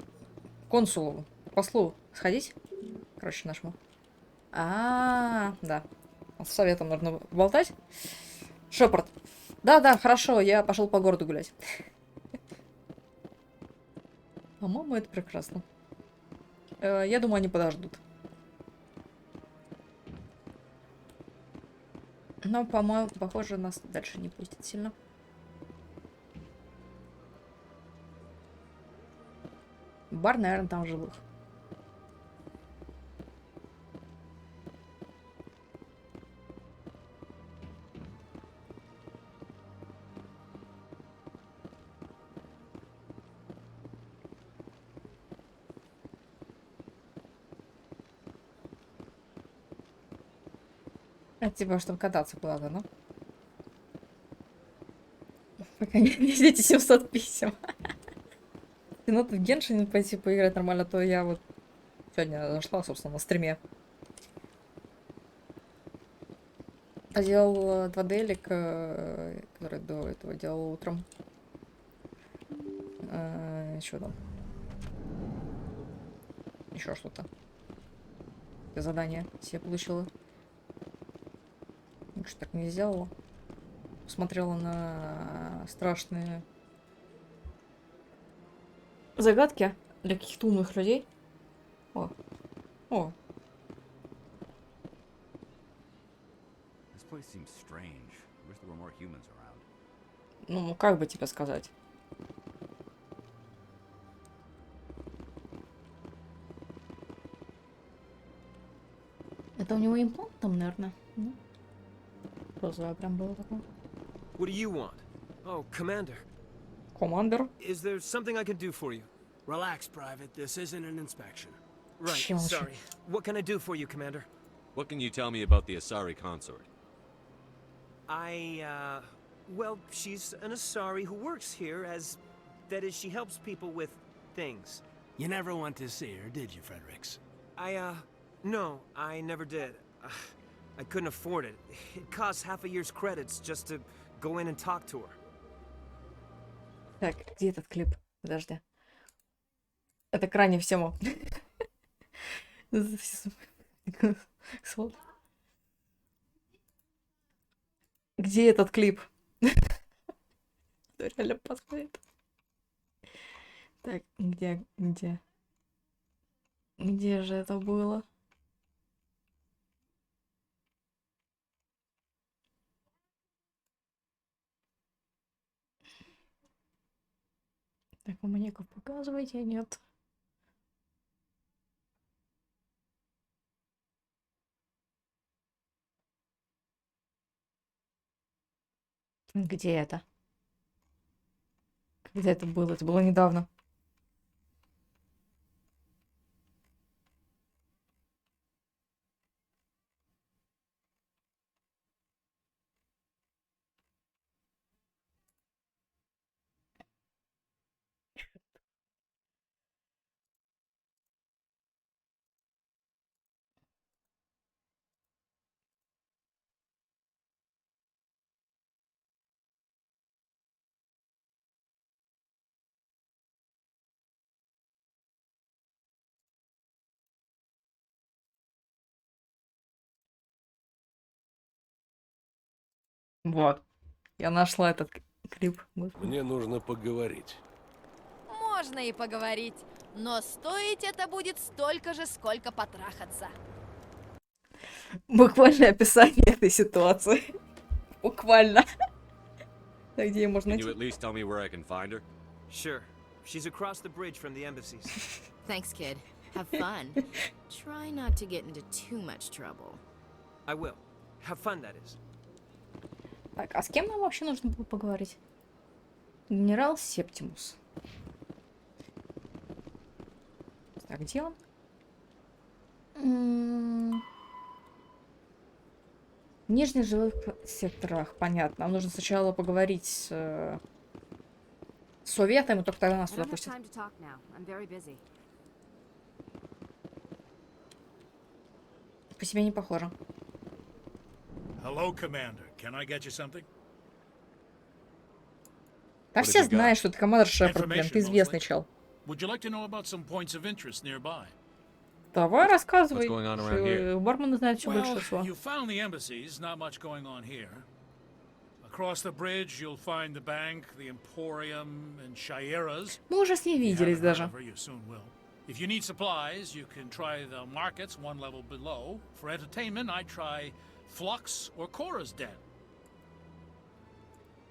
консулу, послу сходить. Короче, нашему. Да. С советом нужно болтать. Шепард. Да, хорошо, я пошел по городу гулять. По-моему, это прекрасно. Я думаю, они подождут. Но, по-моему, похоже, нас дальше не пустят сильно. Бар, наверное, там живых. Типа, чтобы кататься куда-то, ну? Пока не везете 700 писем. И надо в Геншин пойти поиграть нормально, то я вот сегодня зашла, собственно, на стриме. Делал 2D-лик, который до этого делал утром. Что там? Еще что-то. Задание себе получила. Ничего так не сделала. Смотрела на страшные загадки для каких-то умных людей. О. Ну, как бы тебе сказать? Это у него имплант там, наверное. Розовое прям было такое. What do you want? Oh, Commander. Командор. Is there something I can do for you? Relax, Private. This isn't an inspection. Right, sorry. What can I do for you, Commander? What can you tell me about the Asari consort? Well, she's an Asari who works here as... That is, she helps people with things. You never went to see her, did you, Fredericks? No, I never did. I couldn't afford it. It costs half a year's credits just to go in and talk to her. Так, где этот клип? Подожди. Это крайне в тему. Где этот клип? Реально подходит. Так, где? Где же это было? Так, маньяков показывайте, нет. Где это? Когда это было? Это было недавно. Вот. Я нашла этот клип. Мне нужно поговорить. Можно и поговорить, но стоить это будет столько же, сколько потрахаться. Буквальное описание этой ситуации. Буквально. Так, где ее можно Can найти? you at least tell me where I can find her? Sure. She's across the bridge from the embassies. Thanks, kid. Have fun. Try not to get into too much trouble. I will. Have fun, that is. Так, а с кем нам вообще нужно было поговорить? Генерал Септимус. Так, где он? В нижних жилых секторах, понятно. Нам нужно сначала поговорить с Советом, и только тогда нас туда пустят. По себе не похоже. Hello, Commander. Can I get you something? Да все знают, что ты командор Шепард, блин, ты известный чел. Would you like to know about some points of interest nearby? Давай рассказывай. Бармен знает все больше всего. You found the embassies, not much going on here. Across the bridge, you'll find the bank, the Emporium, and Shira's. Мы уже с ней виделись даже. If you need supplies, you can try the markets one level below. For entertainment, I try Flux or Cora's Den.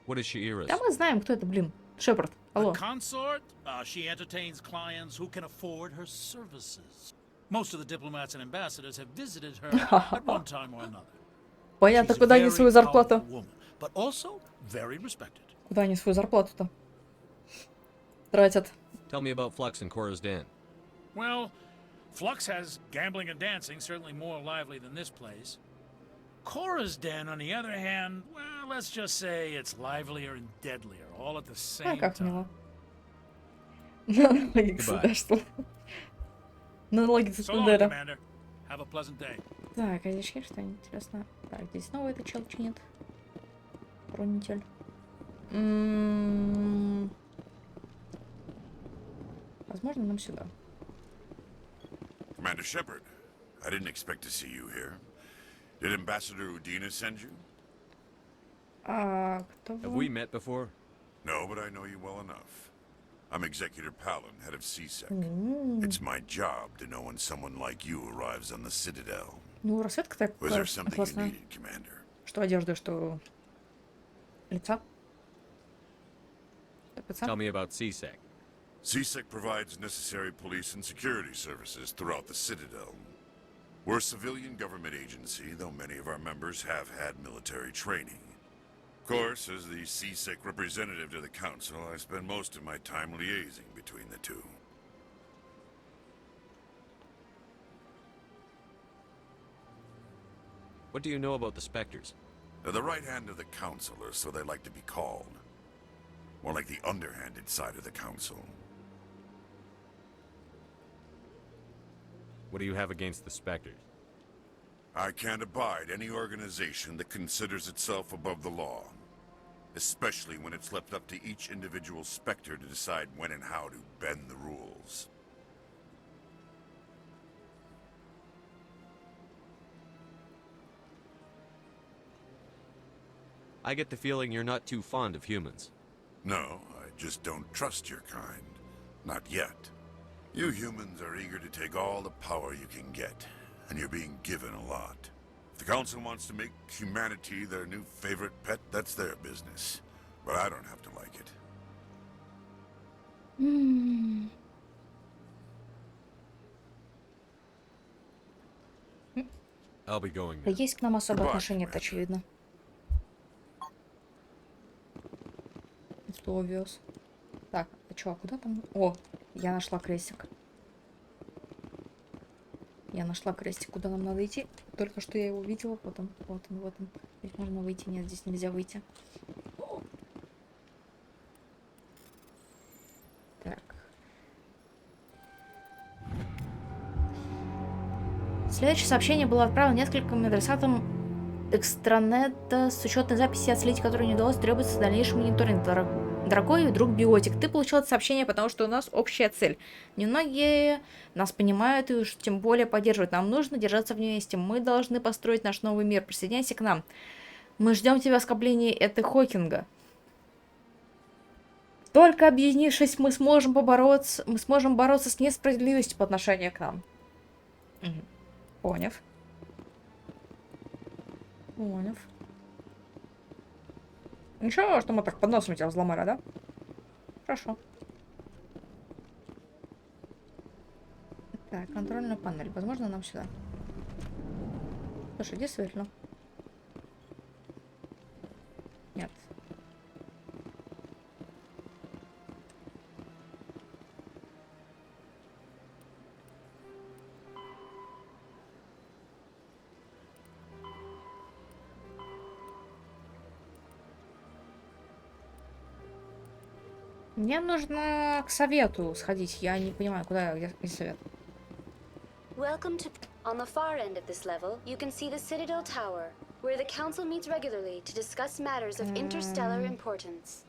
What is Shira's? Да мы знаем, кто это, блин. Шепард. Алло. The consort, she entertains clients who can afford her services. Most of the diplomats and ambassadors have visited her at one time or another. Понятно, куда они свою зарплату. But also very respected. Куда они свою зарплату-то тратят? Tell me about Flux and Cora's Den. Well, Flux has gambling and dancing, certainly more lively than this place. Cora's Den, on the other hand, well, let's just say it's livelier and deadlier, all at the same time. Налоги государства. Налоги государя. Have a pleasant day. Так, а здесь есть что-нибудь интересное? Так, здесь снова этот чел чинит. Хранитель. Возможно, нам сюда. Commander Shepard, I didn't expect to see you here. Did Ambassador Udina send you? Кто Have we met before? No, but I know you well enough. I'm Executor Palin, head of CSEC. It's my job to know when someone like you arrives on the Citadel. Ну, расцветка такая Was there something you классная. needed, Commander? Что одежда, что лица. Tell me about CSEC. CSEC provides necessary police and security services throughout the Citadel. We're a civilian government agency, though many of our members have had military training. Of course, as the CSEC representative to the Council, I spend most of my time liaising between the two. What do you know about the Spectres? They're the right hand of the Council, or so they like to be called. More like the underhanded side of the Council. What do you have against the Spectres? I can't abide any organization that considers itself above the law. Especially when it's left up to each individual Spectre to decide when and how to bend the rules. I get the feeling you're not too fond of humans. No, I just don't trust your kind. Not yet. You humans are eager to take all the power you can get, and you're being given a lot. If the Council wants to make humanity their new favorite pet, that's their business. But I don't have to like it. I'll be going Да now. есть к нам особое отношение, это очевидно. Что увез? Так, а чё, а куда там? О, я нашла крестик. Я нашла крестик, куда нам надо идти. Только что я его видела, потом вот он, вот он. Здесь можно выйти, нет, здесь нельзя выйти. Так. Следующее сообщение было отправлено нескольким адресатам экстранета с учетной записи, отследить которую не удалось, требуется дальнейший мониторинг. Дорогой друг Биотик, ты получил это сообщение, потому что у нас общая цель. Немногие нас понимают и уж тем более поддерживают. Нам нужно держаться вместе. Мы должны построить наш новый мир. Присоединяйся к нам. Мы ждем тебя в скоплении этой Хокинга. Только объединившись, мы сможем бороться с несправедливостью по отношению к нам. Угу. Поняв. Ничего, что мы так под носом тебя взломали, да? Хорошо. Так, контрольная панель. Возможно, нам сюда. Слушай, действительно. Нет. Мне нужно к совету сходить. Я не понимаю, куда, где совет. Welcome to... On the far end of this level, you can see the Citadel Tower, where the Council meets regularly to discuss matters of interstellar importance.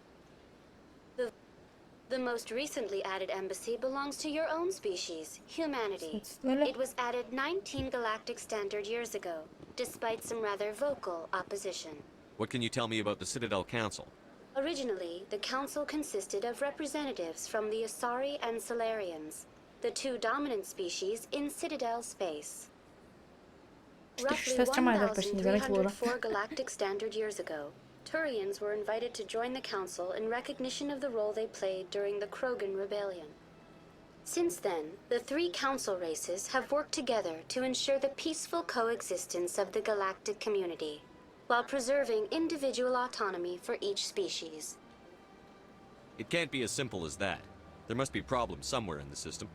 The most recently added embassy belongs to your own species, humanity. It was added 19 galactic standard years ago, despite some rather vocal opposition. What can you tell me about the Citadel Council? Originally, the Council consisted of representatives from the Asari and Solarians, the two dominant species in Citadel space. Roughly 1,304 galactic standard years ago, Turians were invited to join the Council in recognition of the role they played during the Krogan Rebellion. Since then, the three Council races have worked together to ensure the peaceful coexistence of the galactic community, while preserving individual autonomy for each species. It can't be as simple as that. There must be problems somewhere in the system.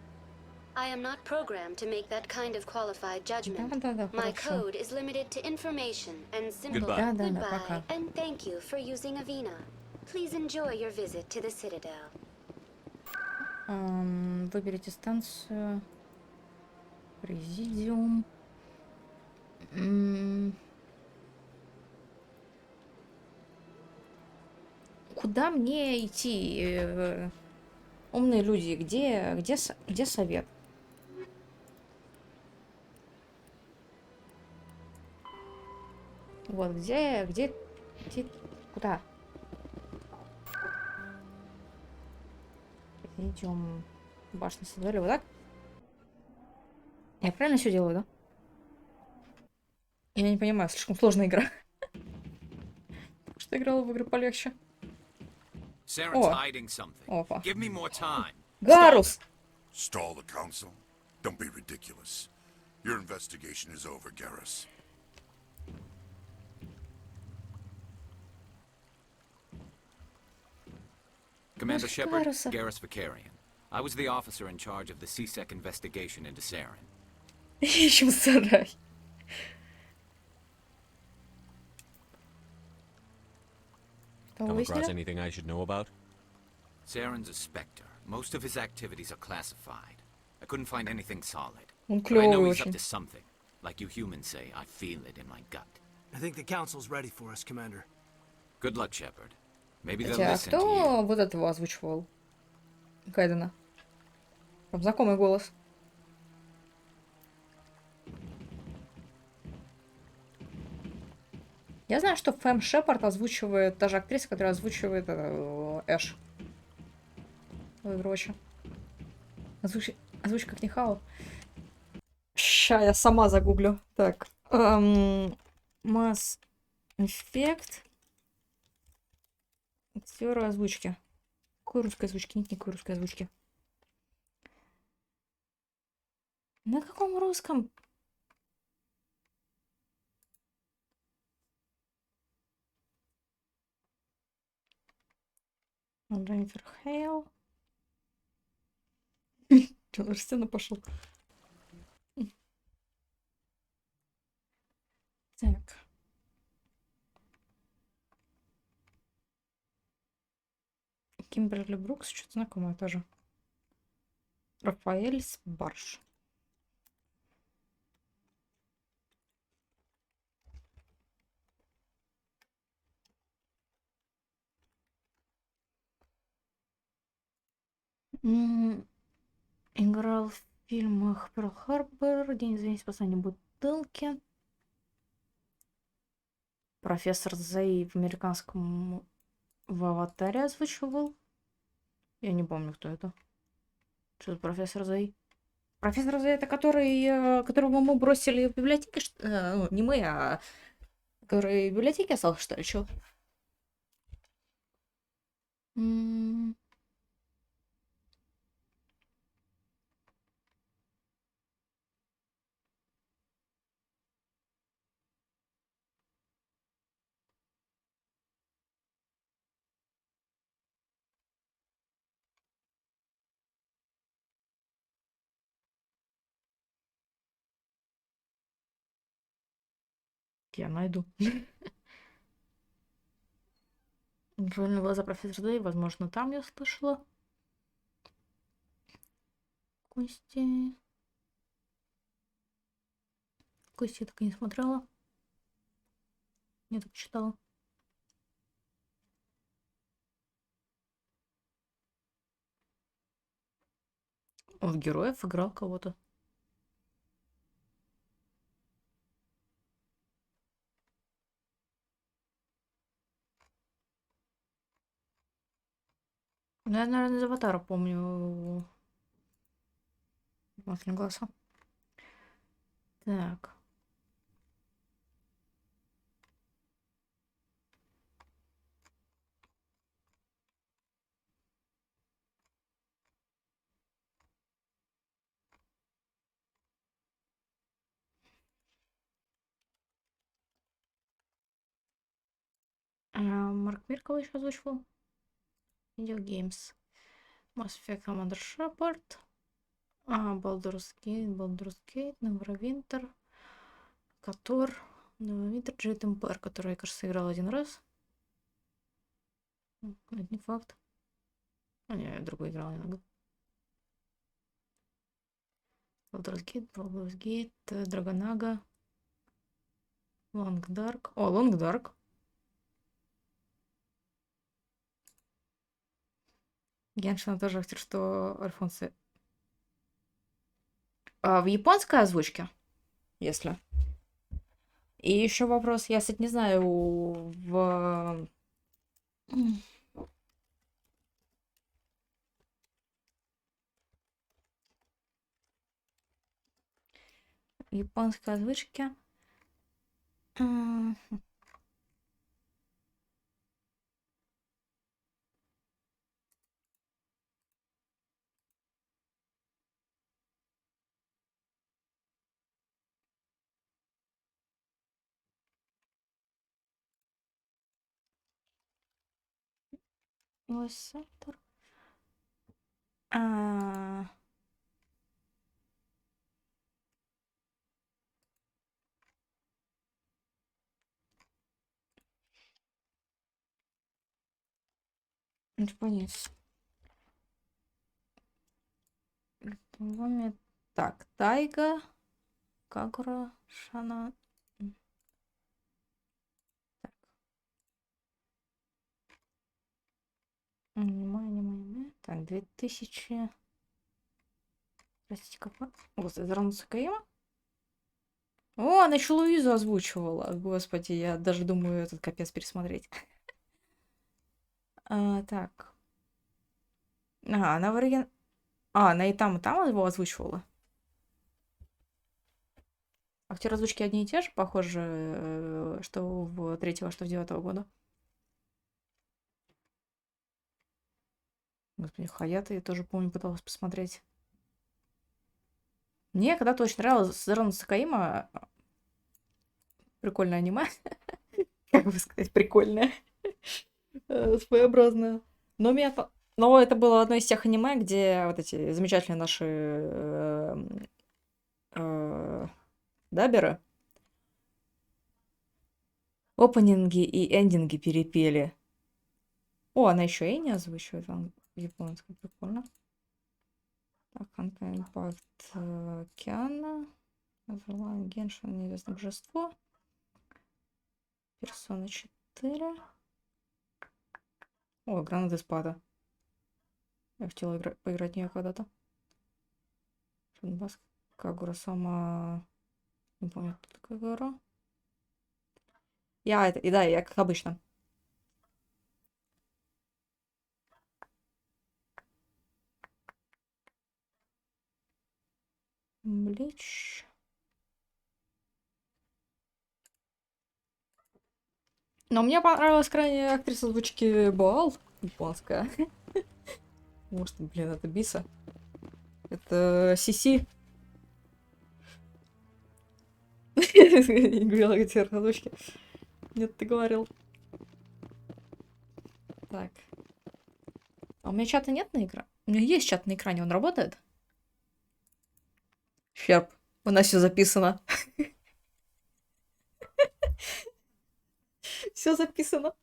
I am not programmed to make that kind of qualified judgment. My code is limited to information and simple goodbye and thank you for using Avina. Please enjoy your visit to the Citadel. Выберите станцию. Президиум. Куда мне идти? Умные люди, где совет? Вот, где, куда? Идем в башню Citadel, вот так? Я правильно все делаю, да? Я не понимаю, слишком сложная игра. Что играла в игры полегче. Опа. Гарус! Stall the council? Don't be ridiculous. Your investigation is over, Garrus. Commander Shepard, Garrus Vicarian. I was the officer in charge of the CSEC investigation into Saren. Ищем сарай. Come across anything I should know about? Saren's a Spectre. Most of his activities are classified. I couldn't find anything solid. Он But I know клёвый he's up очень. to something. Like you humans say, I feel it in my gut. I think the Council's ready for us, Commander. Good luck, Shepard. Maybe they'll Хотя, listen to you. кто вот этого озвучивал? Кайдена. Прям знакомый голос. Я знаю, что Фэм Шепард озвучивает та же актриса, которая озвучивает Эш. Короче. Озвучка Книхау. Ща я сама загуглю. Так. Mass Effect. Актеры озвучки. Какой русской озвучки? Нет никакой русской озвучки. На каком русском? Дженнифер Хейл. Че, на стену пошел? Так. Кимберли Брукс, что-то знакомое тоже. Рафаэль Барш. Играл в фильмах Перл Харбор, День извинения, спасания бутылки. Профессор Зей в американском в аватаре озвучивал. Я не помню, кто это. Что за профессор Зей? Профессор Зей это который, которого мы бросили в библиотеке, ну, не мы, а который в библиотеке остался, что ли, чё? Я найду. Жирные глаза профессора Зей, возможно, там я слышала. Кости. Кости я так и не смотрела. Не так читала. Он в героев играл кого-то. Ну, я, наверное, из аватара помню. Масляные глаза. Так. Марк Миркова еще озвучивал. Видеогеймс. Mass Effect командор Шепард. Baldur's Gate, Neverwinter, Котор, Neverwinter, Jade Empire, который я, кажется, играл один раз. Это не факт. Не, я другой играл иногда. Baldur's Gate, Драгонага, Long Dark. О, Long Dark. Геншина тоже актер, что Альфонсо. В японской озвучке, если. И еще вопрос, я, кстати, не знаю, в японской озвучке. Сектор. Понятно. Так, Тайга, Кагура, Шана. Так. Аниме. Так, 2000. Простите, какой? Господи, Зрану Цукаима? О, она еще Луизу озвучивала. Господи, я даже думаю этот капец пересмотреть. Так. Она в оригинале... она и там его озвучивала. Актеры озвучки одни и те же, похоже, что в 3-го, что в 9-го года. Господи, Хаята я тоже, помню, пыталась посмотреть. Мне когда-то очень нравилось Зрану Цукаима. Прикольное аниме. Как бы сказать, прикольное. Своеобразное. Но это было одно из тех аниме, где вот эти замечательные наши даберы опенинги и эндинги перепели. О, она еще и не озвучивает в японском. Прикольно. Так, Импакт Океана. Геншин, неизвестное божество. Персона 4. О, Гранада Спада. Я хотела поиграть в нее когда-то. Шанбас Кагура сама... Не помню, кто такая игра. Я как обычно. Блич. Но мне понравилась крайне актриса озвучки Боал, японская. Может, блин, это Биса. Это Сиси. Говорила актер озвучки. Нет, ты говорил. Так. А у меня чата нет на экране? У меня есть чат на экране, он работает? Щерп, у нас все записано. Все записано.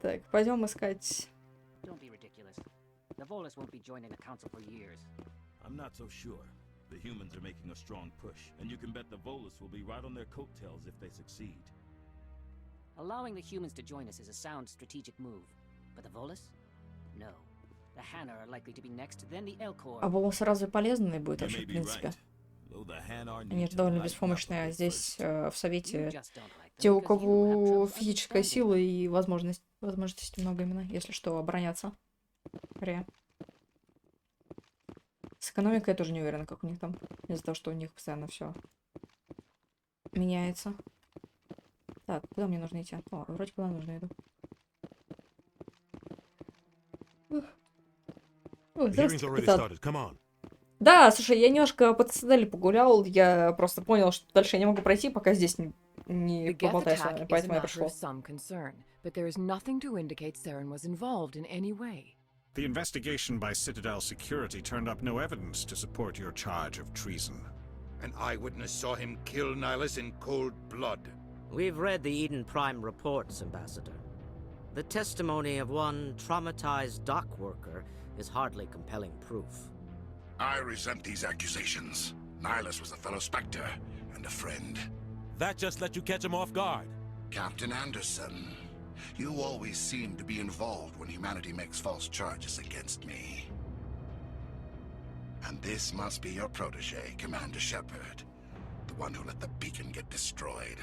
Так, пойдем искать. Don't be ridiculous. The Volus won't be joining the council for years. I'm not so sure. The humans are making a strong push, and you can bet the Volus will be right on their coattails if they succeed. Allowing the humans to join us is a sound strategic move. But the Volus? No. The Hanna are likely to be next, then the Elcor. А волосы разве полезные будет вообще, в принципе? Они же довольно беспомощные, а здесь в Совете те, у кого физическая сила и возможностей много именно, если что, обороняться. С экономикой я тоже не уверена, как у них там. Из-за того, что у них постоянно все меняется. Так, куда мне нужно идти? О, вроде куда нужно иду. Да, слушай, я немножко по Цитадели погулял, я просто понял, что дальше я не могу пройти, пока здесь не поболтаюсь с вами, поэтому я пришел. The investigation by Citadel Security turned up no evidence to support your charge of treason. An eyewitness saw him kill Nihilus in cold blood. We've read the Eden Prime reports, Ambassador. The testimony of one traumatized dock worker is hardly compelling proof. I resent these accusations. Nihilus was a fellow Spectre and a friend. That just let you catch him off guard. Captain Anderson, you always seem to be involved when humanity makes false charges against me. And this must be your protege, Commander Shepard, the one who let the beacon get destroyed.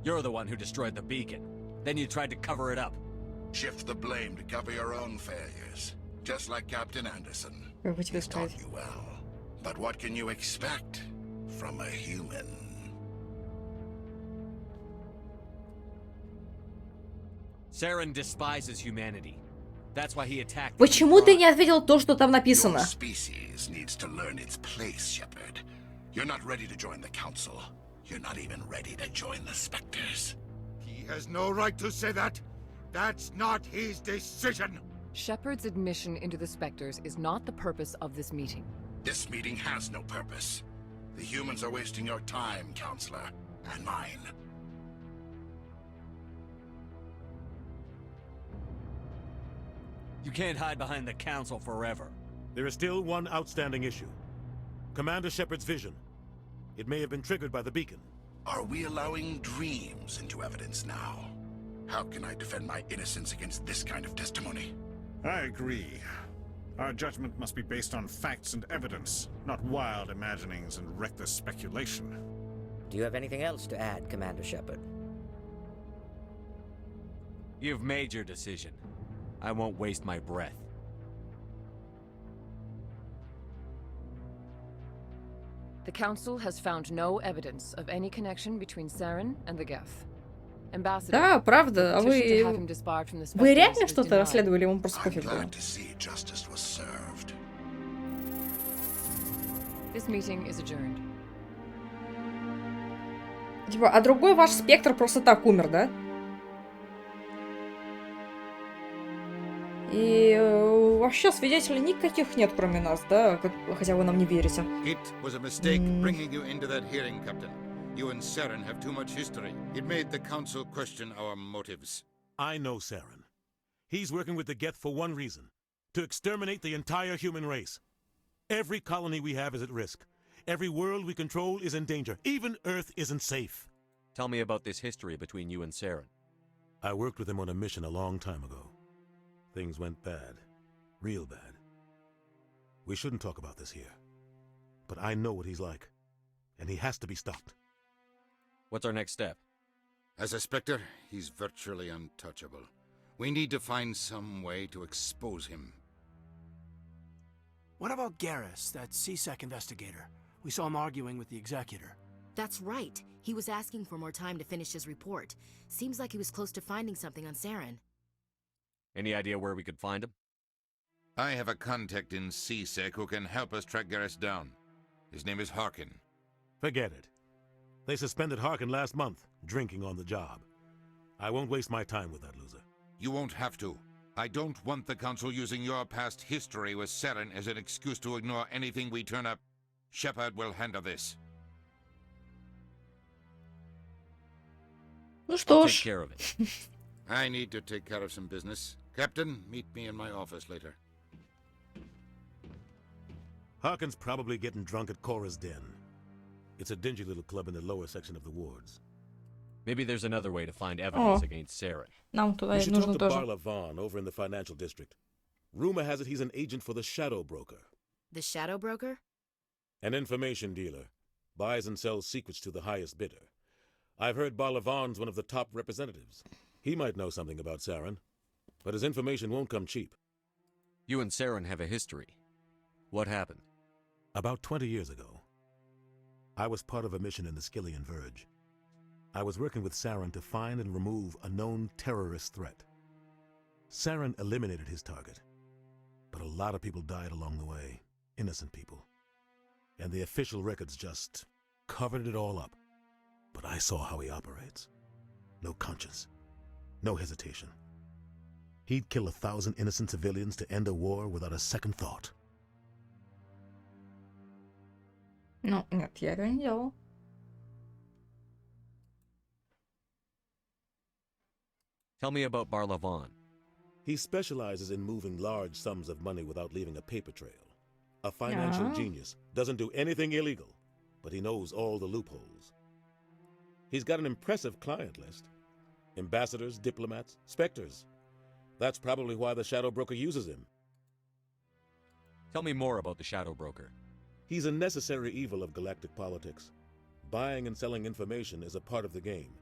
You're the one who destroyed the beacon. Then you tried to cover it up. Shift the blame to cover your own failures, just like Captain Anderson. He's taught you well. But what can you expect from a human? Saren despises humanity. That's why he attacked. Почему ты не ответил то, что там написано? Your species needs to learn its place, Shepard. You're not ready to join the Council. You're not even ready to join the Spectres. He has no right to say that. That's not his decision. Shepard's admission into the Spectres is not the purpose of this meeting. This meeting has no purpose. The humans are wasting your time, Counselor, and mine. You can't hide behind the Council forever. There is still one outstanding issue. Commander Shepard's vision. It may have been triggered by the beacon. Are we allowing dreams into evidence now? How can I defend my innocence against this kind of testimony? I agree. Our judgment must be based on facts and evidence, not wild imaginings and reckless speculation. Do you have anything else to add, Commander Shepard? You've made your decision. I won't waste my breath. The Council has found no evidence of any connection between Saren and the Geth. Ambassador, Да, правда, а вы реально что-то расследовали, ему просто пофиг было. This meeting is adjourned. Типа, а другой ваш спектр просто так умер, да? И вообще свидетелей никаких нет, кроме нас, да? Хотя вы нам не верите. It was a mistake bringing you into that hearing, Captain. You and Saren have too much history. It made the Council question our motives. I know Saren. He's working with the Geth for one reason. To exterminate the entire human race. Every colony we have is at risk. Every world we control is in danger. Even Earth isn't safe. Tell me about this history between you and Saren. I worked with him on a mission a long time ago. Things went bad. Real bad. We shouldn't talk about this here. But I know what he's like, and he has to be stopped. What's our next step? As a Spectre, he's virtually untouchable. We need to find some way to expose him. What about Garrus, that CSEC investigator? We saw him arguing with the executor. That's right. He was asking for more time to finish his report. Seems like he was close to finding something on Saren. Any idea where we could find him? I have a contact in CSEC who can help us track Garrus down. His name is Harkin. Forget it. They suspended Harkin last month, drinking on the job. I won't waste my time with that loser. You won't have to. I don't want the Council using your past history with Saren as an excuse to ignore anything we turn up. Shepard will handle this. Ну что Take ж. care of it. I need to take care of some business. Captain, meet me in my office later. Harkin's probably getting drunk at Cora's Den. It's a dingy little club in the lower section of the wards. Maybe there's another way to find evidence against Saren. Нам туда We should нужно talk to тоже. Barla Vaughn over in the financial district. Rumor has it he's an agent for the Shadow Broker. The Shadow Broker? An information dealer. Buys and sells secrets to the highest bidder. I've heard Barla Vaughn's one of the top representatives. He might know something about Saren, but his information won't come cheap. You and Saren have a history. What happened? About 20 years ago, I was part of a mission in the Skillian Verge. I was working with Saren to find and remove a known terrorist threat. Saren eliminated his target, but a lot of people died along the way, innocent people. And the official records just covered it all up. But I saw how he operates. No conscience, no hesitation. He'd kill 1,000 innocent civilians to end a war without a second thought. Ну, нет, я этого не делал. Tell me about Barla Vaughn. He specializes in moving large sums of money without leaving a paper trail. A financial genius, doesn't do anything illegal, but he knows all the loopholes. He's got an impressive client list. Ambassadors, diplomats, Spectres. That's probably why the Shadow Broker uses him. Tell me more about the Shadow Broker. He's a necessary evil of galactic politics. Buying and selling information is a part of the game.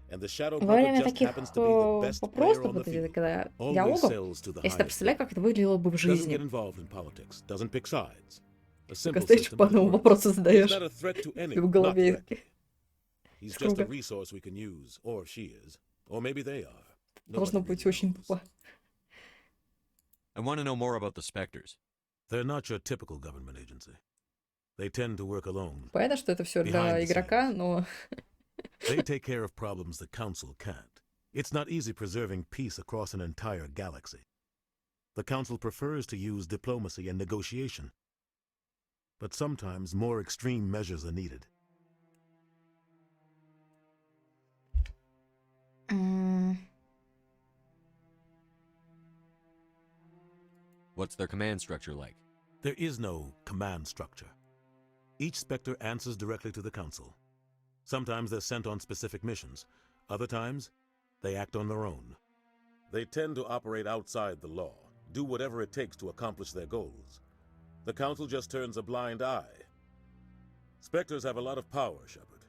And the Shadow Во Broker время just таких happens to be the best player вопросов, on the вот этих, field. когда Always диалогов, sells to the я всегда highest представляю, bidder. как это выглядело бы в Doesn't жизни. get involved in politics, doesn't pick sides. A Только simple стоишь system по that одному works. вопросу He's задаешь. not a threat to any, В not голове. directly. He's just a resource we can use, or she is, or maybe they are. Должно быть очень тупо. I want to know more about the Spectres. They're not your typical government agency. They tend to work alone. Понятно, что это все для игрока, но... They take care of problems the Council can't. It's not easy preserving peace across an entire galaxy. The Council prefers to use diplomacy and negotiation. But sometimes more extreme measures are needed. What's their command structure like? There is no command structure. Each Spectre answers directly to the Council. Sometimes they're sent on specific missions. Other times, they act on their own. They tend to operate outside the law, do whatever it takes to accomplish their goals. The Council just turns a blind eye. Spectres have a lot of power, Shepard.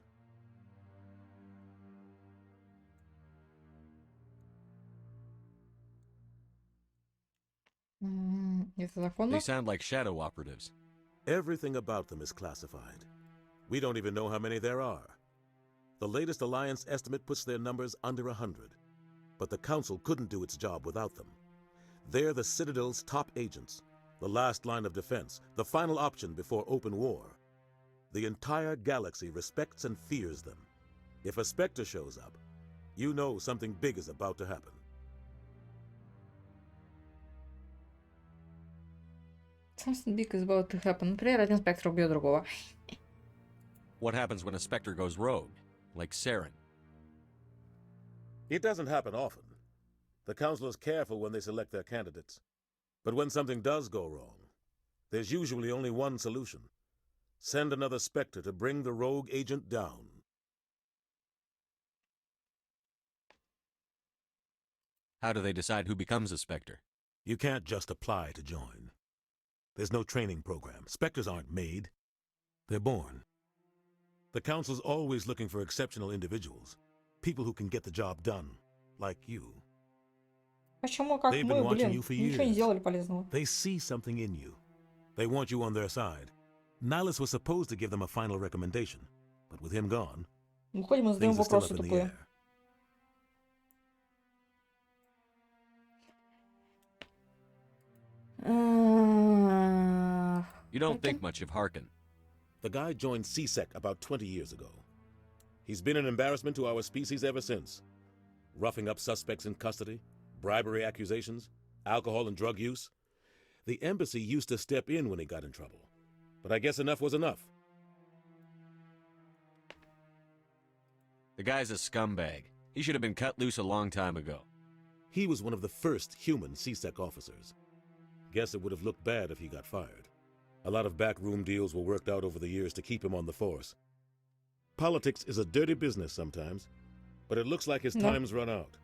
Это законно? They sound like shadow operatives. Everything about them is classified. We don't even know how many there are. The latest Alliance estimate puts their numbers under 100. But the Council couldn't do its job without them. They're the Citadel's top agents, the last line of defense, the final option before open war. The entire galaxy respects and fears them. If a Spectre shows up, you know something big is about to happen. Something big is about to happen. Например, один спектр убьет другого. What happens when a Spectre goes rogue, like Saren? It doesn't happen often. The Council is careful when they select their candidates. But when something does go wrong, there's usually only one solution. Send another Spectre to bring the rogue agent down. How do they decide who becomes a Spectre? You can't just apply to join. There's no training program. Spectres aren't made. They're born. The Council's always looking for exceptional individuals. People who can get the job done. Like you. Почему как They've мы, been watching блин, you for ничего не years. делали полезного? They see something in you. They want you on their side. Nihilus was supposed to give them a final recommendation. But with him gone, Мы ходим и задаем things are still вопросы up in the тупые. air. You don't think much of Harkin. The guy joined CSEC about 20 years ago. He's been an embarrassment to our species ever since. Roughing up suspects in custody, bribery accusations, alcohol and drug use. The embassy used to step in when he got in trouble. But I guess enough was enough. The guy's a scumbag. He should have been cut loose a long time ago. He was one of the first human CSEC officers. Guess it would have looked bad if he got fired. A lot of backroom deals were worked out over the years to keep him on the force. Politics is a dirty business sometimes, but it looks like his time's run out.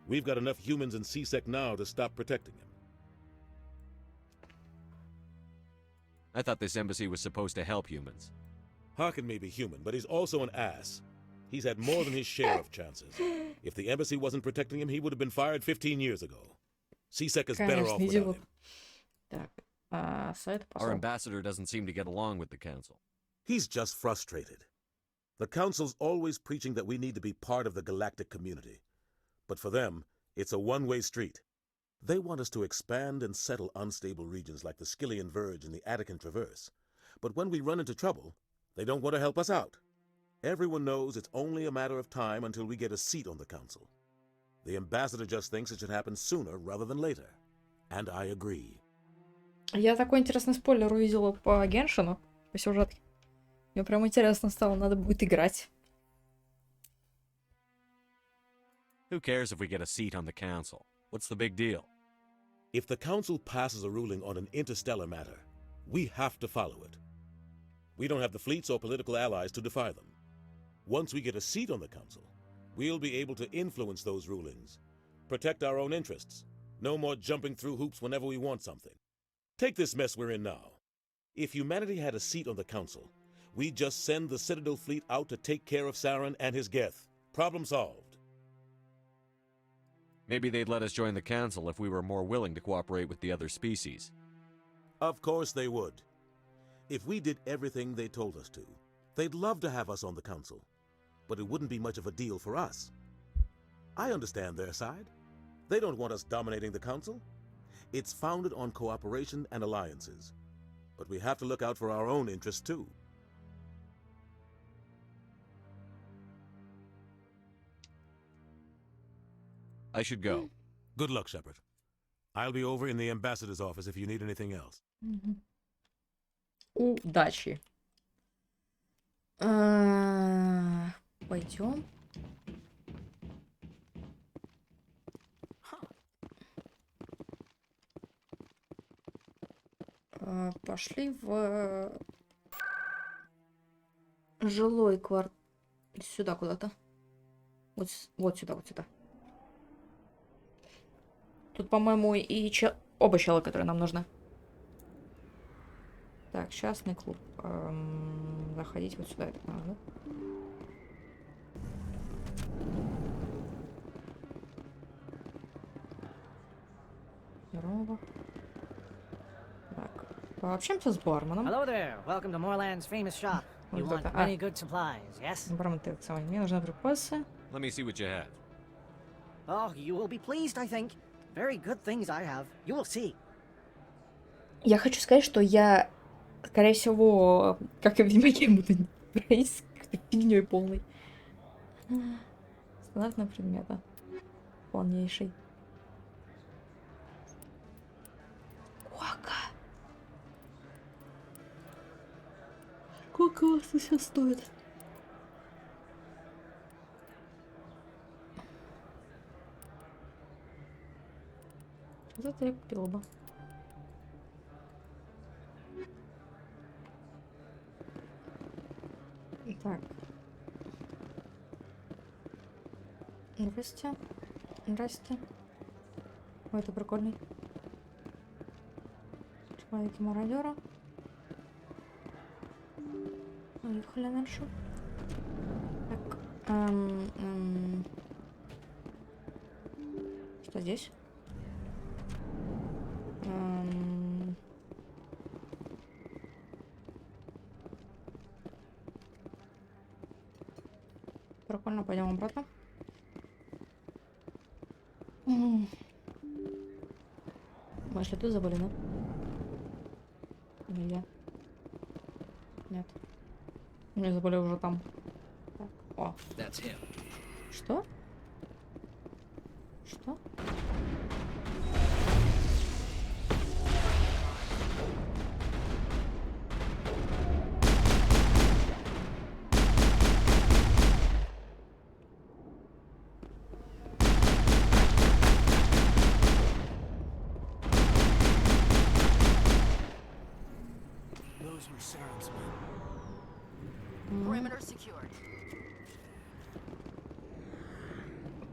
We've got enough humans in CSEC now to stop protecting him. I thought this embassy was supposed to help humans. Harkin may be human, but he's also an ass. He's had more than his share of chances. If the embassy wasn't protecting him, he would have been fired 15 years ago. CSEC is better off without him. Our ambassador doesn't seem to get along with the council. He's just frustrated. The council's always preaching that we need to be part of the galactic community. But for them, it's a one-way street. They want us to expand and settle unstable regions like the Skillian Verge and the Attican Traverse. But when we run into trouble, they don't want to help us out. Everyone knows it's only a matter of time until we get a seat on the council. The ambassador just thinks it should happen sooner rather than later. And I agree. Я такой интересный спойлер увидела по Геншину, по сюжетке. Мне прям интересно стало, надо будет играть. Who cares if we get a seat on the council? What's the big deal? If the council passes a ruling on an interstellar matter, we have to follow it. We don't have the fleets or political allies to defy them. Once we get a seat on the council, we'll be able to influence those rulings, protect our own interests. No more jumping through hoops whenever we want something. Take this mess we're in now. If humanity had a seat on the council, we'd just send the Citadel fleet out to take care of Saren and his Geth. Problem solved. Maybe they'd let us join the council if we were more willing to cooperate with the other species. Of course they would. If we did everything they told us to, they'd love to have us on the council. But it wouldn't be much of a deal for us. I understand their side. They don't want us dominating the council. It's founded on cooperation and alliances. But we have to look out for our own interests too. I should go. Good luck, Shepard. I'll be over in the ambassador's office if you need anything else. Удачи. Пойдем. Пошли в жилой квартал. Сюда куда-то. Вот сюда, вот сюда. Тут, по-моему, и оба чела, которые нам нужны. Так, частный клуб. Заходить вот сюда, это надо. Здорово. Так, пообщаемся с барменом. Hello there. Welcome to Moorland's famous shop. You want many good supplies, yes? Бармен, мне нужны припасы. Let me see what you have. Oh, you will be pleased, I think. Very good things I have. You will see. Я хочу сказать, что я, скорее всего, как и в Ведьмаке, буду брать с фигней полной. Стандартные предметы. Полнейший. Сколько у вас это сейчас стоит? Вот это я купила бы. Так. Здрасте. Здрасте. Ой, это прикольный. Человеки мародера. Уехали дальше. Так. Что здесь? Прикольно, пойдем обратно. Мы шли тут, забыли, да? Или я? Нет. Мы забыли уже там. Так. О. Что? Что?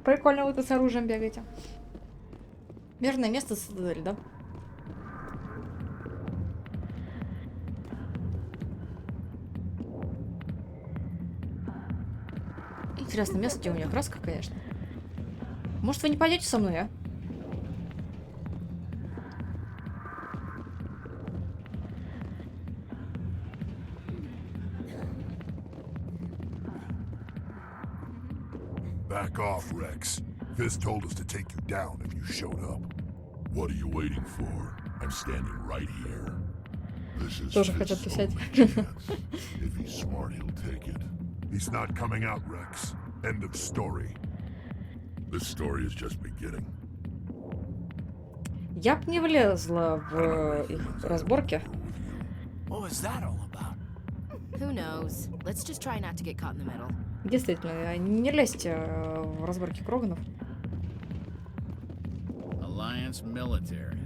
Прикольно вы тут с оружием бегаете. Верное место Цитадель, да? Интересное место, где у меня краска, конечно. Может, вы не пойдете со мной, а? Back off, Rex. Fist told us to take you down if you showed up. What are you waiting for? I'm standing right here. This is Тоже хотят писать. If he's smart, he'll take it. He's not coming out, Rex. End of story. This story is just beginning. Я б не влезла в их разборки. What was that all about? Who knows? Let's just try not to get caught in the middle. Действительно, не лезьте в разборки Кроганов. Alliance military.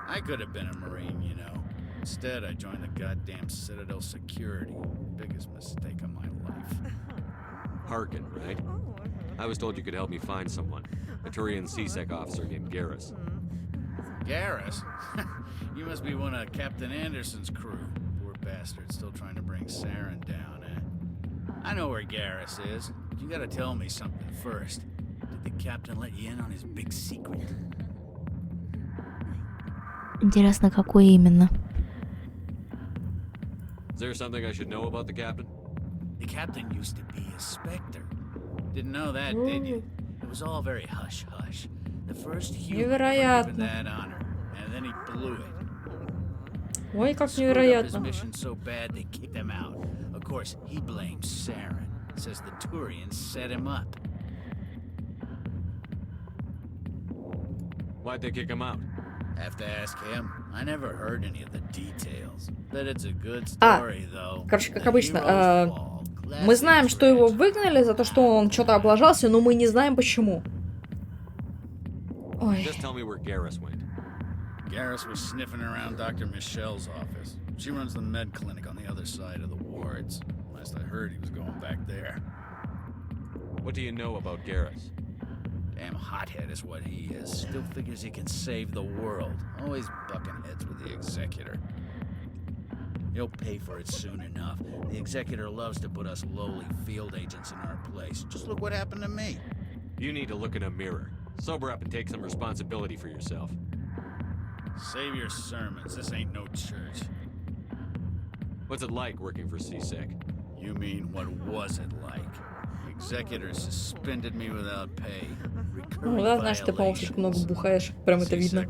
I could have been a Marine, you know. Instead, I joined the goddamn Citadel Security. Biggest mistake of my life. Harkin, right? I was told you could help me find someone. A Turian CSEC officer named Garrus. Garrus? You must be one of Captain Anderson's crew. Poor bastard, still trying to bring Saren down, eh? I know where Garrus is, but you gotta tell me something first. Did the captain let you in on his big secret? Интересно, какое именно? Is there something I should know about the captain? The captain used to be a Spectre. Didn't know that, did you? It was all very hush-hush. The first human given that honor, and then he blew it. Ой, как Screwed up his невероятно. mission so bad they kicked him out. Of course, he blames Saren. Says the Turians set him up. Why'd they kick him out? Have to ask him. I never heard any of the details. Bet it's a good story, though. Короче, как обычно, мы знаем, что его выгнали за то, что он что-то облажался, но мы не знаем почему. Ой. Just tell me where Garrus went. Garrus was sniffing around Dr. Michelle's office. She runs the med clinic on the other side of the wards. Last I heard, he was going back there. What do you know about Garrus? Damn hothead is what he is. Still figures he can save the world. Always bucking heads with the Executor. He'll pay for it soon enough. The Executor loves to put us lowly field agents in our place. Just look what happened to me. You need to look in a mirror. Sober up and take some responsibility for yourself. Save your sermons. This ain't no church. What's it like working for CSEC? You mean, what was it like? The Executor suspended me without pay. Ну да, знаешь, ты, по-моему, слишком много бухаешь. Прям это видно.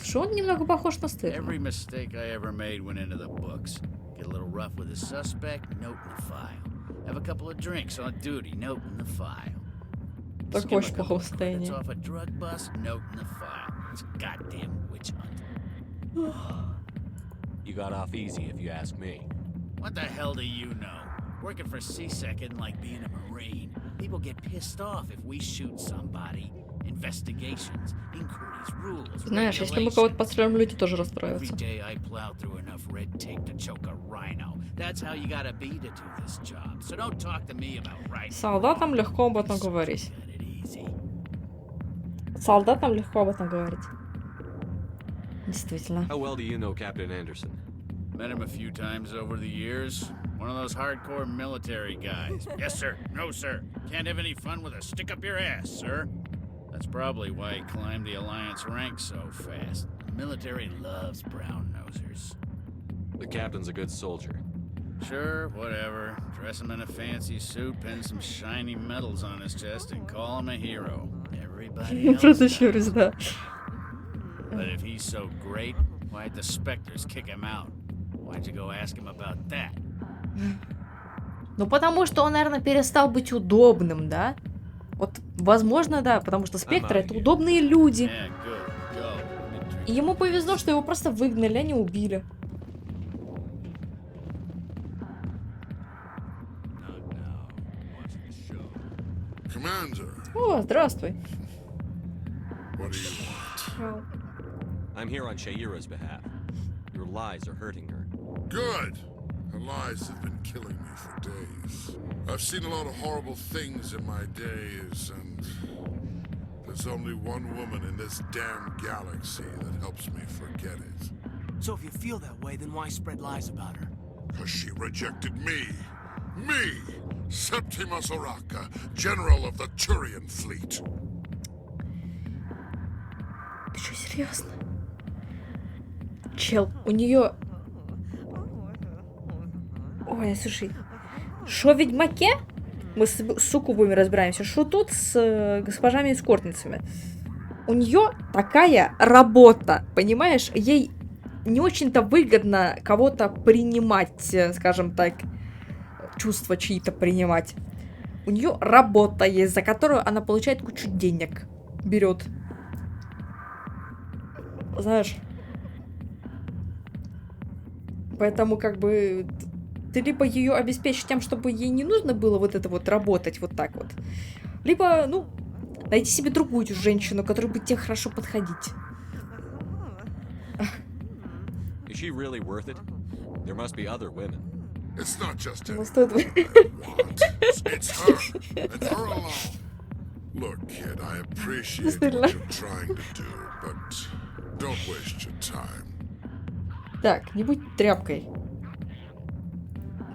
Что он немного похож на Стефана? Every mistake I ever made went into the books. Get a little rough with a suspect, note in the file. Have a couple of drinks on duty, note in the file. Так очень плохое состояние. Off a drug bust, note in the file. It's a goddamn witch hunt. You got off easy, if you ask me. What the hell do you know? Working for CSEC isn't like being a Marine. People get pissed off if we shoot somebody. Investigations, inquiries, rules, Знаешь, если мы кого-то подстрелим, люди тоже расстраиваются. Every day I plow through enough red tape to choke a rhino. That's how you gotta be to do this job. So don't talk to me about right. Солдатам легко об этом говорить. Солдатам легко об этом говорить. Действительно. How well do you know Captain Anderson? Met him a few times over the years. One of those hardcore military guys. Yes, sir. No, sir. Can't have any fun with a stick up your ass, sir. That's probably why he climbed the Alliance ranks so fast. The military loves brown-nosers. The captain's a good soldier. Sure, whatever. Dress him in a fancy suit, pin some shiny medals on his chest, and call him a hero. Everybody else does. But if he's so great, why'd the Spectres kick him out? Why'd you go ask him about that? Ну, потому что он, наверное, перестал быть удобным, да? Вот, возможно, да, потому что Спектры — это удобные люди. И ему повезло, что его просто выгнали, а не убили. О, здравствуй. I'm here on Shaira's behalf. Your lies are hurting her. Good! Her lies have been killing me for days. I've seen a lot of horrible things in my days, and there's only one woman in this damn galaxy that helps me forget it. So if you feel that way, then why spread lies about her? Because she rejected me. Me! Septimus Oraka, General of the Turian Fleet. Ты что, серьезно? Чел, у нее... Ой, слушай. Шо в Ведьмаке? Мы с суккубами разбираемся. Шо тут с госпожами-эскортницами? У нее такая работа, понимаешь? Ей не очень-то выгодно кого-то принимать, скажем так, чувства чьи-то принимать. У нее работа есть, за которую она получает кучу денег. Берет. Знаешь. Поэтому как бы ты либо ее обеспечишь тем, чтобы ей не нужно было вот это вот работать вот так вот. Либо, ну, найди себе другую женщину, которая будет тебе хорошо подходить. Is she really worth it? There must be other women. It's not just Ну, anyone стоит... I want. It's her, and her alone. Look, kid, I appreciate what you're trying to do, but don't waste your time. Так, не будь тряпкой.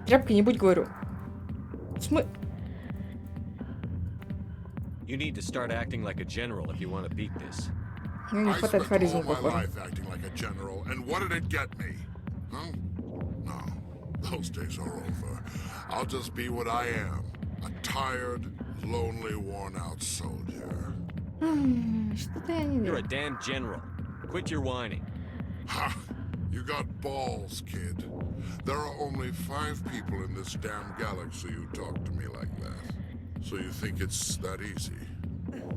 Тряпкой не будь, говорю. You need to start acting like a general if you want to beat this. Мне не хватает харизмы, похоже. Acting like a general, and what did it get me? Huh? No, those days are over. I'll just be what I am, a tired, lonely, worn-out soldier. Что-то я не You're a верю. damn general. Quit your whining. Ha! You got balls, kid. There are only 5 people in this damn galaxy who talk to me like that. So you think it's that easy?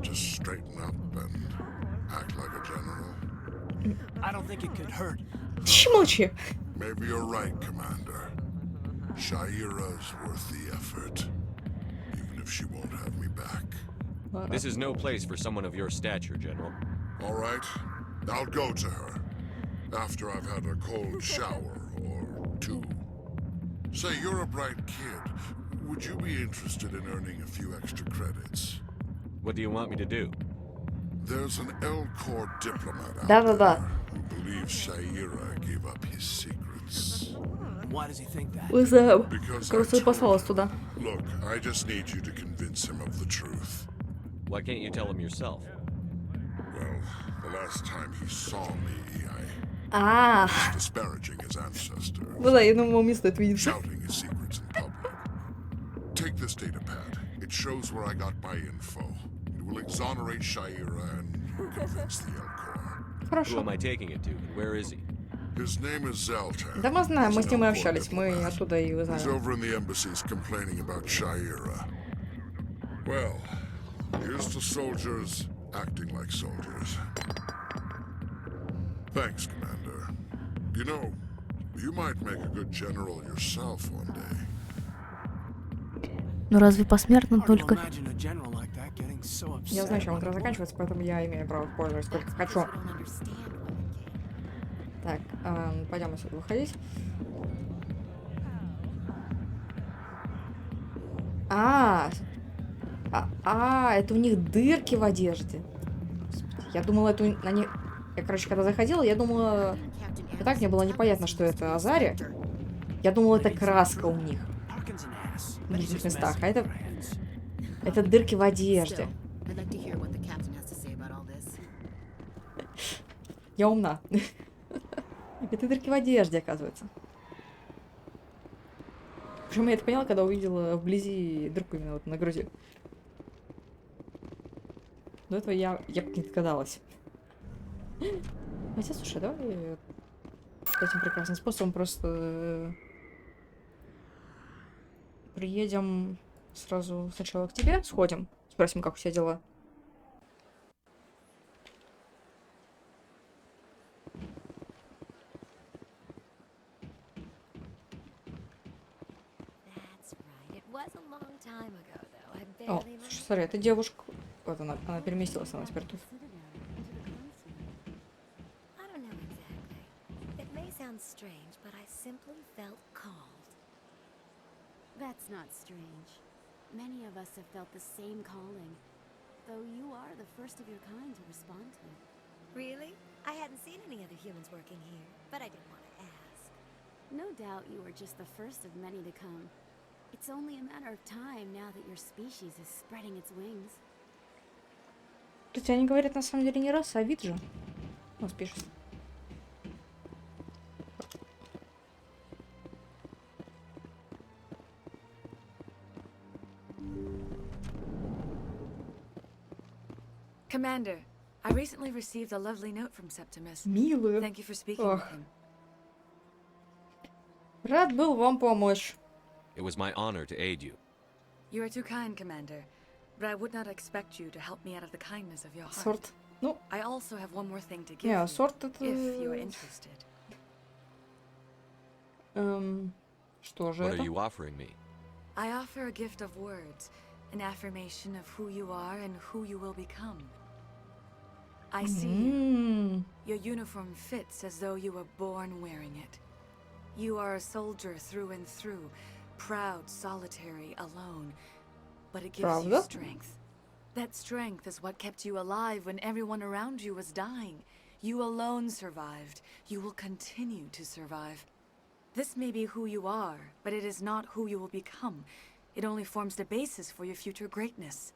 Just straighten up and act like a general? I don't think it could hurt. Молчи. Maybe you're right, Commander. Shaira's worth the effort. Even if she won't have me back. This is no place for someone of your stature, General. All right. I'll go to her. After I've had a cold shower or 2. Say, you're a bright kid. Would you be interested in earning a few extra credits? What do you want me to do? There's an L-Corps diplomat out Да-да-да. there who believes Shaira gave up his secrets. Why does he think that? Вызов. Because Кажется, послалась туда. Look, I just need you to convince him of the truth. Why can't you tell him yourself? Well, the last time he saw me, А, I was disparaging his ancestors, ну да, я думал, мне стоит видеться. shouting his secrets in public. Take this data pad. It shows where I got my info. It will exonerate Shaira and convince the L-Corps. Who am I taking it to, and where is he? His name is Zeltan. Да мы знаем, мы с ним и общались, мы оттуда и He's узнали. over in the embassies complaining about Shaira. Well, here's to soldiers acting like soldiers. Thanks, Commander. You know, you might make a good general yourself one day. Ну разве посмертно Hard to только... imagine a general like that getting so Я upset. знаю, чем он когда заканчивается, поэтому я имею право пользоваться сколько хочу. Так, пойдем отсюда выходить. Это у них дырки в одежде. Господи, я думала, это на них... Я, короче, когда заходила, я думала... И так мне было непонятно, что это Азари. Я думала, это краска у них. В других местах. А это... Это дырки в одежде. Я умна. Это дырки в одежде, оказывается. Причем я это поняла, когда увидела вблизи дырку именно вот на груди. До этого я не догадалась. Хотя, слушай, давай этим прекрасным способом просто приедем сразу сначала к тебе, сходим, спросим, как у тебя дела. О, слушай, смотри, это девушка. Вот она переместилась, она теперь тут. Strange, but I simply felt called. That's not strange. Many of us have felt the same calling, though you are the first of your kind to respond to it. Really? I hadn't seen any other humans working here, but I didn't want to ask. No doubt you are just the first of many to come. It's only a matter of time now that your species is spreading its wings. Тут они говорят на самом деле не раз, а вид же. Ну, спишешь. Commander, I recently received a lovely note from Septimus. Милую. Thank you for speaking with him. Рад был вам помочь. It was my honor to aid you. You are too kind, Commander, but I would not expect you to help me out of the kindness of your heart. Сорт. Ну. I also have one more thing to give Не, you, сорт это... if you are interested. Что же What это? are you offering me? I offer a gift of words, an affirmation of who you are and who you will become. I see you. Your uniform fits as though you were born wearing it. You are a soldier through and through, proud, solitary, alone, but it gives you strength. That strength is what kept you alive when everyone around you was dying. You alone survived. You will continue to survive. This may be who you are, but it is not who you will become. It only forms the basis for your future greatness.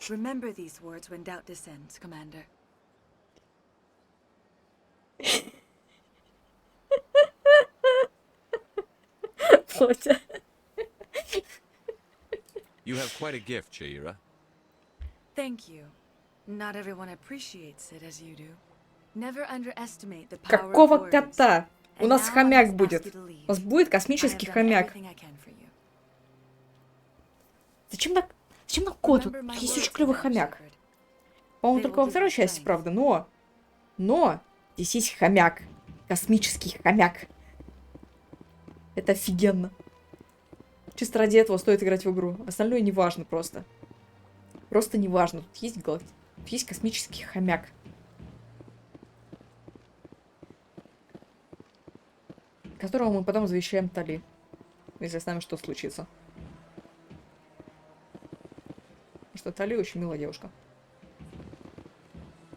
Remember these words when doubt descends, Commander. You have quite a gift, Shaira. Thank you. Not everyone appreciates it as you do. Never underestimate the power of Какого words. кота? У нас хомяк будет. У нас будет космический хомяк. Зачем на кот? Есть очень клевый хомяк. По-моему, только во второй части, правда, но здесь есть хомяк. Космический хомяк. Это офигенно. Чисто ради этого стоит играть в игру. Остальное не важно просто. Просто не важно. Тут есть космический хомяк. Которого мы потом завещаем Тали. Если с нами что-то случится. Потому что Тали очень милая девушка.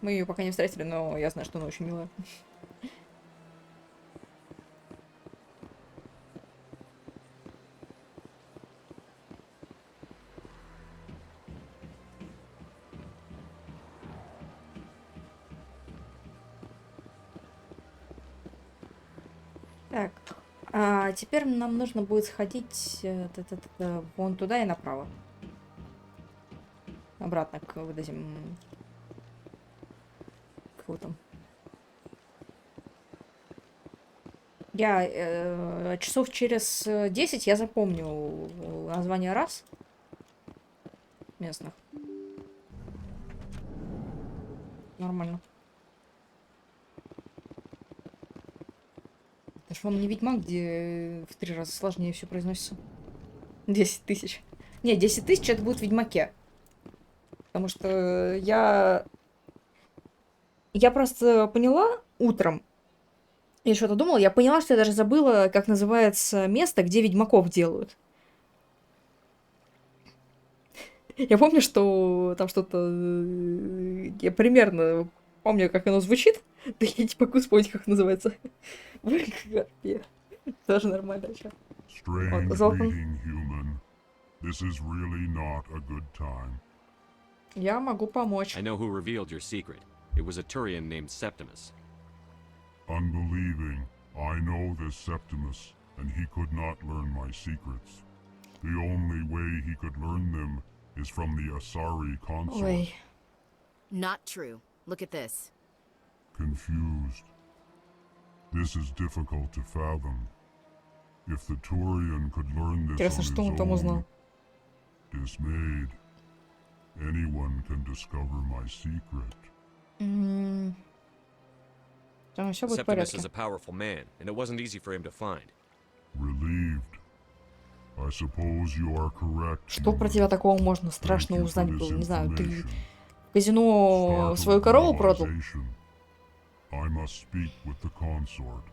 Мы ее пока не встретили, но я знаю, что она очень милая. Так, а теперь нам нужно будет сходить вон туда и направо. Обратно к вот этим... Кого там? Я часов через 10 я запомню название рас местных. Нормально. Это ж вам не Ведьмак, где в 3 раза сложнее все произносится. 10 тысяч. Не, 10 тысяч это будет в Ведьмаке. Потому что я просто поняла утром, я что-то думала, я поняла, что я даже забыла, как называется место, где Ведьмаков делают. Я помню, что там что-то... Я примерно помню, как оно звучит. Да я не могу вспомнить, как называется. Тоже нормально. Strange greeting, human. This is really not a good time. Я могу помочь. I know who revealed your secret. It was a Turian named Septimus. Unbelieving, I know this Septimus, and he could not learn my secrets. The only way he could learn them is from the Asari consort. Ой. Not true. Look at this. Confused. This is difficult to fathom. If the Turian could learn this Интересно, что он там on узнал. his own, dismayed, anyone can discover my secret. Там все будет в Septimus порядке. is a powerful man, and it wasn't easy for him to find. Relieved. I suppose you are correct. Что про тебя такого можно страшно узнать было? Не знаю, ты в казино свою корову продал? I must speak with the consort.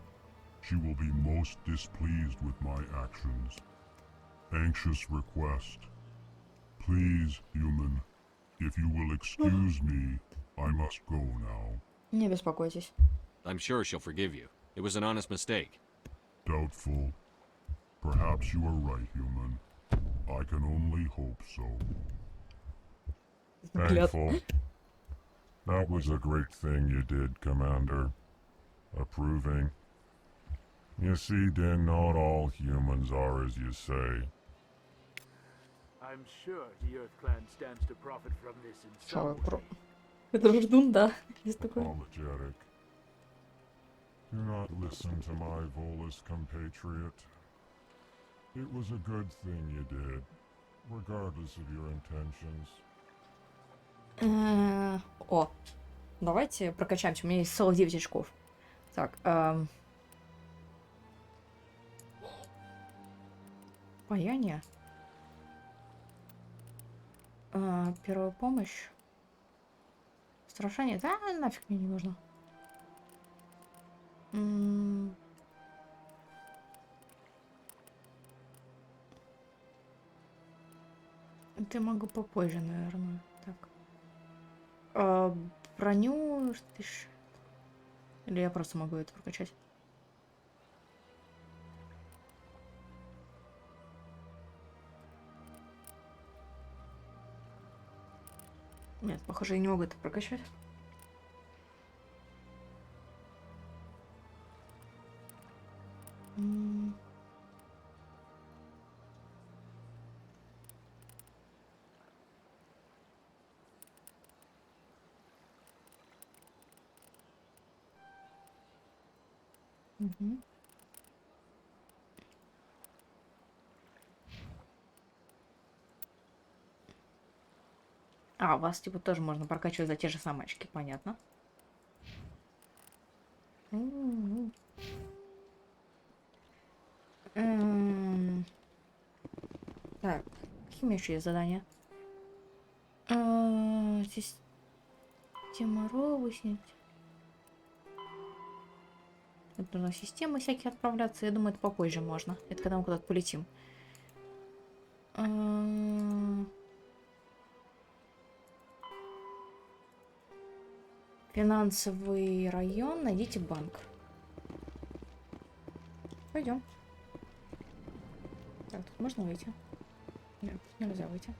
She will be most displeased with my actions. Anxious request. Please, human, if you will excuse me, I must go now. Не беспокойтесь. I'm sure she'll forgive you. It was an honest mistake. Doubtful. Perhaps you are right, human. I can only hope so. Thankful. That was a great thing you did, Commander. Approving. You see, then not all humans are as you say. I'm sure the Earth Clan stands to profit from this in some way. Это ждун, да? Есть такое. Apologetic. Do not listen to my Volus compatriot. It was a good thing you did, regardless of your intentions. О, давайте прокачаемся. У меня есть целых 9 очков. Так, паяние. Первая помощь. Страшение. Да, нафиг мне не нужно. Это могу попозже, наверное. Так. Броню... Или я просто могу это прокачать? Нет, похоже, я не могу это прокачать. Угу. А, вас типа тоже можно прокачивать за те же самые очки, понятно. Так, какие у меня еще есть задания? Система РО выяснить. Это нужно системы всякие отправляться. Я думаю, это попозже можно. Это когда мы куда-то полетим. Финансовый район. Найдите банк. Пойдем. Так, тут можно выйти? Нет, нельзя выйти.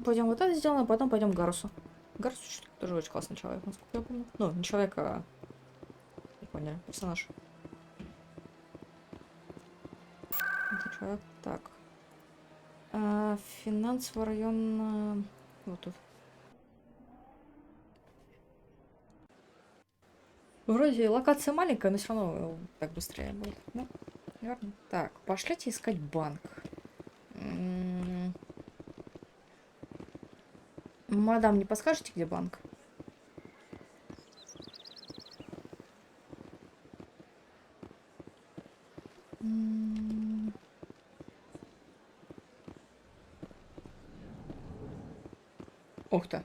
Пойдем вот это сделаем, а потом пойдем к Гарусу. Гарус тоже очень классный человек, насколько я помню. Ну, не человек, а... Не понял, персонаж. Это человек. Так. Финансовый район... Вот тут. Вроде локация маленькая, но все равно так быстрее будет. Да? Верно. Так, пошлите искать банк. Мадам, не подскажете, где банк? Ух ты.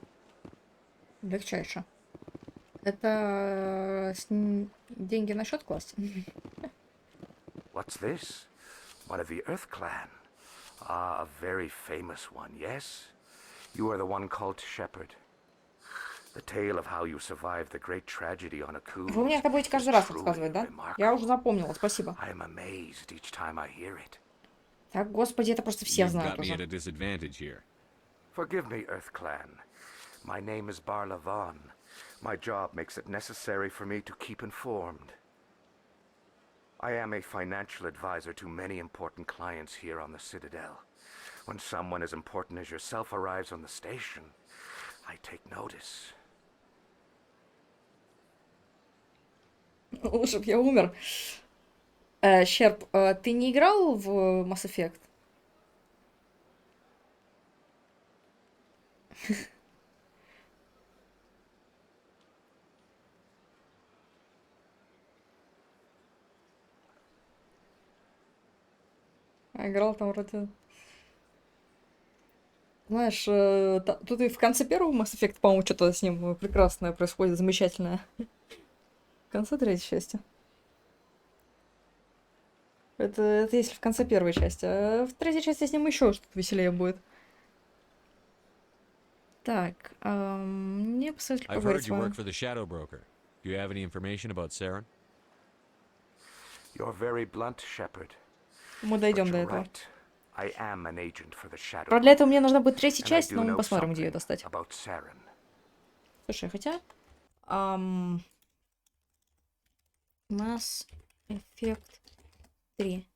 Легчайше. Это деньги на счет класть? What What's this? One of the Earth Clan. Ah, a very famous one, yes? You are the one called Shepard. The tale of how you survived the great tragedy on a coup. Вы мне это будете каждый раз рассказывать, да? Я уже запомнила, спасибо. I am amazed each time I hear it. Так, господи, это просто все You've знают got me at уже. a disadvantage here. Forgive me, Earth Clan. My name is Barla Vaughn. My job makes it necessary for me to keep informed. I am a financial advisor to many important clients here on the Citadel. When someone as important as yourself arrives on the station, I take notice. Лучше б я умер. Щерп, ты не играл в Mass Effect? А играл там вроде... Знаешь, тут и в конце первого Mass Effect, по-моему, что-то с ним прекрасное происходит, замечательное. В конце третьей части. Это если в конце первой части. А в третьей части с ним еще что-то веселее будет. Так, мне посоветовали I've поговорить heard с you вами. work for the Shadow Broker. Do you have any information about Saren? You're very blunt, Shepard. Мы дойдем But до you're этого. right. I am an agent for the Shadow. Правда, для этого мне нужна будет третья And I часть, do но мы know посмотрим, где ее something достать. about Saren. Слушай, хотя... Mass Effect 3.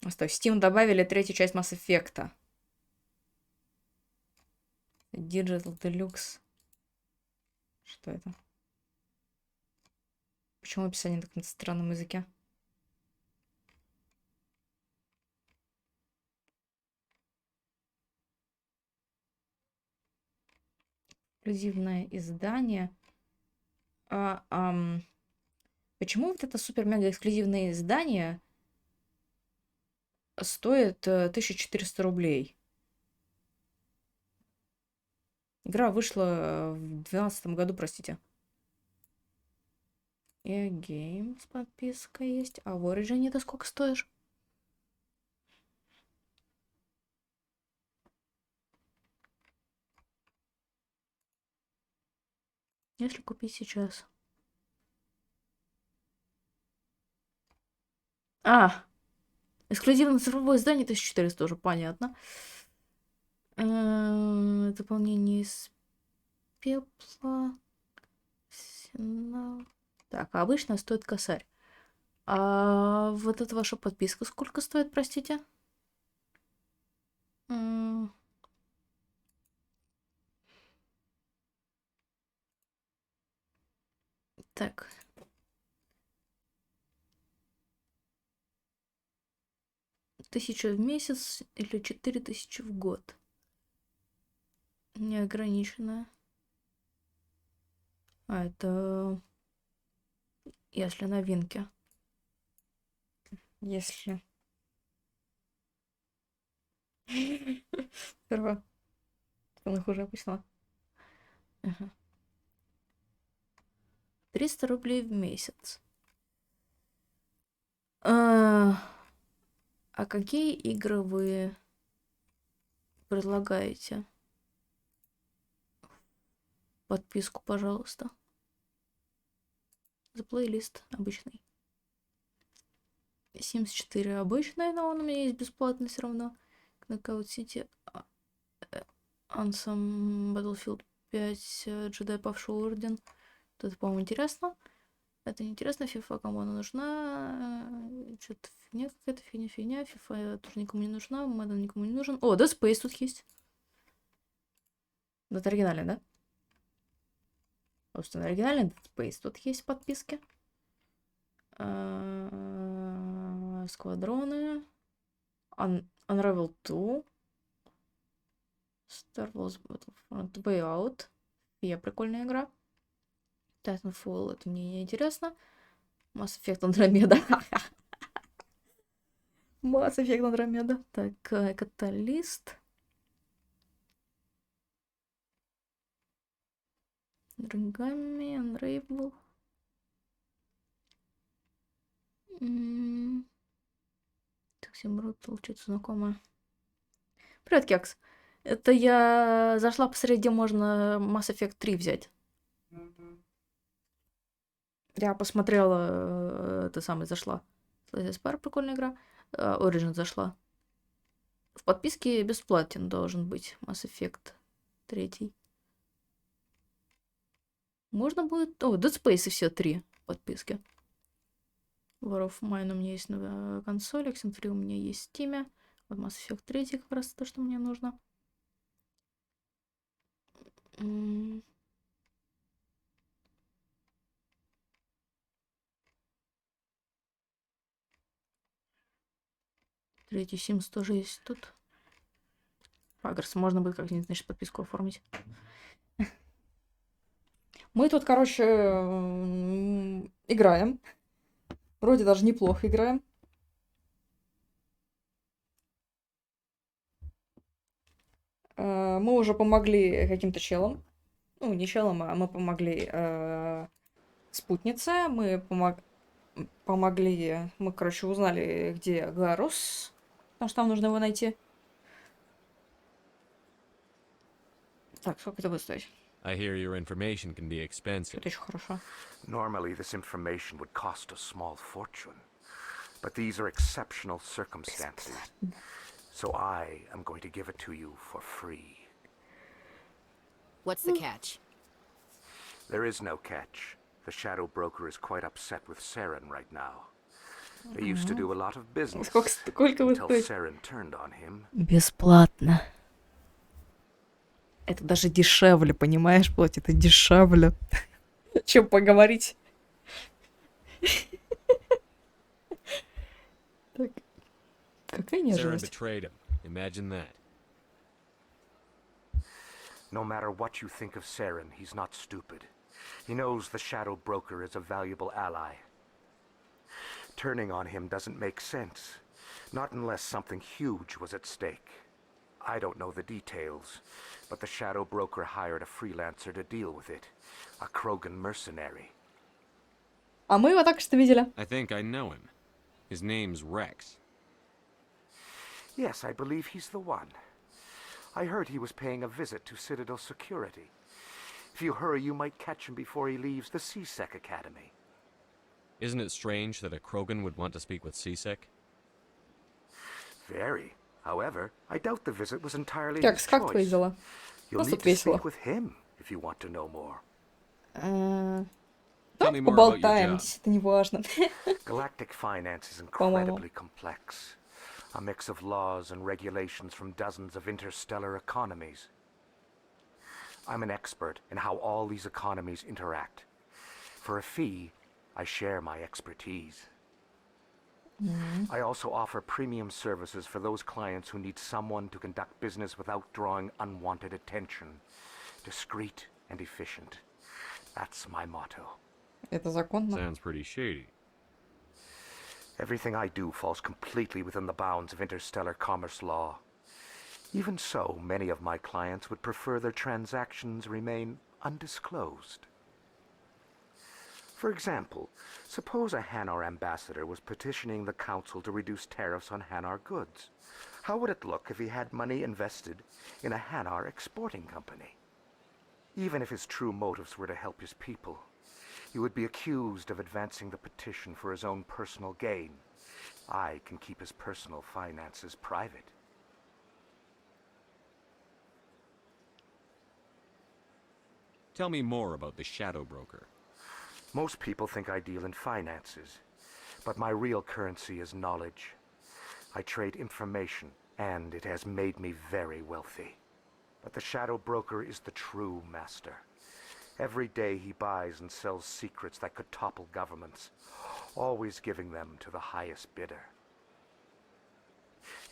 Стой, в Steam добавили третью часть Mass Effect. Digital Deluxe. Что это? Почему описание на каком-то странном языке? Эксклюзивное издание. Почему вот это супер-мега-эксклюзивное издание стоит 1400 рублей? Игра вышла в 2012 году, простите. И Games подписка есть. А в Origin это сколько стоишь? Если купить сейчас. Эксклюзивное цифровое издание 1400 тоже, понятно. Дополнение из пепла. Так, а обычно стоит косарь. А вот эта ваша подписка сколько стоит, простите? Так. Тысяча в месяц или 4000 в год? Неограниченная. Это... Если новинки. Если... Сперва. Она хуже обычно. 300 рублей в месяц. А какие игры вы предлагаете? Подписку, пожалуйста. За плейлист обычный. 74 обычный, но он у меня есть бесплатный все равно. Knockout City, Anthem, Battlefield 5, Jedi Павший Орден. Это, по-моему, интересно. Это неинтересно. FIFA кому она нужна? Что-то фигня какая-то, фигня. FIFA тоже никому не нужна. Madden никому не нужен. О, Dead Space тут есть. Это оригинальный, да? Собственно, оригинальный Dead Space тут есть в подписке. Сквадроны. Unravel 2. Star Wars Battlefront Way Out. Прикольная игра. Titanfall, это мне не интересно. Mass Effect Andromeda. Mass Effect Andromeda. Так, Каталист. Дрыгами, Unravel. Так, Зимруд, получается, знакомая. Привет, Кекс. Это я зашла посмотреть, где можно Mass Effect 3 взять. Я посмотрела, это самое, зашла. Spectres, прикольная игра. Origin зашла. В подписке бесплатен должен быть Mass Effect 3. Можно будет... О, Dead Space и все 3 в подписке. War of Mine у меня есть на консоли, Oxenfree у меня есть в Steam. Вот Mass Effect 3 как раз то, что мне нужно. Третий Sims тоже есть тут. Пагарс, можно будет как-нибудь, значит, подписку оформить. Мы тут, короче, играем. Вроде даже неплохо играем. Мы уже помогли каким-то челам. Ну, не челам, а мы помогли спутнице. Мы помогли... Мы, короче, узнали, где Гарус. Потому что там нужно его найти. Так, сколько это будет стоить? I hear your information can be expensive. Это еще хорошо. Normally, this information would cost a small fortune. But these are exceptional circumstances. So I am going to give it to you for free. What's the catch? There is no catch. The Shadow Broker is quite upset with Saren right now. They used to do a lot of business until Saren turned on him. Бесплатно. Это даже дешевле, понимаешь, Плоть? Это дешевле, чем поговорить. Так. Какая нежность. No matter what you think of Saren, he's not stupid. He knows the Shadow Broker is a valuable ally. Turning on him doesn't make sense. Not unless something huge was at stake. I don't know the details, but the Shadow Broker hired a freelancer to deal with it. A Krogan mercenary. А мы его только что видели. I think I know him. His name's Rex. Yes, I believe he's the one. I heard he was paying a visit to Citadel Security. If you hurry, you might catch him before he leaves the C-Sec Academy. Isn't it strange that a Krogan would want to speak with C-Sec? Very. However, I doubt the visit was entirely Как, his как choice. твои дела? You'll Просто need to весело. speak with him if you want to know more. Давай поболтаем, это не важно. Galactic finance is incredibly complex. A mix of laws and regulations from dozens of interstellar economies. I'm an expert in how all these economies interact. For a fee, I share my expertise. I also offer premium services for those clients who need someone to conduct business without drawing unwanted attention. Discreet and efficient. That's my motto. Это законно. Sounds pretty shady. Everything I do falls completely within the bounds of interstellar commerce law. Even so, many of my clients would prefer their transactions remain undisclosed. For example, suppose a Hanar ambassador was petitioning the Council to reduce tariffs on Hanar goods. How would it look if he had money invested in a Hanar exporting company? Even if his true motives were to help his people, he would be accused of advancing the petition for his own personal gain. I can keep his personal finances private. Tell me more about the Shadow Broker. Most people think I deal in finances, but my real currency is knowledge. I trade information, and it has made me very wealthy. But the Shadow Broker is the true master. Every day he buys and sells secrets that could topple governments, always giving them to the highest bidder.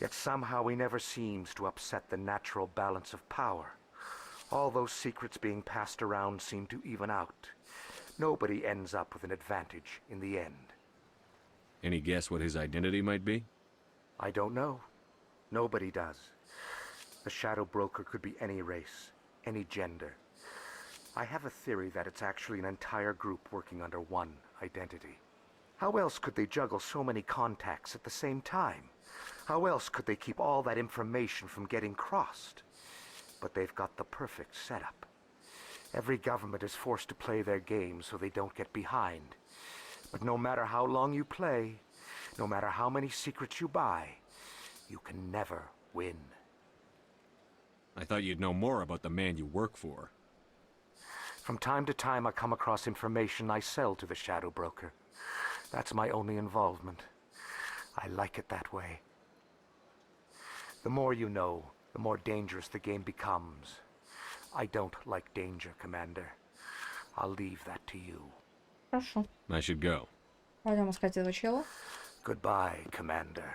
Yet somehow he never seems to upset the natural balance of power. All those secrets being passed around seem to even out. Nobody ends up with an advantage in the end. Any guess what his identity might be? I don't know. Nobody does. The Shadow Broker could be any race, any gender. I have a theory that it's actually an entire group working under one identity. How else could they juggle so many contacts at the same time? How else could they keep all that information from getting crossed? But they've got the perfect setup. Every government is forced to play their game so they don't get behind. But no matter how long you play, no matter how many secrets you buy, you can never win. I thought you'd know more about the man you work for. From time to time, I come across information I sell to the Shadow Broker. That's my only involvement. I like it that way. The more you know, the more dangerous the game becomes. I don't like danger, Commander. I'll leave that to you. Хорошо. I should go. Пойдем искать этого чела. Goodbye, Commander.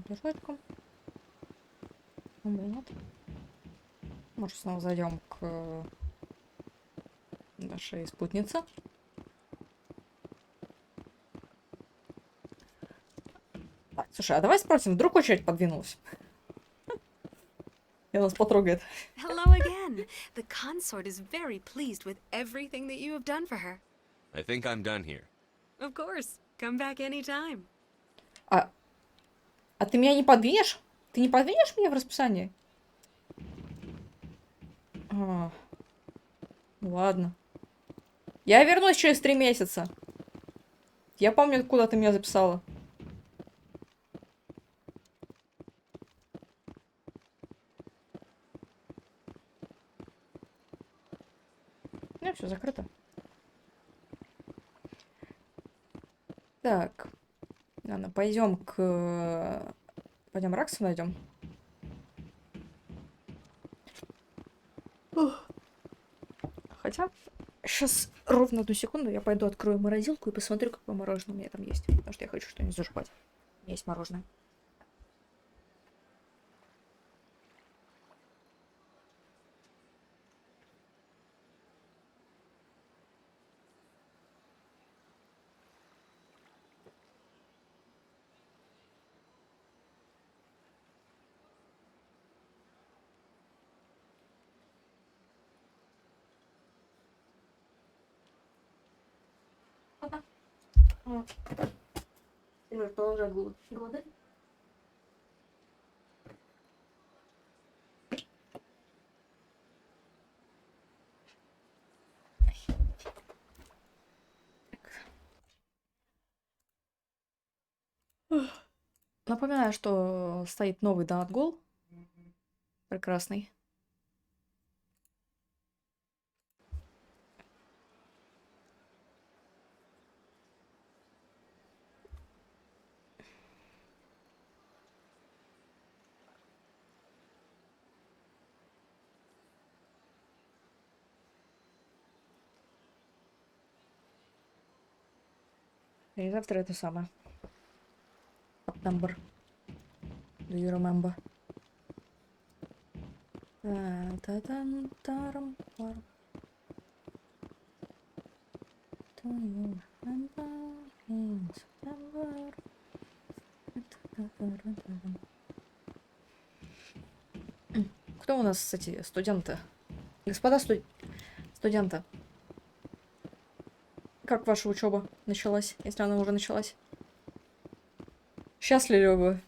Бежочком. Нет. Может, снова зайдем к нашей спутнице. Так, слушай, а давай спросим, вдруг очередь подвинулась? И нас потрогает. Hello again. The consort is very pleased with everything that you have done for her. I think I'm done here. Of course. Come back anytime. А ты меня не подвинешь? Ты не подвинешь меня в расписании? Ладно. Я вернусь через 3 месяца. Я помню, куда ты меня записала. Ну, все закрыто. Так. Ладно, пойдем к... Пойдем Ракса найдем. Хотя, сейчас ровно 1 секунду я пойду открою морозилку и посмотрю, какое мороженое у меня там есть. Потому что я хочу что-нибудь заживать. У меня есть мороженое. Сильвер продолжает голодать. Напоминаю, что стоит новый донат-гол. Прекрасный. И завтра это самое. Number. Do you remember? Та-та-та-тарам. Do you remember in September? Кто у нас, кстати, студенты? Господа студенты. Как ваша учеба началась, если она уже началась? Счастливы вы?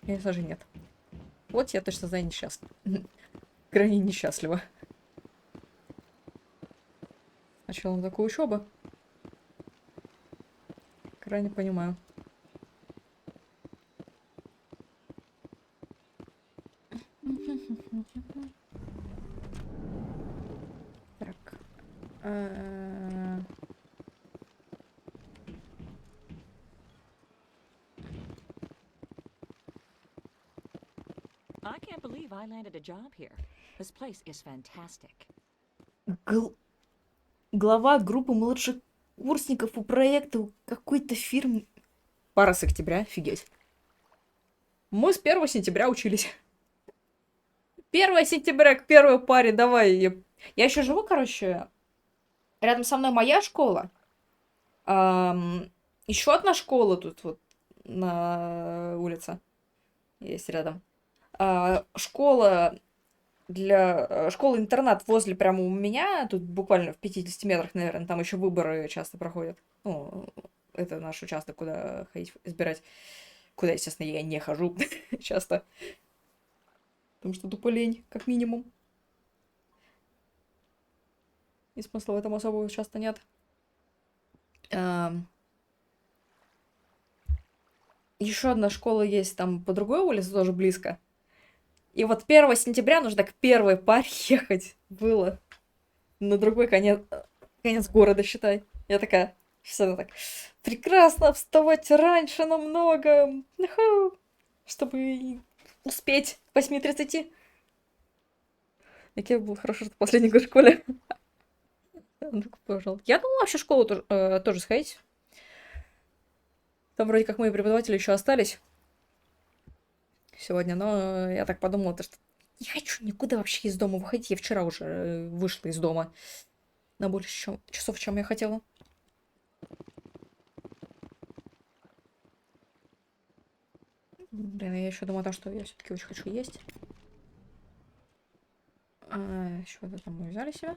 Я даже нет. Вот я точно знаю, несчастлива. Крайне несчастлива. Сначала такая учеба. Крайне понимаю. Так. I can't believe I landed a job here. This place is fantastic. Глава группы младших курсников у проекта какой-то фирмы. Пара с октября, офигеть. Мы с 1 сентября учились. 1 сентября к первой паре, давай. Я еще живу, короче. рядом со мной моя школа. Еще одна школа тут вот на улице есть рядом. Школа школа-интернат возле прямо у меня, тут буквально в 50 метрах, наверное, там еще выборы часто проходят. Ну, это наш участок, куда ходить избирать. Куда, естественно, я не хожу часто. Потому что тупо лень, как минимум. И смысла в этом особого часто нет. Еще одна школа есть там по другой улице, тоже близко. И вот 1 сентября нужно к первой паре ехать было. На другой конец города, считай. Я такая, все так, прекрасно вставать раньше намного, чтобы успеть к 8:30. Какой был хороший последний год в школе. Ну-ка, пожалуйста. Я думала вообще в школу тоже сходить. Там вроде как мои преподаватели еще остались сегодня, но я так подумала, что не хочу никуда вообще из дома выходить. Я вчера уже вышла из дома на больше часов, чем я хотела. Блин, я еще думаю о том, что я все-таки очень хочу есть. Еще вот это мы взяли себе.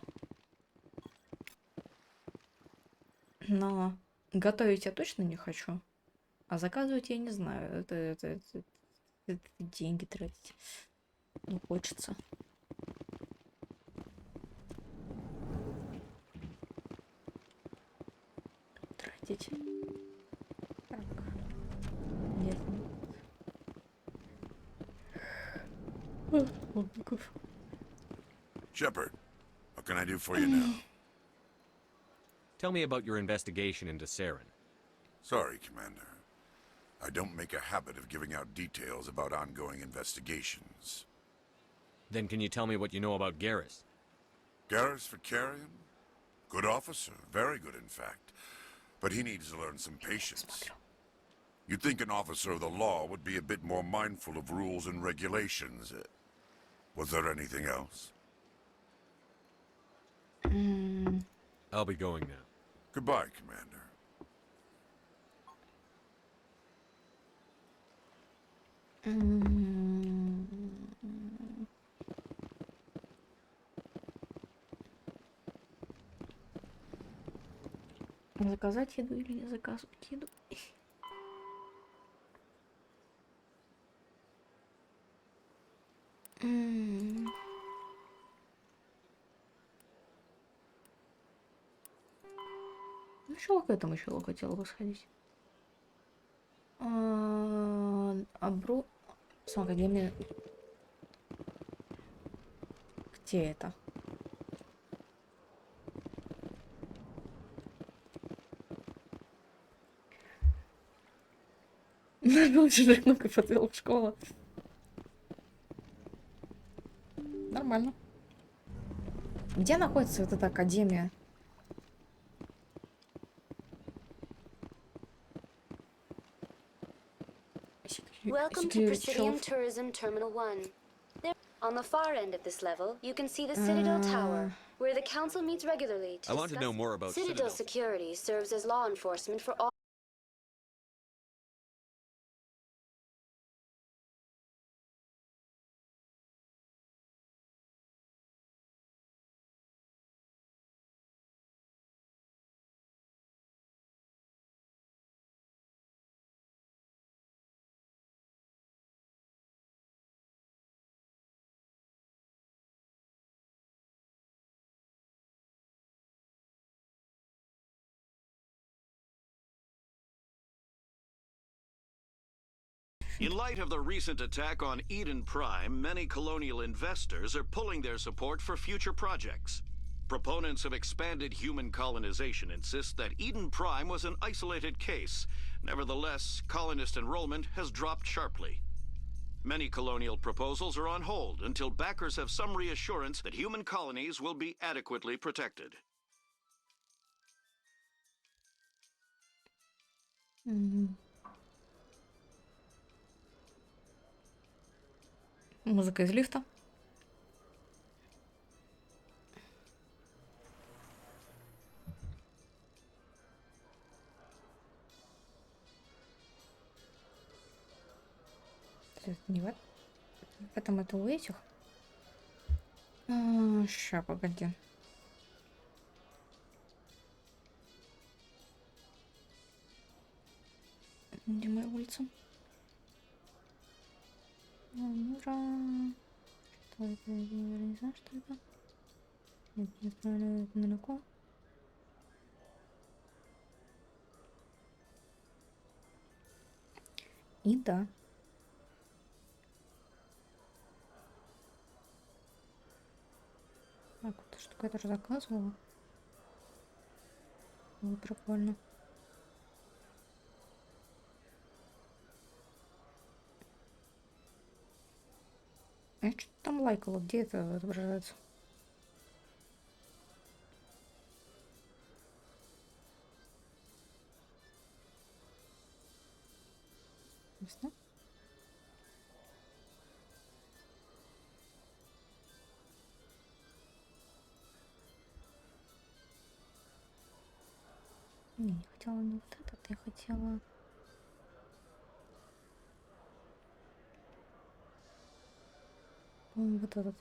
Но готовить я точно не хочу. А заказывать я не знаю. Это деньги тратить. Не хочется. Тратить. Так. Нет. Shepard, what can I do for you now? Tell me about your investigation into Saren. Sorry, Commander. I don't make a habit of giving out details about ongoing investigations. Then can you tell me what you know about Garrus? Garrus Vakarian? Good officer, very good in fact. But he needs to learn some patience. You'd think an officer of the law would be a bit more mindful of rules and regulations. Was there anything else? I'll be going now. Goodbye, Commander. Заказать еду или не заказывать еду? Ну, что к этому еще хотела бы сходить? Смотри, где мне... Где это? Нажал чужой кнопкой, подвел в школу. Нормально. Где находится вот эта академия? Welcome to Presidium Tourism Terminal 1. On the far end of this level, you can see the Citadel Tower, where the Council meets regularly to I want to know more about Citadel Security serves as law enforcement for all. In light of the recent attack on Eden Prime, many colonial investors are pulling their support for future projects. Proponents of expanded human colonization insist that Eden Prime was an isolated case. Nevertheless, colonist enrollment has dropped sharply. Many colonial proposals are on hold until backers have some reassurance that human colonies will be adequately protected. Музыка из лифта. это не в этом это у этих. Ща, погоди. Где моя улица? Ура! Что это? Я не знаю, что это. Нет, не отправляю это далеко. И да. Так, вот что-то я тоже заказывала. Было прикольно. Я что-то там лайкала. Где это отображается? Ясно? Не хотела не вот этот, я хотела... Вот этот.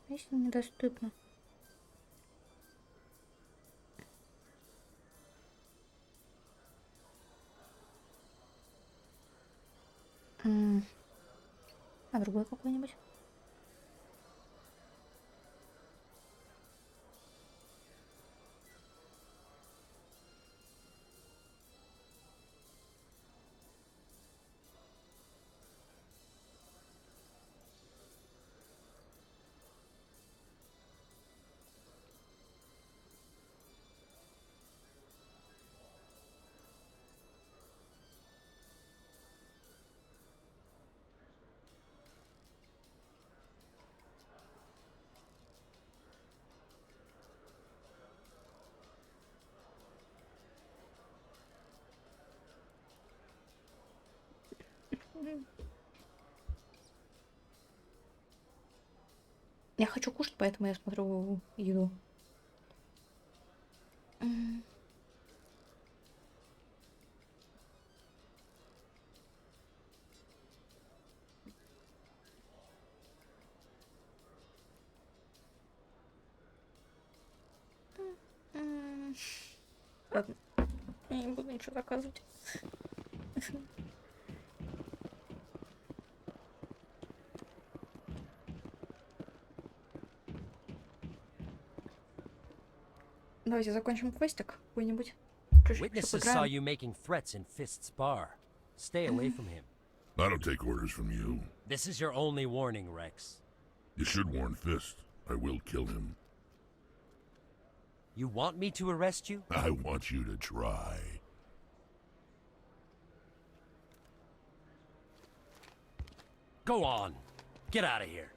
Если недоступно. А другой какой-нибудь? Я хочу кушать, поэтому я смотрю еду. Ладно, я не буду ничего заказывать. Давайте закончим квестик какой-нибудь. Witnesses saw you making threats in Fist's bar. Stay away from him. I don't take orders from you. This is your only warning, Rex. You should warn Fist. I will kill him. You want me to arrest you? I want you to try. Go on. Get out of here.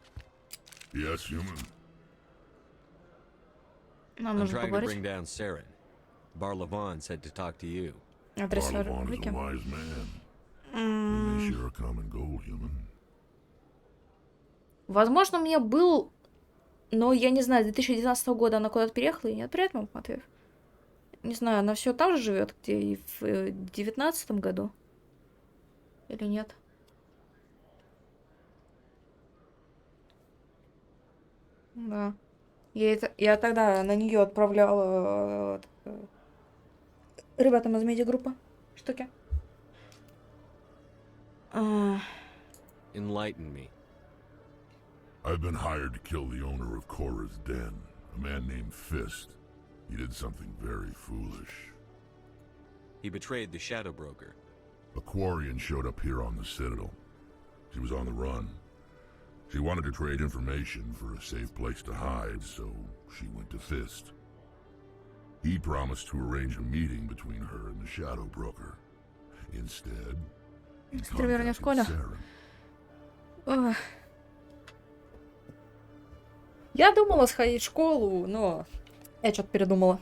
Yes, human. I'm trying to bring down Saren. Barlavon said to talk to you. Barlavon is a wise man. We may share a common goal, human. Возможно, у меня был, но я не знаю, с 2019 года она куда-то переехала, и не отправит вам Матвеев. Не знаю, она все там же живет, где и в 2019 году. Или нет? Да. Я тогда на нее отправляла ребятам из медиагруппы штуки. Enlighten me. I've been hired to kill the owner of Cora's Den, a man named Fist. He did something very foolish. He betrayed the Shadow Broker. A Quarian showed up here on the Citadel. She was on the run. She wanted to trade information for a safe place to hide, so she went to Fist. He promised to arrange a meeting between her and the Shadow Broker. Instead, he contacted Saren. Я думала сходить в школу, но я что-то передумала.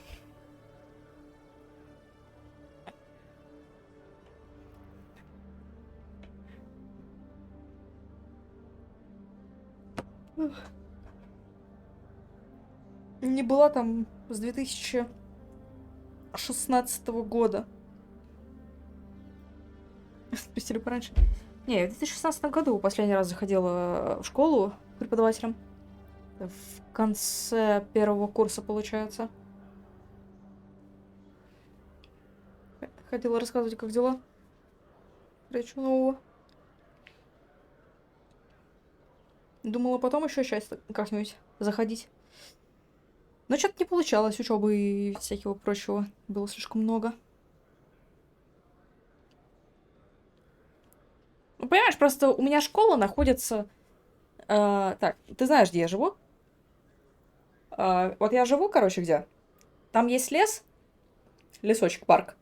Не была там с 2016 года. Спустили пораньше. Не, я в 2016 году последний раз заходила в школу преподавателем. В конце первого курса, получается. Хотела рассказывать, как дела. Речу нового. Думала потом еще часть как-нибудь заходить. Но что-то не получалось. Учебы и всякого прочего было слишком много. Ну, понимаешь, просто у меня школа находится... так, ты знаешь, где я живу? Вот я живу, короче, где? Там есть лес. Лесочек, парк.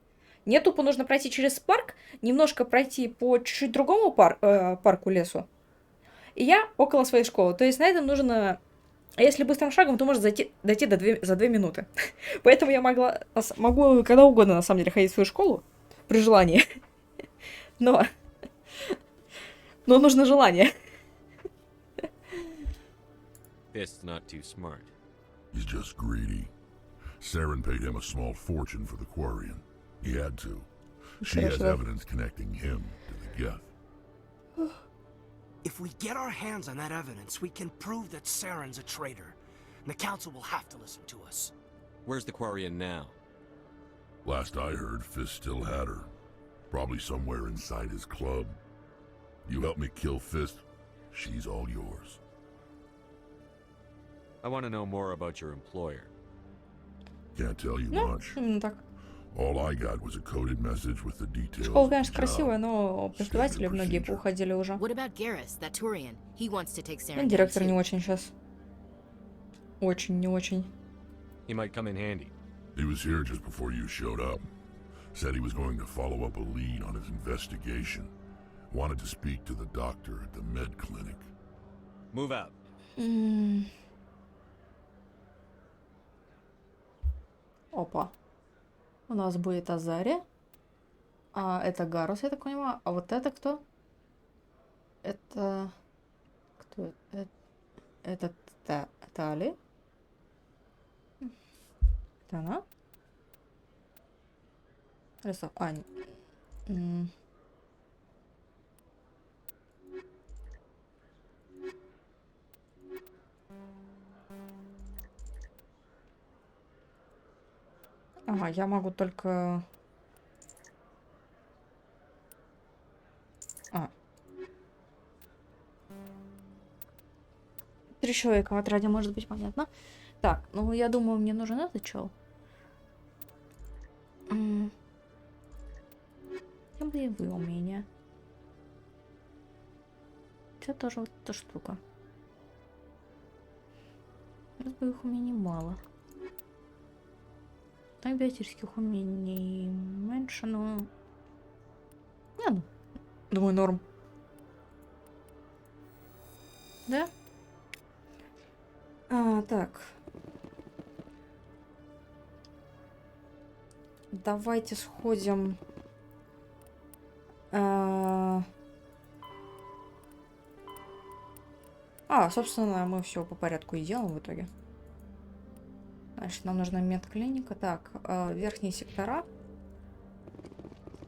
Мне тупо нужно пройти через парк, немножко пройти по чуть-чуть другому парку, лесу. И я около своей школы. То есть на этом нужно... Если быстрым шагом, то можно дойти за 2 минуты. Поэтому я могу когда угодно, на самом деле, ходить в свою школу. При желании. Но нужно желание. It's not too smart. He's just greedy. Saren paid him a small fortune for the Quarian. He had to. She has evidence connecting him to the Geth. If we get our hands on that evidence, we can prove that Saren's a traitor. And the Council will have to listen to us. Where's the Quarian now? Last I heard, Fist still had her. Probably somewhere inside his club. You help me kill Fist, she's all yours. I want to know more about your employer. Can't tell you much. All I got was a coded message with the details. Школа, конечно, красивая, но преподаватели многие поуходили уже. What about Garrus, that Turian? He wants to take Saren. Директор не очень сейчас. Очень не очень. He might come in handy. He was here just before you showed up. Said he was going to follow up a lead on his investigation. Wanted to speak to the doctor at the med clinic. Move out. Опа. У нас будет Азари. А это Гарус, я так понимаю. А вот это кто? Это... Кто это? Это Тали? Это она? Ань. Ага, я могу только... 3 человека в отряде, может быть, понятно. Так, ну я думаю, мне нужен этот чел. Боевые умения. Это тоже вот эта штука. Боевых умений мало. Так, биотических умений меньше, но... Не, ну, думаю, норм. Да? Так. Давайте сходим... собственно, мы все по порядку и делаем в итоге. Значит, нам нужна медклиника. Так, верхние сектора.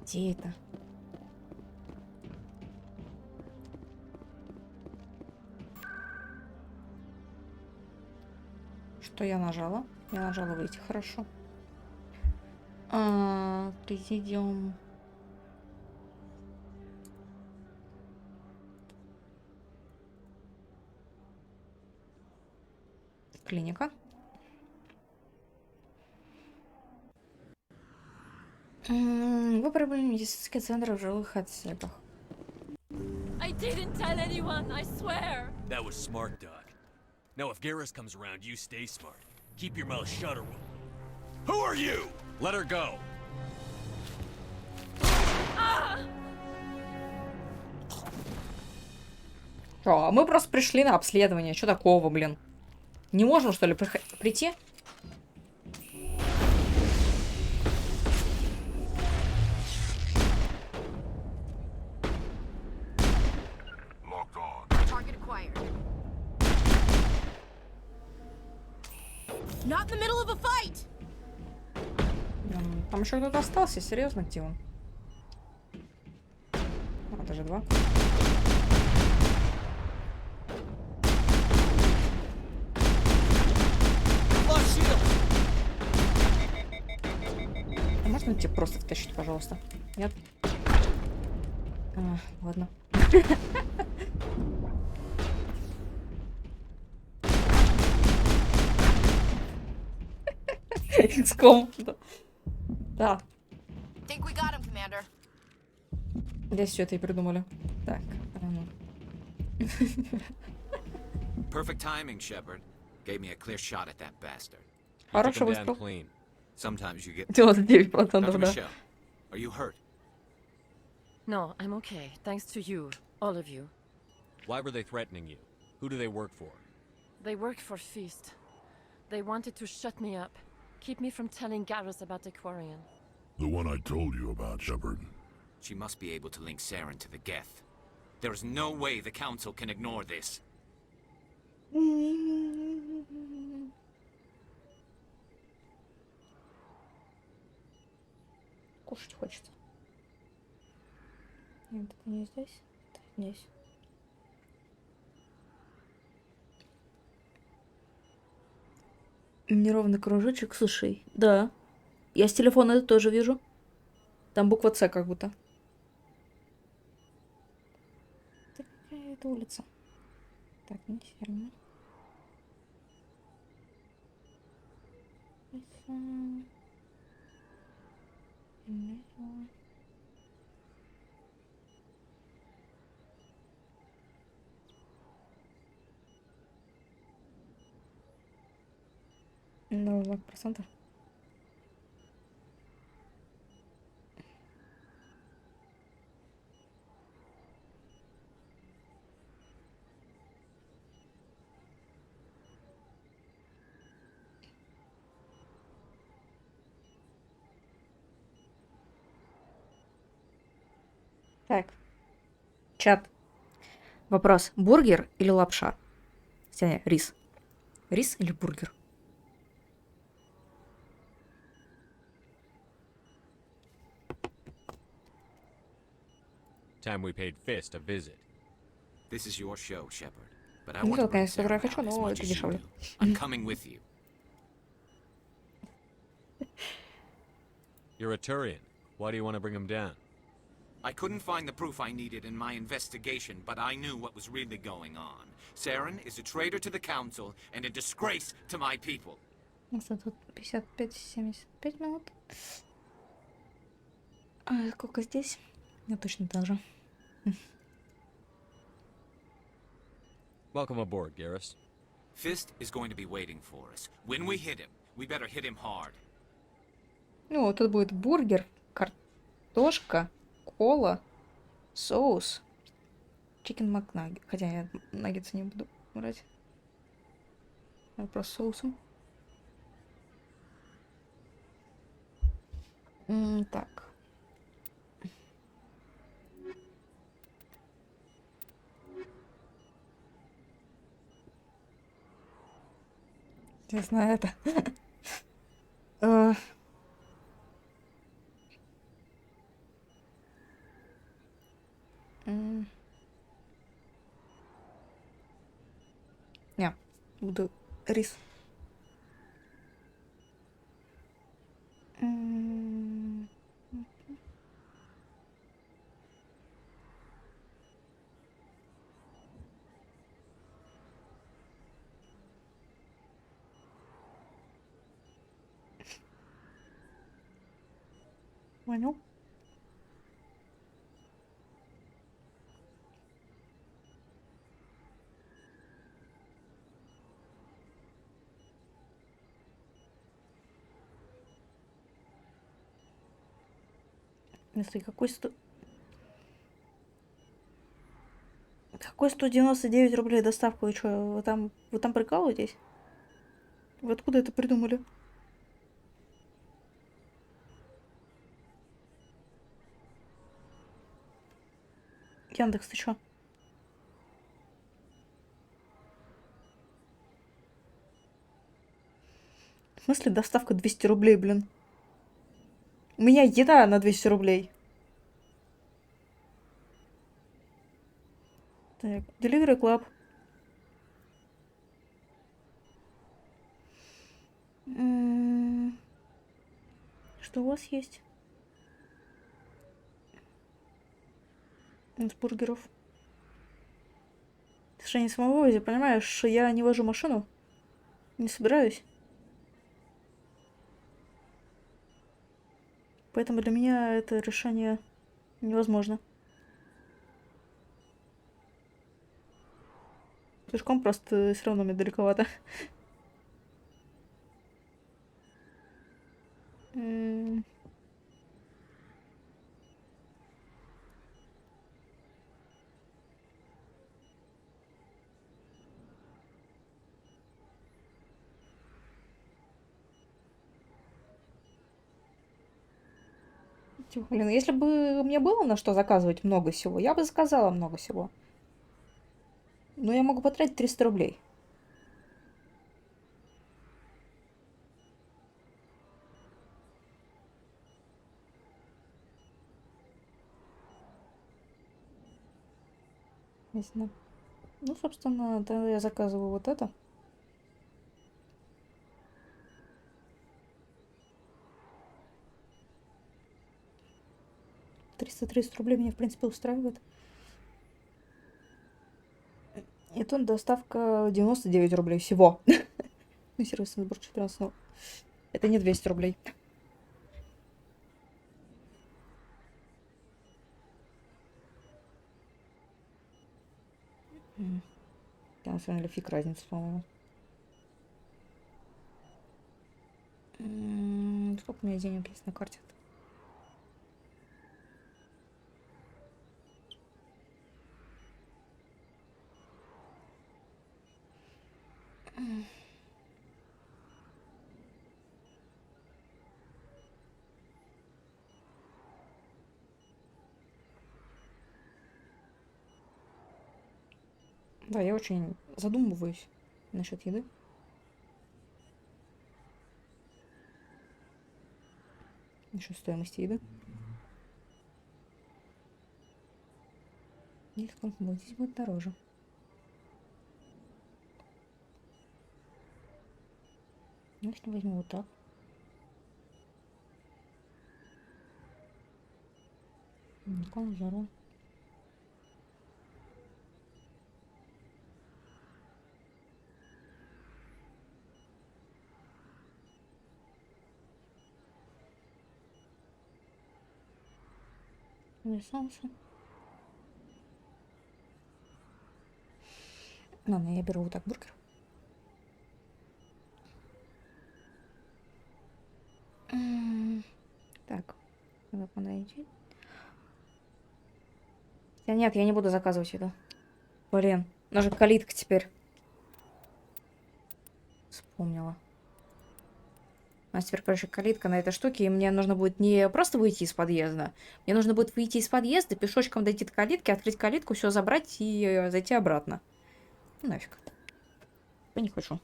Где это? Что я нажала? Я нажала выйти, хорошо. Президиум. Клиника. Вы пробовали медицинский центр в жилых отсеках. I didn't tell anyone, I swear. That was smart, Doc. Now if Garrus comes around, you stay smart. Keep your mouth shut or we'll... Who are you? Let her go. Что, мы просто пришли на обследование. Что такого, блин? Не можем, что ли, прийти? caught in the middle of a fight. Там еще кто-то остался, серьезно, где он? А, даже два. А можно тебе просто втащить, пожалуйста? Нет? А, ладно. XCOM. Да. Think we got him, Commander. Здесь все это и придумали. Так, Perfect timing, Shepard. Gave me a clear shot at that bastard. Хороший выстрел. Sometimes you get 99%, Dr. да. Michelle, are you hurt? No, I'm okay. Thanks to you, all of you. Why were they threatening you? Who do they work for? They worked for Feast. They wanted to shut me up, keep me from telling Garrus about the Quarian. The one I told you about, Shepard. She must be able to link Saren to the Geth. There is no way the Council can ignore this. Кушать хочется. Нет, это не здесь. Это здесь. Неровный кружочек, слушай. Да. Я с телефона это тоже вижу. Там буква С как будто. Так, какая это улица? Так, не северная. Ну, 2%. Так. Чат. Вопрос. Бургер или лапша? Сяня, рис. Рис или бургер? Time we paid Fist a visit. This is your show, Shepard. But I Не want to знаю, bring конечно, которое Saren я хочу, out as но much это as you дешевле. do. I'm coming with you. You're a Turian. Why do you want to bring him down? I couldn't find the proof I needed in my investigation, but I knew what was really going on. Saren is a traitor to the Council and a disgrace to my people. У нас тут 55-75 минут. А сколько здесь? Я точно так же. Welcome aboard, Garrus. Fist is going to be waiting for us. When we hit him, we better hit him hard. Ну, тут будет бургер, картошка, кола, соус, чикен макнаггет. Хотя я наггетсы не буду брать. Я просто соусом. Так. Я знаю это. Не, буду рис. Понял? Если какой 199 рублей доставка? Вы что, вы там прикалываетесь? Вы откуда это придумали? Яндекс, ты чё? В смысле доставка 200 рублей, блин? У меня еда на 200 рублей. Так, Delivery Club. Что у вас есть? Из бургеров. Ты же не самовозе, понимаешь? Я не вожу машину. Не собираюсь. Поэтому для меня это решение невозможно. Пешком просто все равно мне далековато. Блин, если бы мне было на что заказывать много всего, я бы заказала много всего. Но я могу потратить 300 рублей. Ясно. Ну, собственно, тогда я заказываю вот это. $330 меня, в принципе, устраивает. И тут доставка 99 рублей всего. Ну, сервисный сбор 14, но это не 200 рублей. Да, на самом деле, фиг разница, по-моему. Сколько у меня денег есть на карте? Да, я очень задумываюсь насчет еды. Насчет стоимости еды. Здесь будет дороже. Если возьму вот так. Какой жару. Солнце. Ладно, я беру вот так бургер. Так, надо подойти. Нет, я не буду заказывать еду. Блин, у нас же калитка теперь. Вспомнила. У нас теперь, короче, калитка на этой штуке, и мне нужно будет не просто выйти из подъезда. Мне нужно будет выйти из подъезда, пешочком дойти до калитки, открыть калитку, все забрать и зайти обратно. Ну, нафиг. Я не хочу.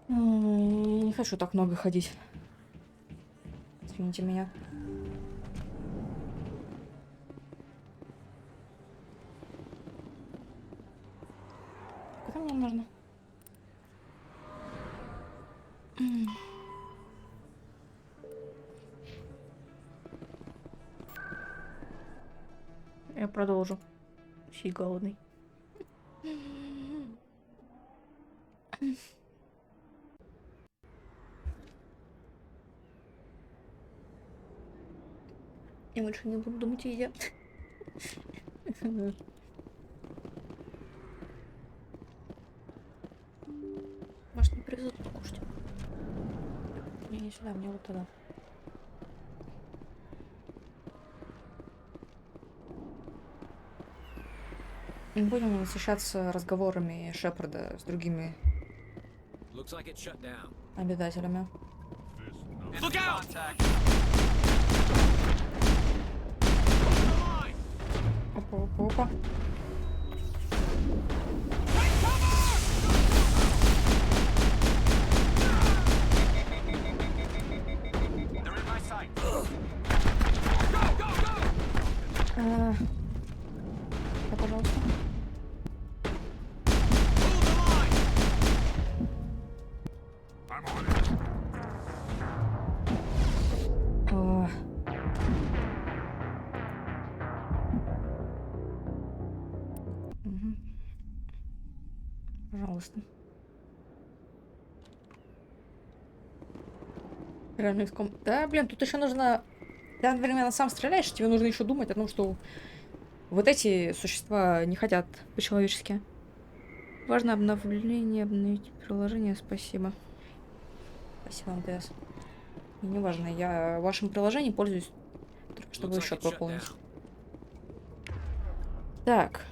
Не хочу так много ходить. Извините меня. Куда мне нужно? Я продолжу. Сей голодный. Я больше не буду думать о еде. Может, не привезут покушать? Мне не сюда, мне вот туда. Не будем насыщаться разговорами Шепарда с другими обитателями. Опа, опа, опа. Да, пожалуйста. О. Угу. Пожалуйста. Реально иском. Да, блин, тут еще нужно... Ты одновременно сам стреляешь, тебе нужно еще думать о том, что вот эти существа не хотят по-человечески. Важно обновление, обновить приложение, спасибо. Спасибо, МТС. И неважно, я вашим приложением пользуюсь только чтобы счет пополнить. Так.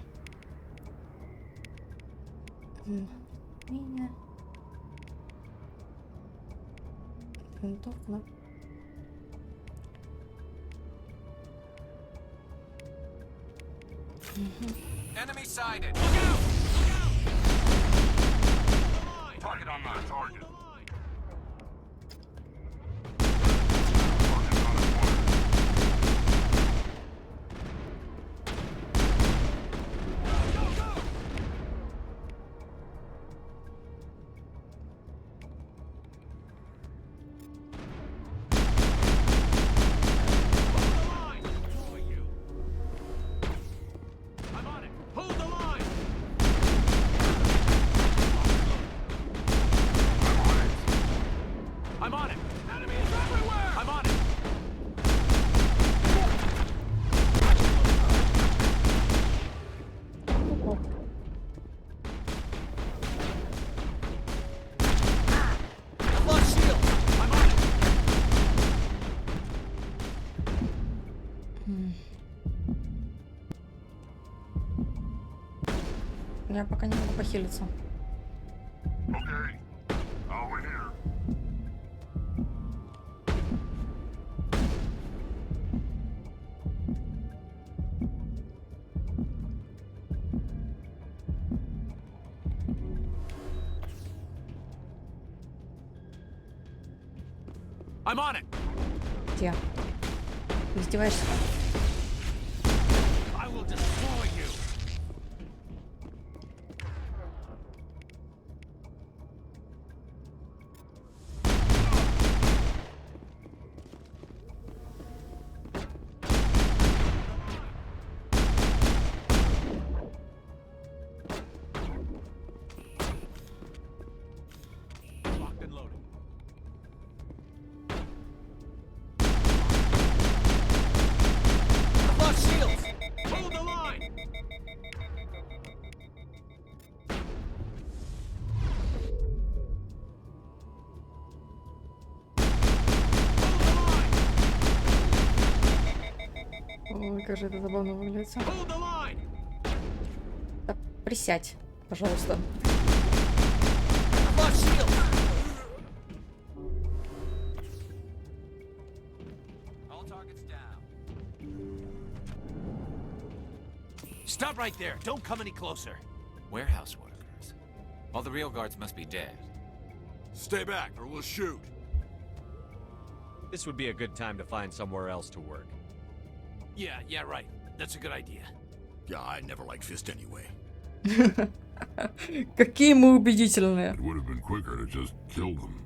Винтовка. Enemy sighted. Target on my target. Я пока не могу похилиться. I'm on it. Где? Ты издеваешься? I will destroy you. Locked and loaded. Shields! Hold the line! Ой, как же это забавно выглядит. Да, присядь, пожалуйста. Stop right there. Don't come any closer. Warehouse workers. All the real guards must be dead. Stay back, or we'll shoot. This would be a good time to find somewhere else to work. Yeah, right. That's a good idea. Yeah, I never liked Fist anyway. Какие мы убедительные. It would have been quicker to just kill them.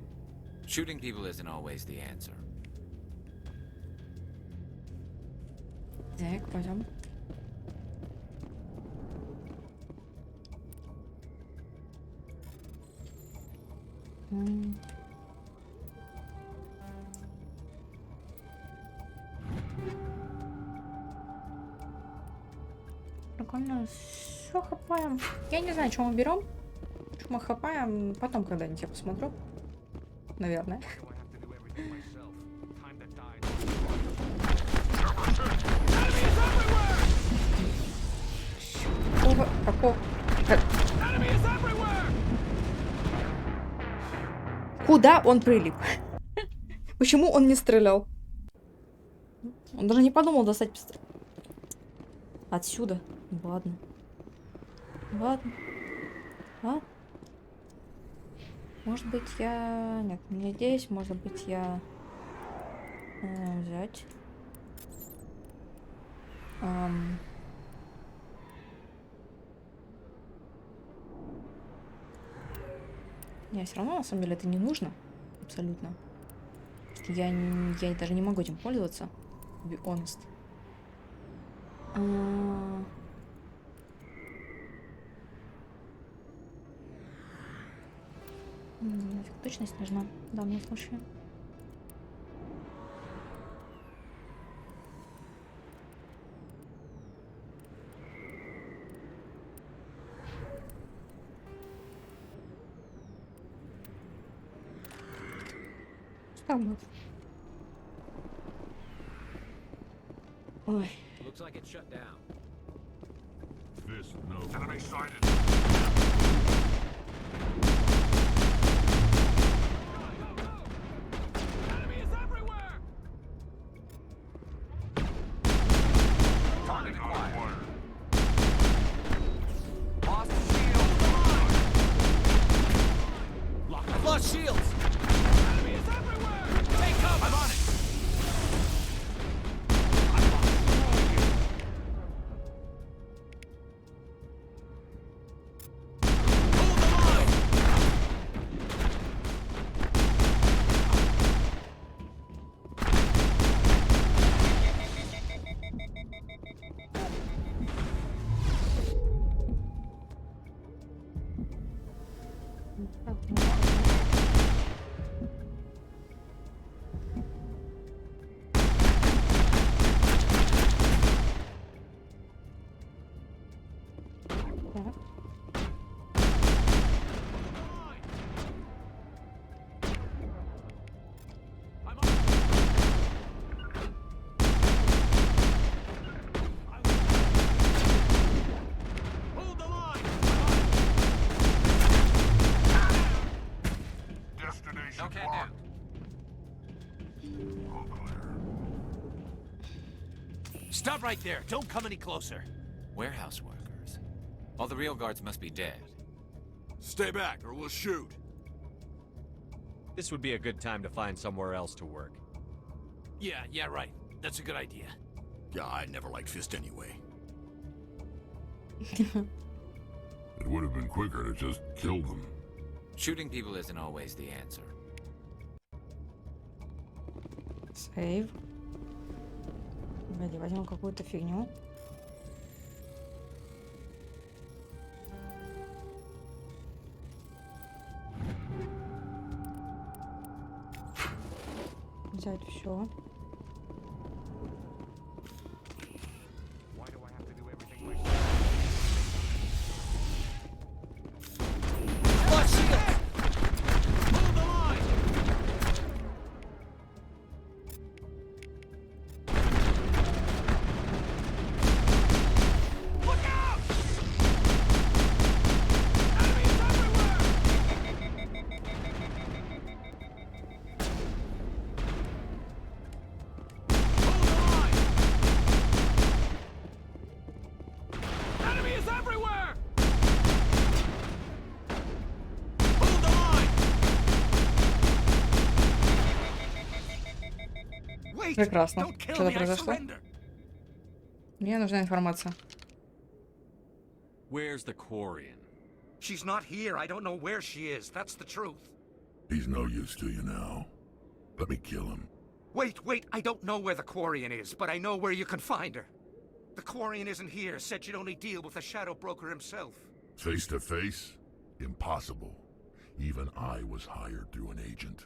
Shooting people isn't always the answer. Так, пойдем. Прикольно. Все хапаем. Я не знаю, что мы берем. Что мы хапаем. Потом когда-нибудь я посмотрю. Наверное. Какого? Куда он прилип? Почему он не стрелял? Он даже не подумал достать пистолет. Отсюда. Ладно. Ладно. А? Может быть, я... Нет, не здесь. Может быть, я... Взять. Не, все равно, на самом деле, это не нужно. Абсолютно. Я даже не могу этим пользоваться. To be honest. Нафиг точность нужна в данном случае. Что будет? Ой. Looks like it's shut down. Fist, no. Enemy sighted. Enemy is everywhere! Target acquired. Lost shield. Lock. I've lost shields. Enemy is everywhere. Take cover. I'm on it. Stop right there. Don't come any closer. Warehouse workers. All the real guards must be dead. Stay back, or we'll shoot. This would be a good time to find somewhere else to work. Yeah, right. That's a good idea. Yeah, I never liked Fist anyway. It would have been quicker to just kill them. Shooting people isn't always the answer. Сейв. Погоди, возьмем какую-то фигню. Взять все. Прекрасно. Что-то произошло? Мне нужна информация. Where's the Quarian? She's not here. I don't know where she is. That's the truth. He's no use to you now. Let me kill him. Wait. I don't know where the Quarian is, but I know where you can find her. The Quarian isn't here. Said she'd only deal with the Shadow Broker himself. Face to face? Impossible. Even I was hired through an agent.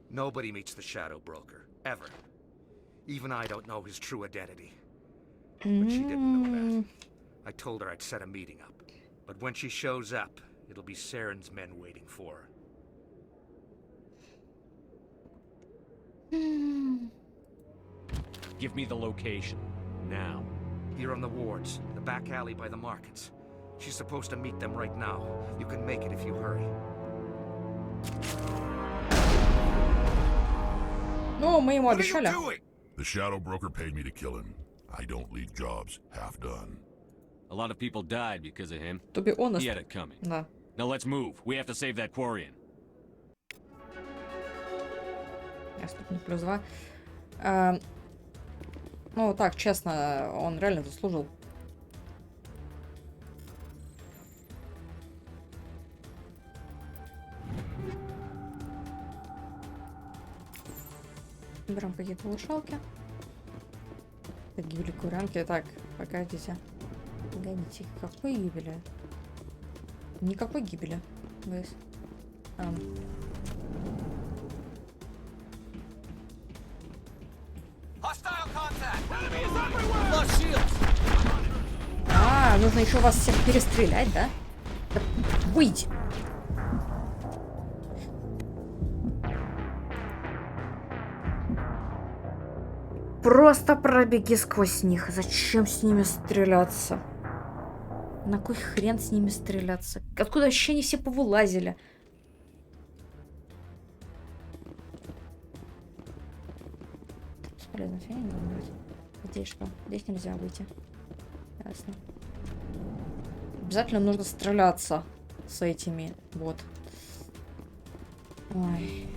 Nobody meets the Shadow Broker, ever. Even I don't know his true identity. But she didn't know that. I told her I'd set a meeting up. But when she shows up, it'll be Saren's men waiting for her. Give me the location, now. Here on the wards, the back alley by the markets. She's supposed to meet them right now. You can make it if you hurry. Ну, мы ему обещали. The Shadow Broker paid me to kill him. I don't leave jobs half done. A lot of people died because of him. To be honest. He had it coming. Да. Now let's move. We have to save that Quarian. Ступень +2. Ну, так, честно, он реально заслужил. Берем какие-то лошалки. Так, гибели курянки. Так, погодите. Погодите, какой гибели? Никакой гибели. Нужно еще вас всех перестрелять, да? Выйди! Просто пробеги сквозь них. Зачем с ними стреляться? На кой хрен с ними стреляться? Откуда вообще они все повылазили? Бесполезно, фиг не надо брать. Здесь что? Здесь нельзя выйти. Ясно. Обязательно нужно стреляться с этими. Вот. Ой.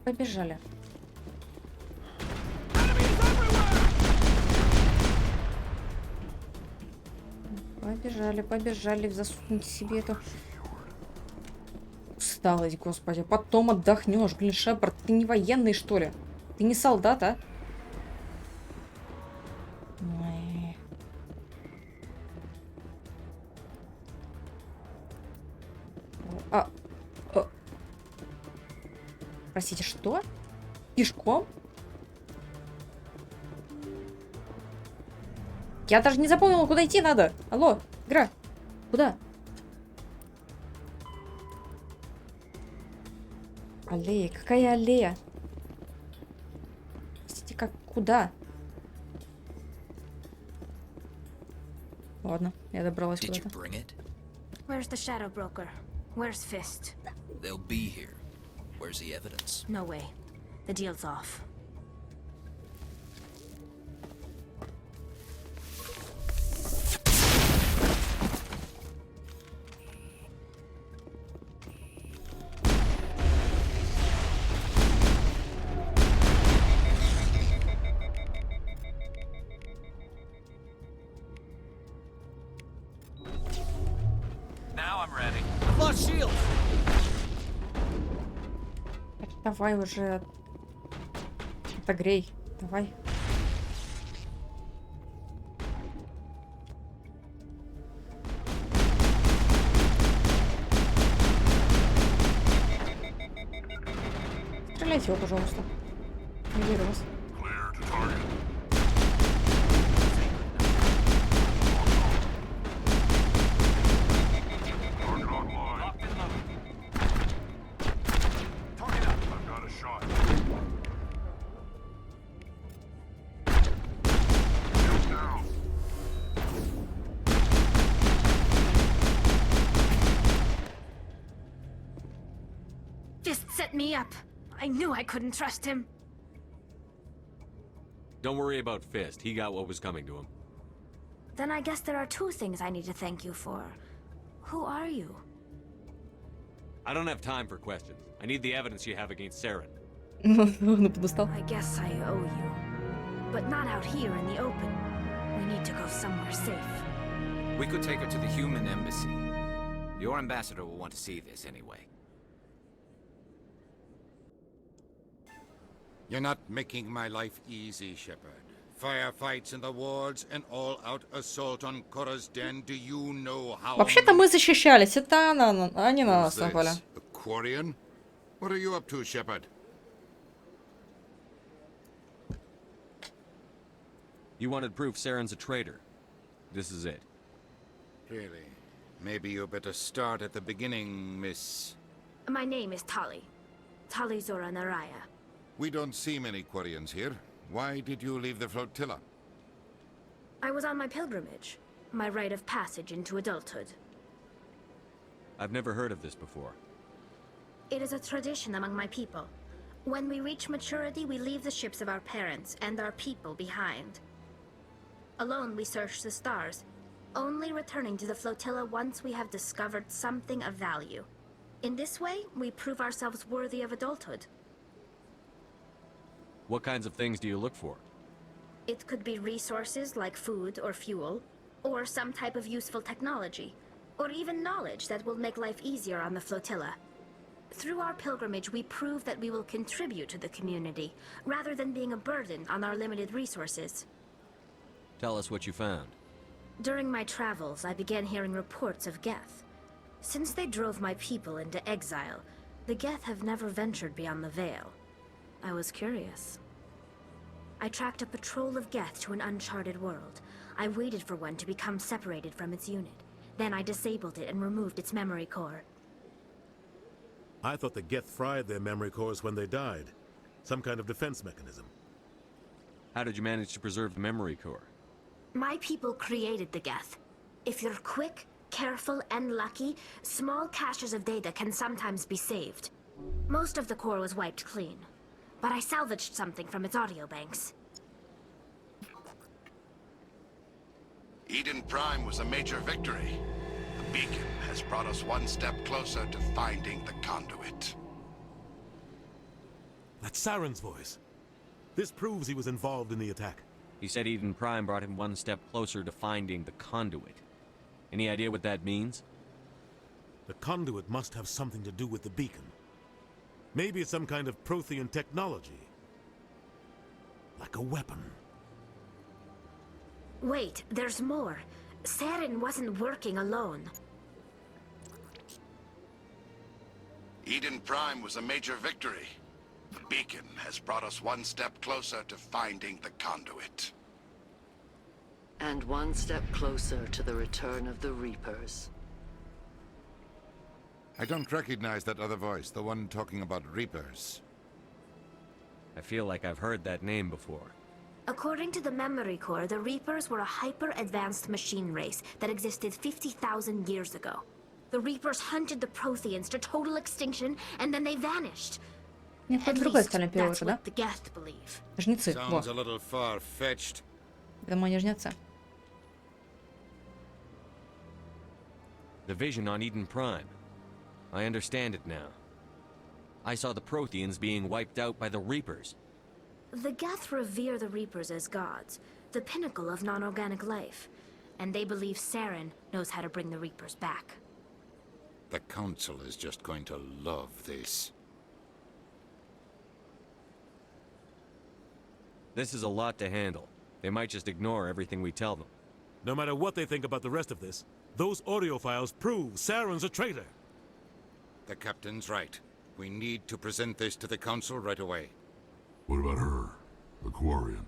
Побежали. Побежали, засуньте себе эту усталость, господи. Потом отдохнешь. Блин, Шепард, ты не военный, что ли? Ты не солдат, а? Ой. Простите, что? Пешком? Я даже не запомнила, куда идти надо. Алло, игра. Куда? Аллея. Какая аллея? Простите, как? Куда? Ладно, я добралась куда-то. Where's the Shadow Broker? Where's Fist? They'll be here. Where's the evidence? No way. The deal's off. Now I'm ready. Flush shields! Давай уже отогрей. Давай. Стреляйте его, пожалуйста. Не верю вас. Set me up. I knew I couldn't trust him. Don't worry about Fist. He got what was coming to him. Then I guess there are two things I need to thank you for. Who are you? I don't have time for questions. I need the evidence you have against Saren. I guess I owe you. But not out here in the open. We need to go somewhere safe. We could take her to the human embassy. Your ambassador will want to see this anyway. You're not making my life easy, Shepard. Firefights in the wards, an all-out assault on Korra's den. Do you know how? Вообще-то мы защищались. Это они на нас напали. Aquarian? What are you up to, Shepard? You wanted proof Saren's a traitor. This is it. Really? Maybe you better start at the beginning, Miss... My name is Tali. Tali Zora Naraya. We don't see many Quarians here. Why did you leave the flotilla? I was on my pilgrimage. My rite of passage into adulthood. I've never heard of this before. It is a tradition among my people. When we reach maturity, we leave the ships of our parents and our people behind. Alone, we search the stars, only returning to the flotilla once we have discovered something of value. In this way, we prove ourselves worthy of adulthood. What kinds of things do you look for? It could be resources like food or fuel, or some type of useful technology, or even knowledge that will make life easier on the flotilla. Through our pilgrimage, we prove that we will contribute to the community, rather than being a burden on our limited resources. Tell us what you found. During my travels, I began hearing reports of Geth. Since they drove my people into exile, the Geth have never ventured beyond the Veil. I was curious. I tracked a patrol of Geth to an uncharted world. I waited for one to become separated from its unit. Then I disabled it and removed its memory core. I thought the Geth fried their memory cores when they died. Some kind of defense mechanism. How did you manage to preserve the memory core? My people created the Geth. If you're quick, careful, and lucky, small caches of data can sometimes be saved. Most of the core was wiped clean, but I salvaged something from its audio banks. Eden Prime was a major victory. The beacon has brought us one step closer to finding the conduit. That's Saren's voice. This proves he was involved in the attack. He said Eden Prime brought him one step closer to finding the conduit. Any idea what that means? The conduit must have something to do with the beacon. Maybe it's some kind of Prothean technology. Like a weapon. Wait, there's more. Saren wasn't working alone. Eden Prime was a major victory. The beacon has brought us one step closer to finding the conduit. And one step closer to the return of the Reapers. I don't recognize that other voice, the one talking about Reapers. I feel like I've heard that name before. According to the memory core, the Reapers were a hyper-advanced machine race that existed 50,000 years ago. The Reapers hunted the Protheans to total extinction, and then they vanished. At least, that's what the Geth believe. Жнецы, во. Sounds a little far-fetched. Я думаю, они жнецы. The vision on Eden Prime. I understand it now. I saw the Protheans being wiped out by the Reapers. The Geth revere the Reapers as gods, the pinnacle of non-organic life. And they believe Saren knows how to bring the Reapers back. The Council is just going to love this. This is a lot to handle. They might just ignore everything we tell them. No matter what they think about the rest of this, those audio files prove Saren's a traitor. The captain's right. We need to present this to the Council right away. What about her? The Quarian?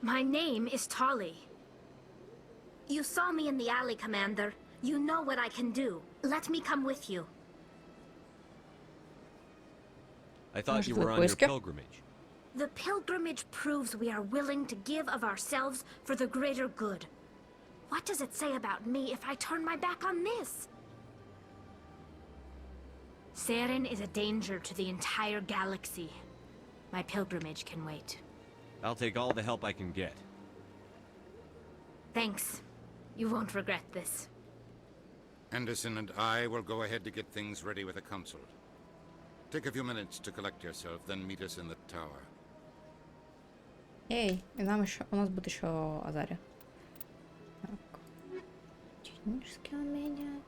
My name is Tali. You saw me in the alley, Commander. You know what I can do. Let me come with you. I thought you were on your pilgrimage. The pilgrimage proves we are willing to give of ourselves for the greater good. What does it say about me if I turn my back on this? Saren is a danger to the entire galaxy. My pilgrimage can wait. I'll take all the help I can get. Thanks. You won't regret this. Anderson and I will go ahead to get things ready with the Council. Take a few minutes to collect yourself, then meet us in the tower. Эй, и нам еще, у нас будет еще Азария. Так. Технические умения.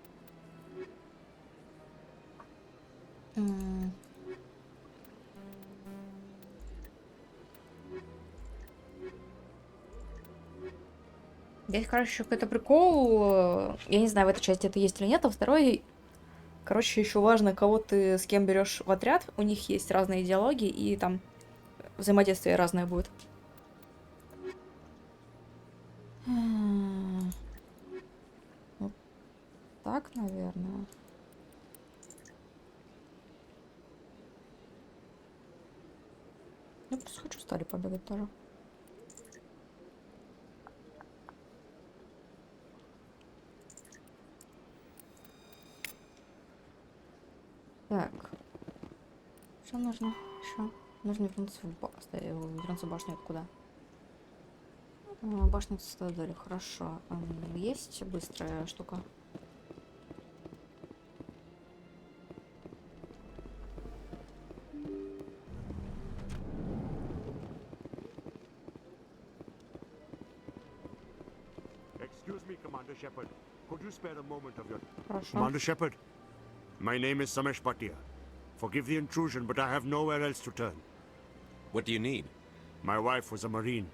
Здесь, короче, еще какой-то прикол. Я не знаю, в этой части это есть или нет, а второй... Короче, еще важно, кого ты с кем берешь в отряд. У них есть разные идеологии, и там взаимодействие разное будет. Вот так, наверное. Я просто хочу стали побегать тоже. Так. Что нужно еще? Нужно вернуться вернуться в башню. Откуда? Башню Цитадели. Хорошо. Есть быстрая штука? Excuse me, Commander Shepard. Could you spare a moment of your... Хорошо. Commander Shepard, my name is Samesh Bhatia. Forgive the intrusion, but I have nowhere else to turn. What do you need? My wife was a Marine.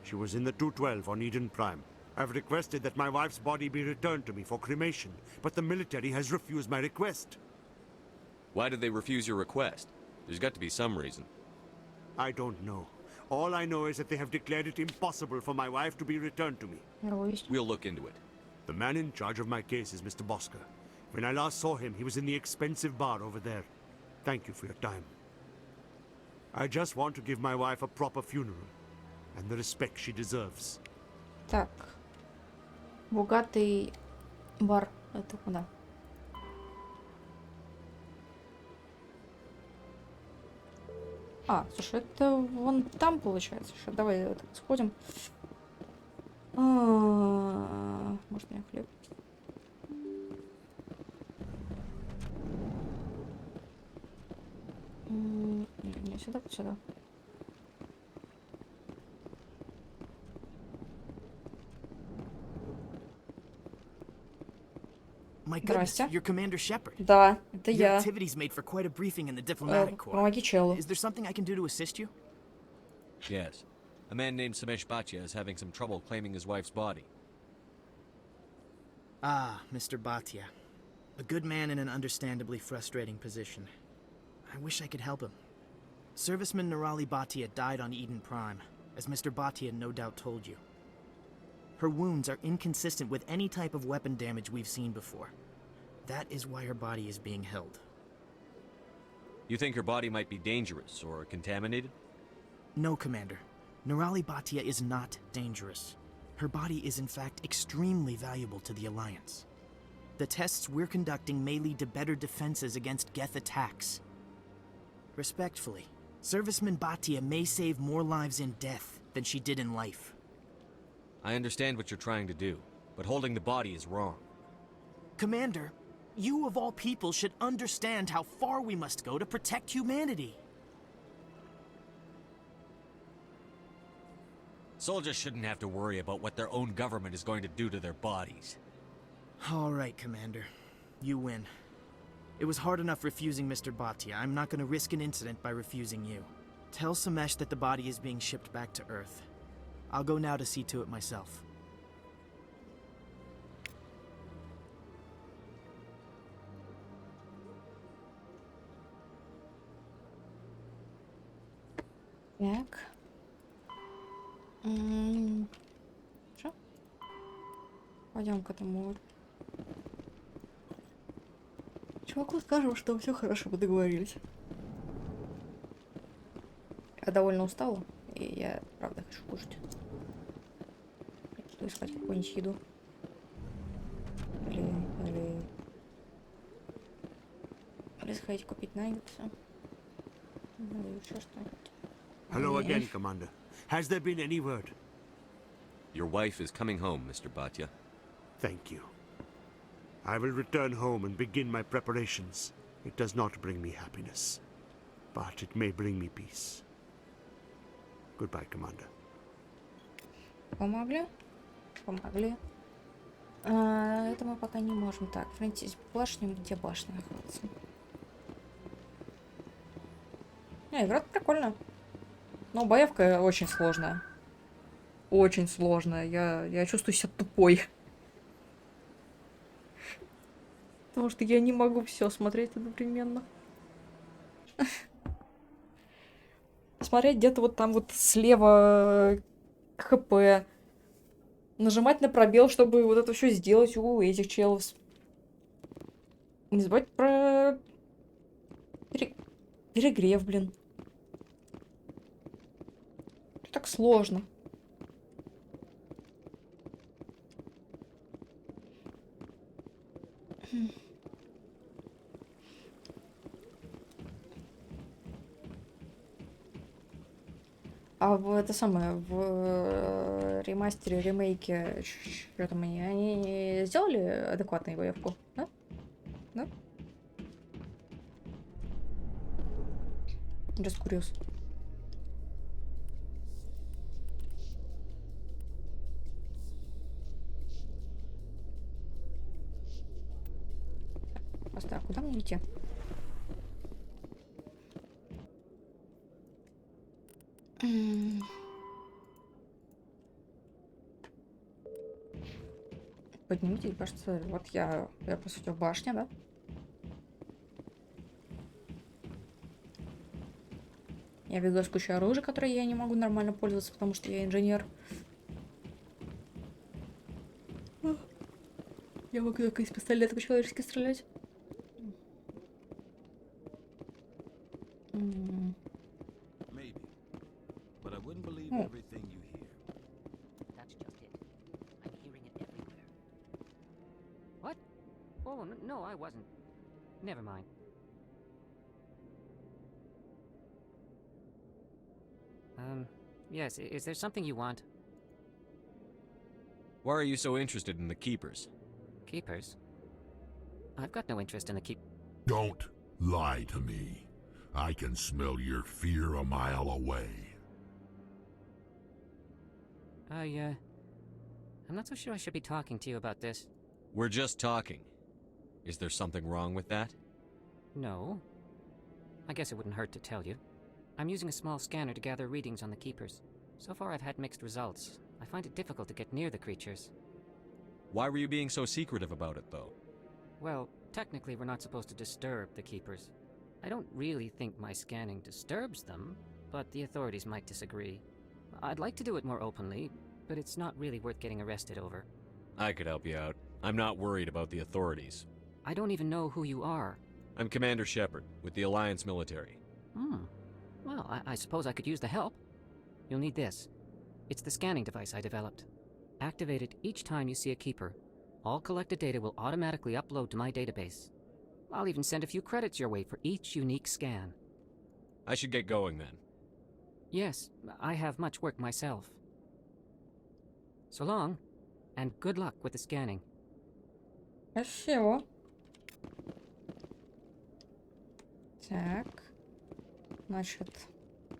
She was in the 212 on Eden Prime. I've requested that my wife's body be returned to me for cremation, but the military has refused my request. Why did they refuse your request? There's got to be some reason. I don't know. All I know is that they have declared it impossible for my wife to be returned to me. We'll look into it. The man in charge of my case is Mr. Bosker. When I last saw him, he was in the expensive bar over there. Thank you for your time. I just want to give my wife a proper funeral and the respect she deserves. Так. Богатый бар. Это куда? А, слушай, это вон там получается. Сейчас давай сходим. Может, мне хлеб? Не, сюда, сюда. My goodness, you're Commander Shepard. Да, это Your я. activities made for quite a briefing in the diplomatic corps. Помоги челу. Is there something I can do to assist you? Yes. A man named Samesh Bhatia is having some trouble claiming his wife's body. Ah, Mr. Bhatia. A good man in an understandably frustrating position. I wish I could help him. Serviceman Nirali Bhatia died on Eden Prime, as Mr. Bhatia no doubt told you. Her wounds are inconsistent with any type of weapon damage we've seen before. That is why her body is being held. You think her body might be dangerous or contaminated? No, Commander. Nirali Bhatia is not dangerous. Her body is in fact extremely valuable to the Alliance. The tests we're conducting may lead to better defenses against Geth attacks. Respectfully, Serviceman Bhatia may save more lives in death than she did in life. I understand what you're trying to do, but holding the body is wrong. Commander, you of all people should understand how far we must go to protect humanity. Soldiers shouldn't have to worry about what their own government is going to do to their bodies. All right, Commander. You win. It was hard enough refusing Mr. Bhatia. I'm not going to risk an incident by refusing you. Tell Samesh that the body is being shipped back to Earth. I'll go now to see to it myself. Так. Что? Пойдем к этому. Чуваку скажем, что все хорошо, мы договорились. Я довольно устала, и я правда хочу кушать. Хочу искать какую-нибудь еду. Или сходить купить наггетсы. Или еще что-нибудь. Hello again, Commander. Has there been any word? Your wife is coming home, Mr. Bhatia. Thank you. I will return home and begin my preparations. It does not bring me happiness, but it may bring me peace. Goodbye, Commander. Помогли? Помогли. Это мы пока не можем. Так, вернитесь в башню. Где башня находится? Игра прикольная. Но боевка очень сложная. Очень сложная. Я чувствую себя тупой. Потому что я не могу все смотреть одновременно. Смотреть где-то вот там вот слева ХП. Нажимать на пробел, чтобы вот это все сделать у этих челов. Не забывать про перегрев, блин. так сложно. А в это самое, в ремастере, ремейке, что там они сделали адекватную боевку? Да? Да? Just curious. Просто, а куда мне идти? Поднимите, кажется, вот я по сути в башне, да? Я бегаю с кучей оружия, которое я не могу нормально пользоваться, потому что я инженер. Я могу только из пистолета по-человечески стрелять. Oh, no, I wasn't. Never mind. Yes, is there something you want? Why are you so interested in the Keepers? Keepers? I've got no interest in the keep... Don't lie to me. I can smell your fear a mile away. I'm not so sure I should be talking to you about this. We're just talking. Is there something wrong with that? No. I guess it wouldn't hurt to tell you. I'm using a small scanner to gather readings on the Keepers. So far I've had mixed results. I find it difficult to get near the creatures. Why were you being so secretive about it, though? Well, technically we're not supposed to disturb the Keepers. I don't really think my scanning disturbs them, but the authorities might disagree. I'd like to do it more openly, but it's not really worth getting arrested over. I could help you out. I'm not worried about the authorities. I don't even know who you are. I'm Commander Shepard, with the Alliance military. Well, I suppose I could use the help. You'll need this. It's the scanning device I developed. Activate it each time you see a Keeper. All collected data will automatically upload to my database. I'll even send a few credits your way for each unique scan. I should get going then. Yes, I have much work myself. So long, and good luck with the scanning. Спасибо. Так. Значит.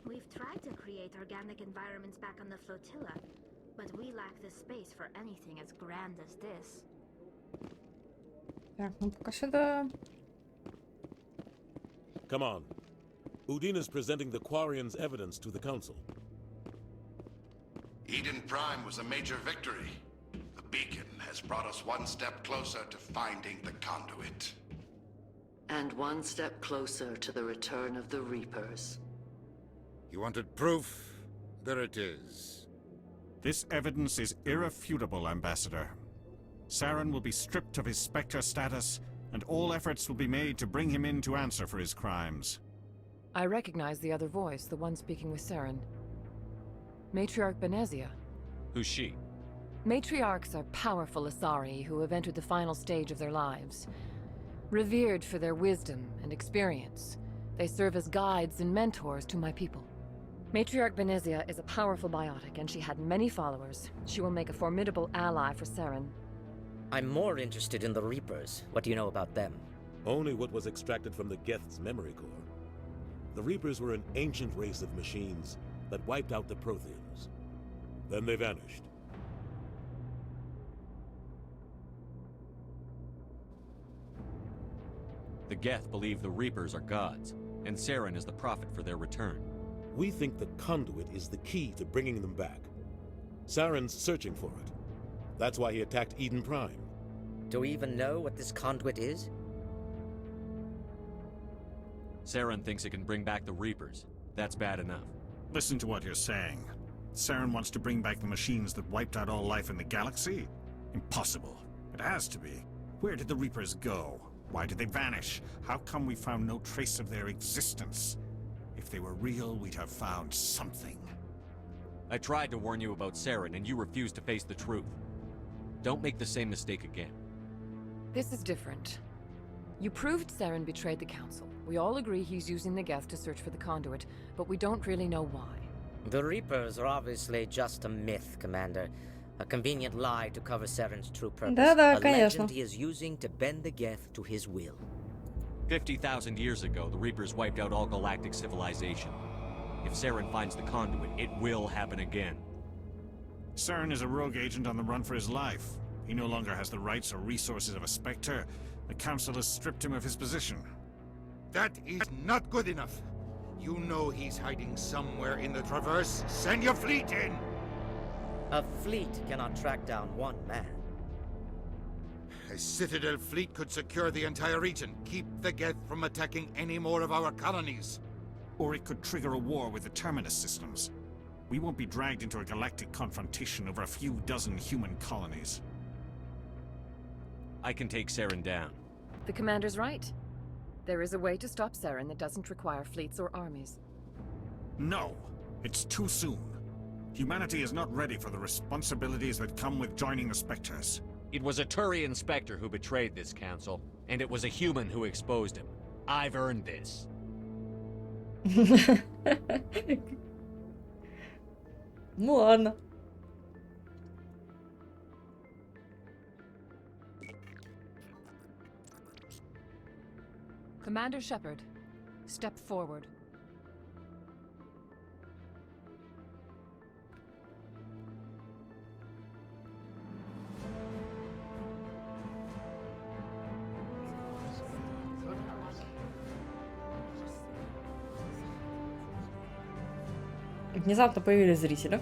We've tried to create organic environments back on the flotilla, but we lack the space for anything as grand as this. Так, ну пока сюда. Come on. Udina's presenting the Quarians' evidence to the Council. Eden Prime was a major victory. The beacon has brought us one step closer to finding the conduit. And one step closer to the return of the Reapers. You wanted proof? There it is. This evidence is irrefutable, Ambassador. Saren will be stripped of his Spectre status, and all efforts will be made to bring him in to answer for his crimes. I recognize the other voice, the one speaking with Saren. Matriarch Benezia. Who's she? Matriarchs are powerful Asari who have entered the final stage of their lives. Revered for their wisdom and experience, they serve as guides and mentors to my people. Matriarch Benezia is a powerful biotic, and she had many followers. She will make a formidable ally for Saren. I'm more interested in the Reapers. What do you know about them? Only what was extracted from the Geth's memory core. The Reapers were an ancient race of machines that wiped out the Protheans. Then they vanished. The Geth believe the Reapers are gods, and Saren is the prophet for their return. We think the conduit is the key to bringing them back. Saren's searching for it. That's why he attacked Eden Prime. Do we even know what this conduit is? Saren thinks it can bring back the Reapers. That's bad enough. Listen to what you're saying. Saren wants to bring back the machines that wiped out all life in the galaxy? Impossible. It has to be. Where did the Reapers go? Why did they vanish? How come we found no trace of their existence? If they were real, we'd have found something. I tried to warn you about Saren, and you refused to face the truth. Don't make the same mistake again. This is different. You proved Saren betrayed the Council. We all agree he's using the Geth to search for the conduit, but we don't really know why. The Reapers are obviously just a myth, Commander. A convenient lie to cover Saren's true purpose. Да-да, a конечно. legend he is using to bend the Geth to his will. 50,000 years ago, the Reapers wiped out all galactic civilization. If Saren finds the conduit, it will happen again. Saren is a rogue agent on the run for his life. He no longer has the rights or resources of a Spectre. The Council has stripped him of his position. That is not good enough. You know he's hiding somewhere in the Traverse. Send your fleet in! A fleet cannot track down one man. A Citadel fleet could secure the entire region, keep the Geth from attacking any more of our colonies. Or it could trigger a war with the Terminus systems. We won't be dragged into a galactic confrontation over a few dozen human colonies. I can take Saren down. The Commander's right. There is a way to stop Saren that doesn't require fleets or armies. No! It's too soon. Humanity is not ready for the responsibilities that come with joining the Spectres. It was a Turian Spectre who betrayed this council, and it was a human who exposed him. I've earned this. Ну ладно. Commander Shepard, step forward. Внезапно появились зрители.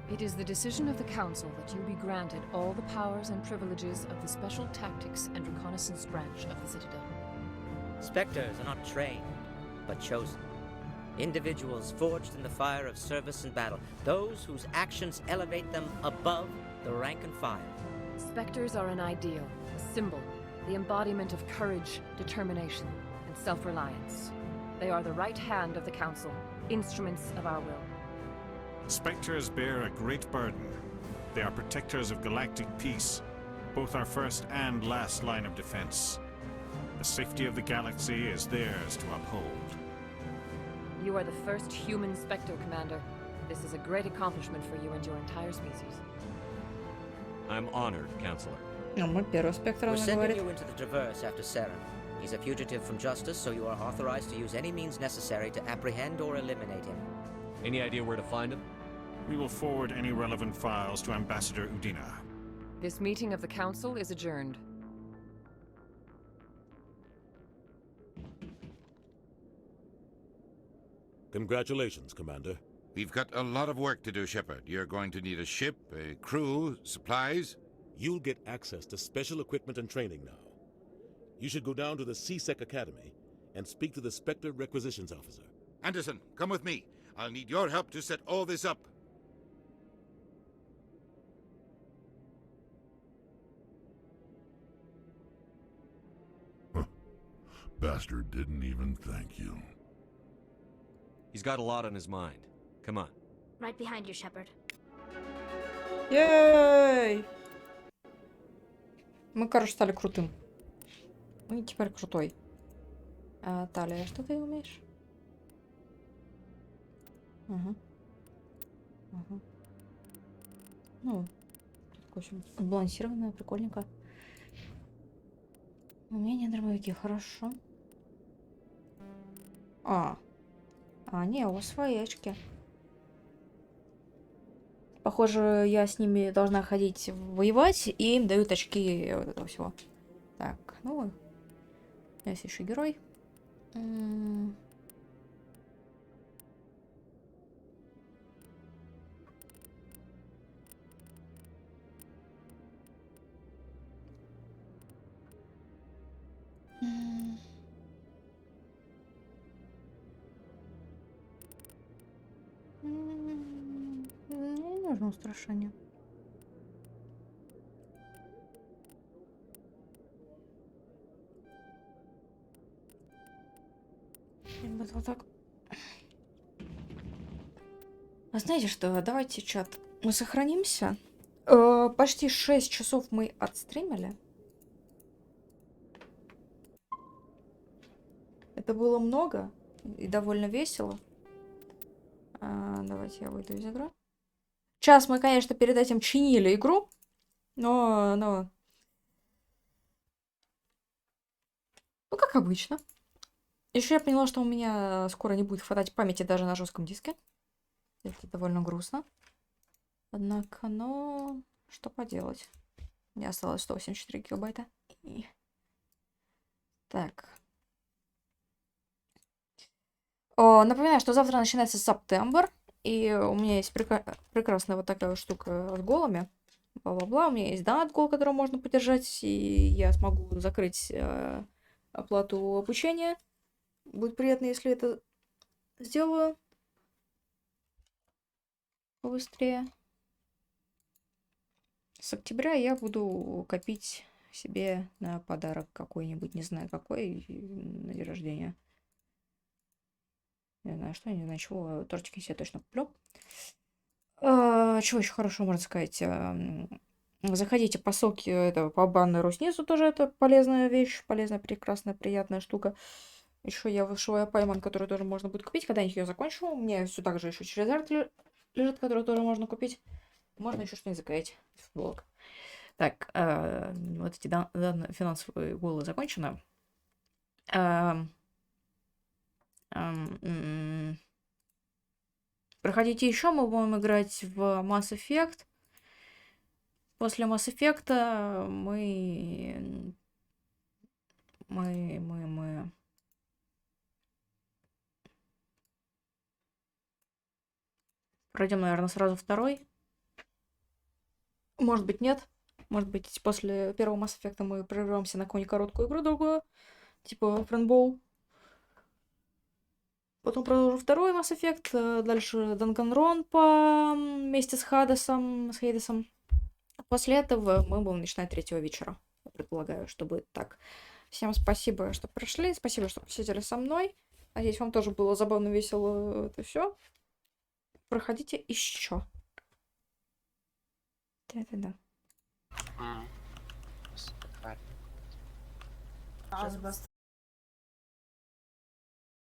It is the decision of the Council that you be granted all the powers and privileges of the Special Tactics and Reconnaissance branch of the Citadel. Spectres are not trained, but chosen. Individuals forged in the fire of service and battle. Those whose actions elevate them above the rank and file. Spectres are an ideal, a symbol, the embodiment of courage, determination, and self-reliance. They are the right hand of the Council, instruments of our will. Spectres bear a great burden. They are protectors of galactic peace, both our first and last line of defense. The safety of the galaxy is theirs to uphold. You are the first human Spectre, Commander. This is a great accomplishment for you and your entire species. I'm honored, Counselor. Мы первый Спектр, We're она sending говорит. you into the Traverse after Saren. He's a fugitive from justice, so you are authorized to use any means necessary to apprehend or eliminate him. Any idea where to find him? We will forward any relevant files to Ambassador Udina. This meeting of the Council is adjourned. Congratulations, Commander. We've got a lot of work to do, Shepard. You're going to need a ship, a crew, supplies. You'll get access to special equipment and training now. You should go down to the CSEC Academy and speak to the Spectre Requisitions Officer. Anderson, come with me. I'll need your help to set all this up. Bastard didn't even thank you. He's got a lot on his mind. Come on. Right behind you, Shepard. Ей! Мы, короче, стали крутым. Мы теперь крутой. А, Талия, что ты умеешь? Ага. Ага. Ну, такое очень сбалансированное, прикольненько. Умение дробовики, хорошо. Не, у вас свои очки. Похоже, я с ними должна ходить воевать, и им дают очки этого всего. Так, ну, у нас еще герой. Не нужно устрашение. Вот так. Знаете что, давайте, чат, мы сохранимся. Почти 6 часов мы отстримили. Это было много и довольно весело. Давайте я выйду из игры. Сейчас мы, конечно, перед этим чинили игру, но... Ну, как обычно. Еще я поняла, что у меня скоро не будет хватать памяти даже на жестком диске. Это довольно грустно. Однако, ну, что поделать. У меня осталось 184 гигабайта. Так. Напоминаю, что завтра начинается септембр. И у меня есть прекрасная вот такая вот штука с голами. Бла-бла-бла. У меня есть донат гол, который можно поддержать. И я смогу закрыть оплату обучения. Будет приятно, если это сделаю побыстрее. С октября я буду копить себе на подарок какой-нибудь, не знаю какой, на день рождения. Не знаю что, не знаю чего. Тортики себе точно куплю. Чего еще хорошего можно сказать? Заходите по ссылке этого, по баннеру снизу, тоже это полезная вещь, полезная, прекрасная, приятная штука. Еще я вышиваю пайман, который тоже можно будет купить, когда я ее закончу. У меня все так же еще через арт лежит, который тоже можно купить. Можно еще что-нибудь заклеить. Футболок. Так, вот эти данные финансовые голы закончены. Проходите еще, мы будем играть в Mass Effect. После Mass Effect мы пройдем, наверное, сразу второй. Может быть, нет. Может быть, после первого Mass Effect мы прервемся на какую-нибудь короткую игру другую. Типа Френдбоу. Потом продолжу второй Mass Effect. Дальше Данганронпа вместе с Хейдесом. После этого мы будем начинать 3-го вечера. Я предполагаю, что будет так. Всем спасибо, что пришли. Спасибо, что посидели со мной. Надеюсь, вам тоже было забавно, весело это все. Проходите еще. Да. Сейчас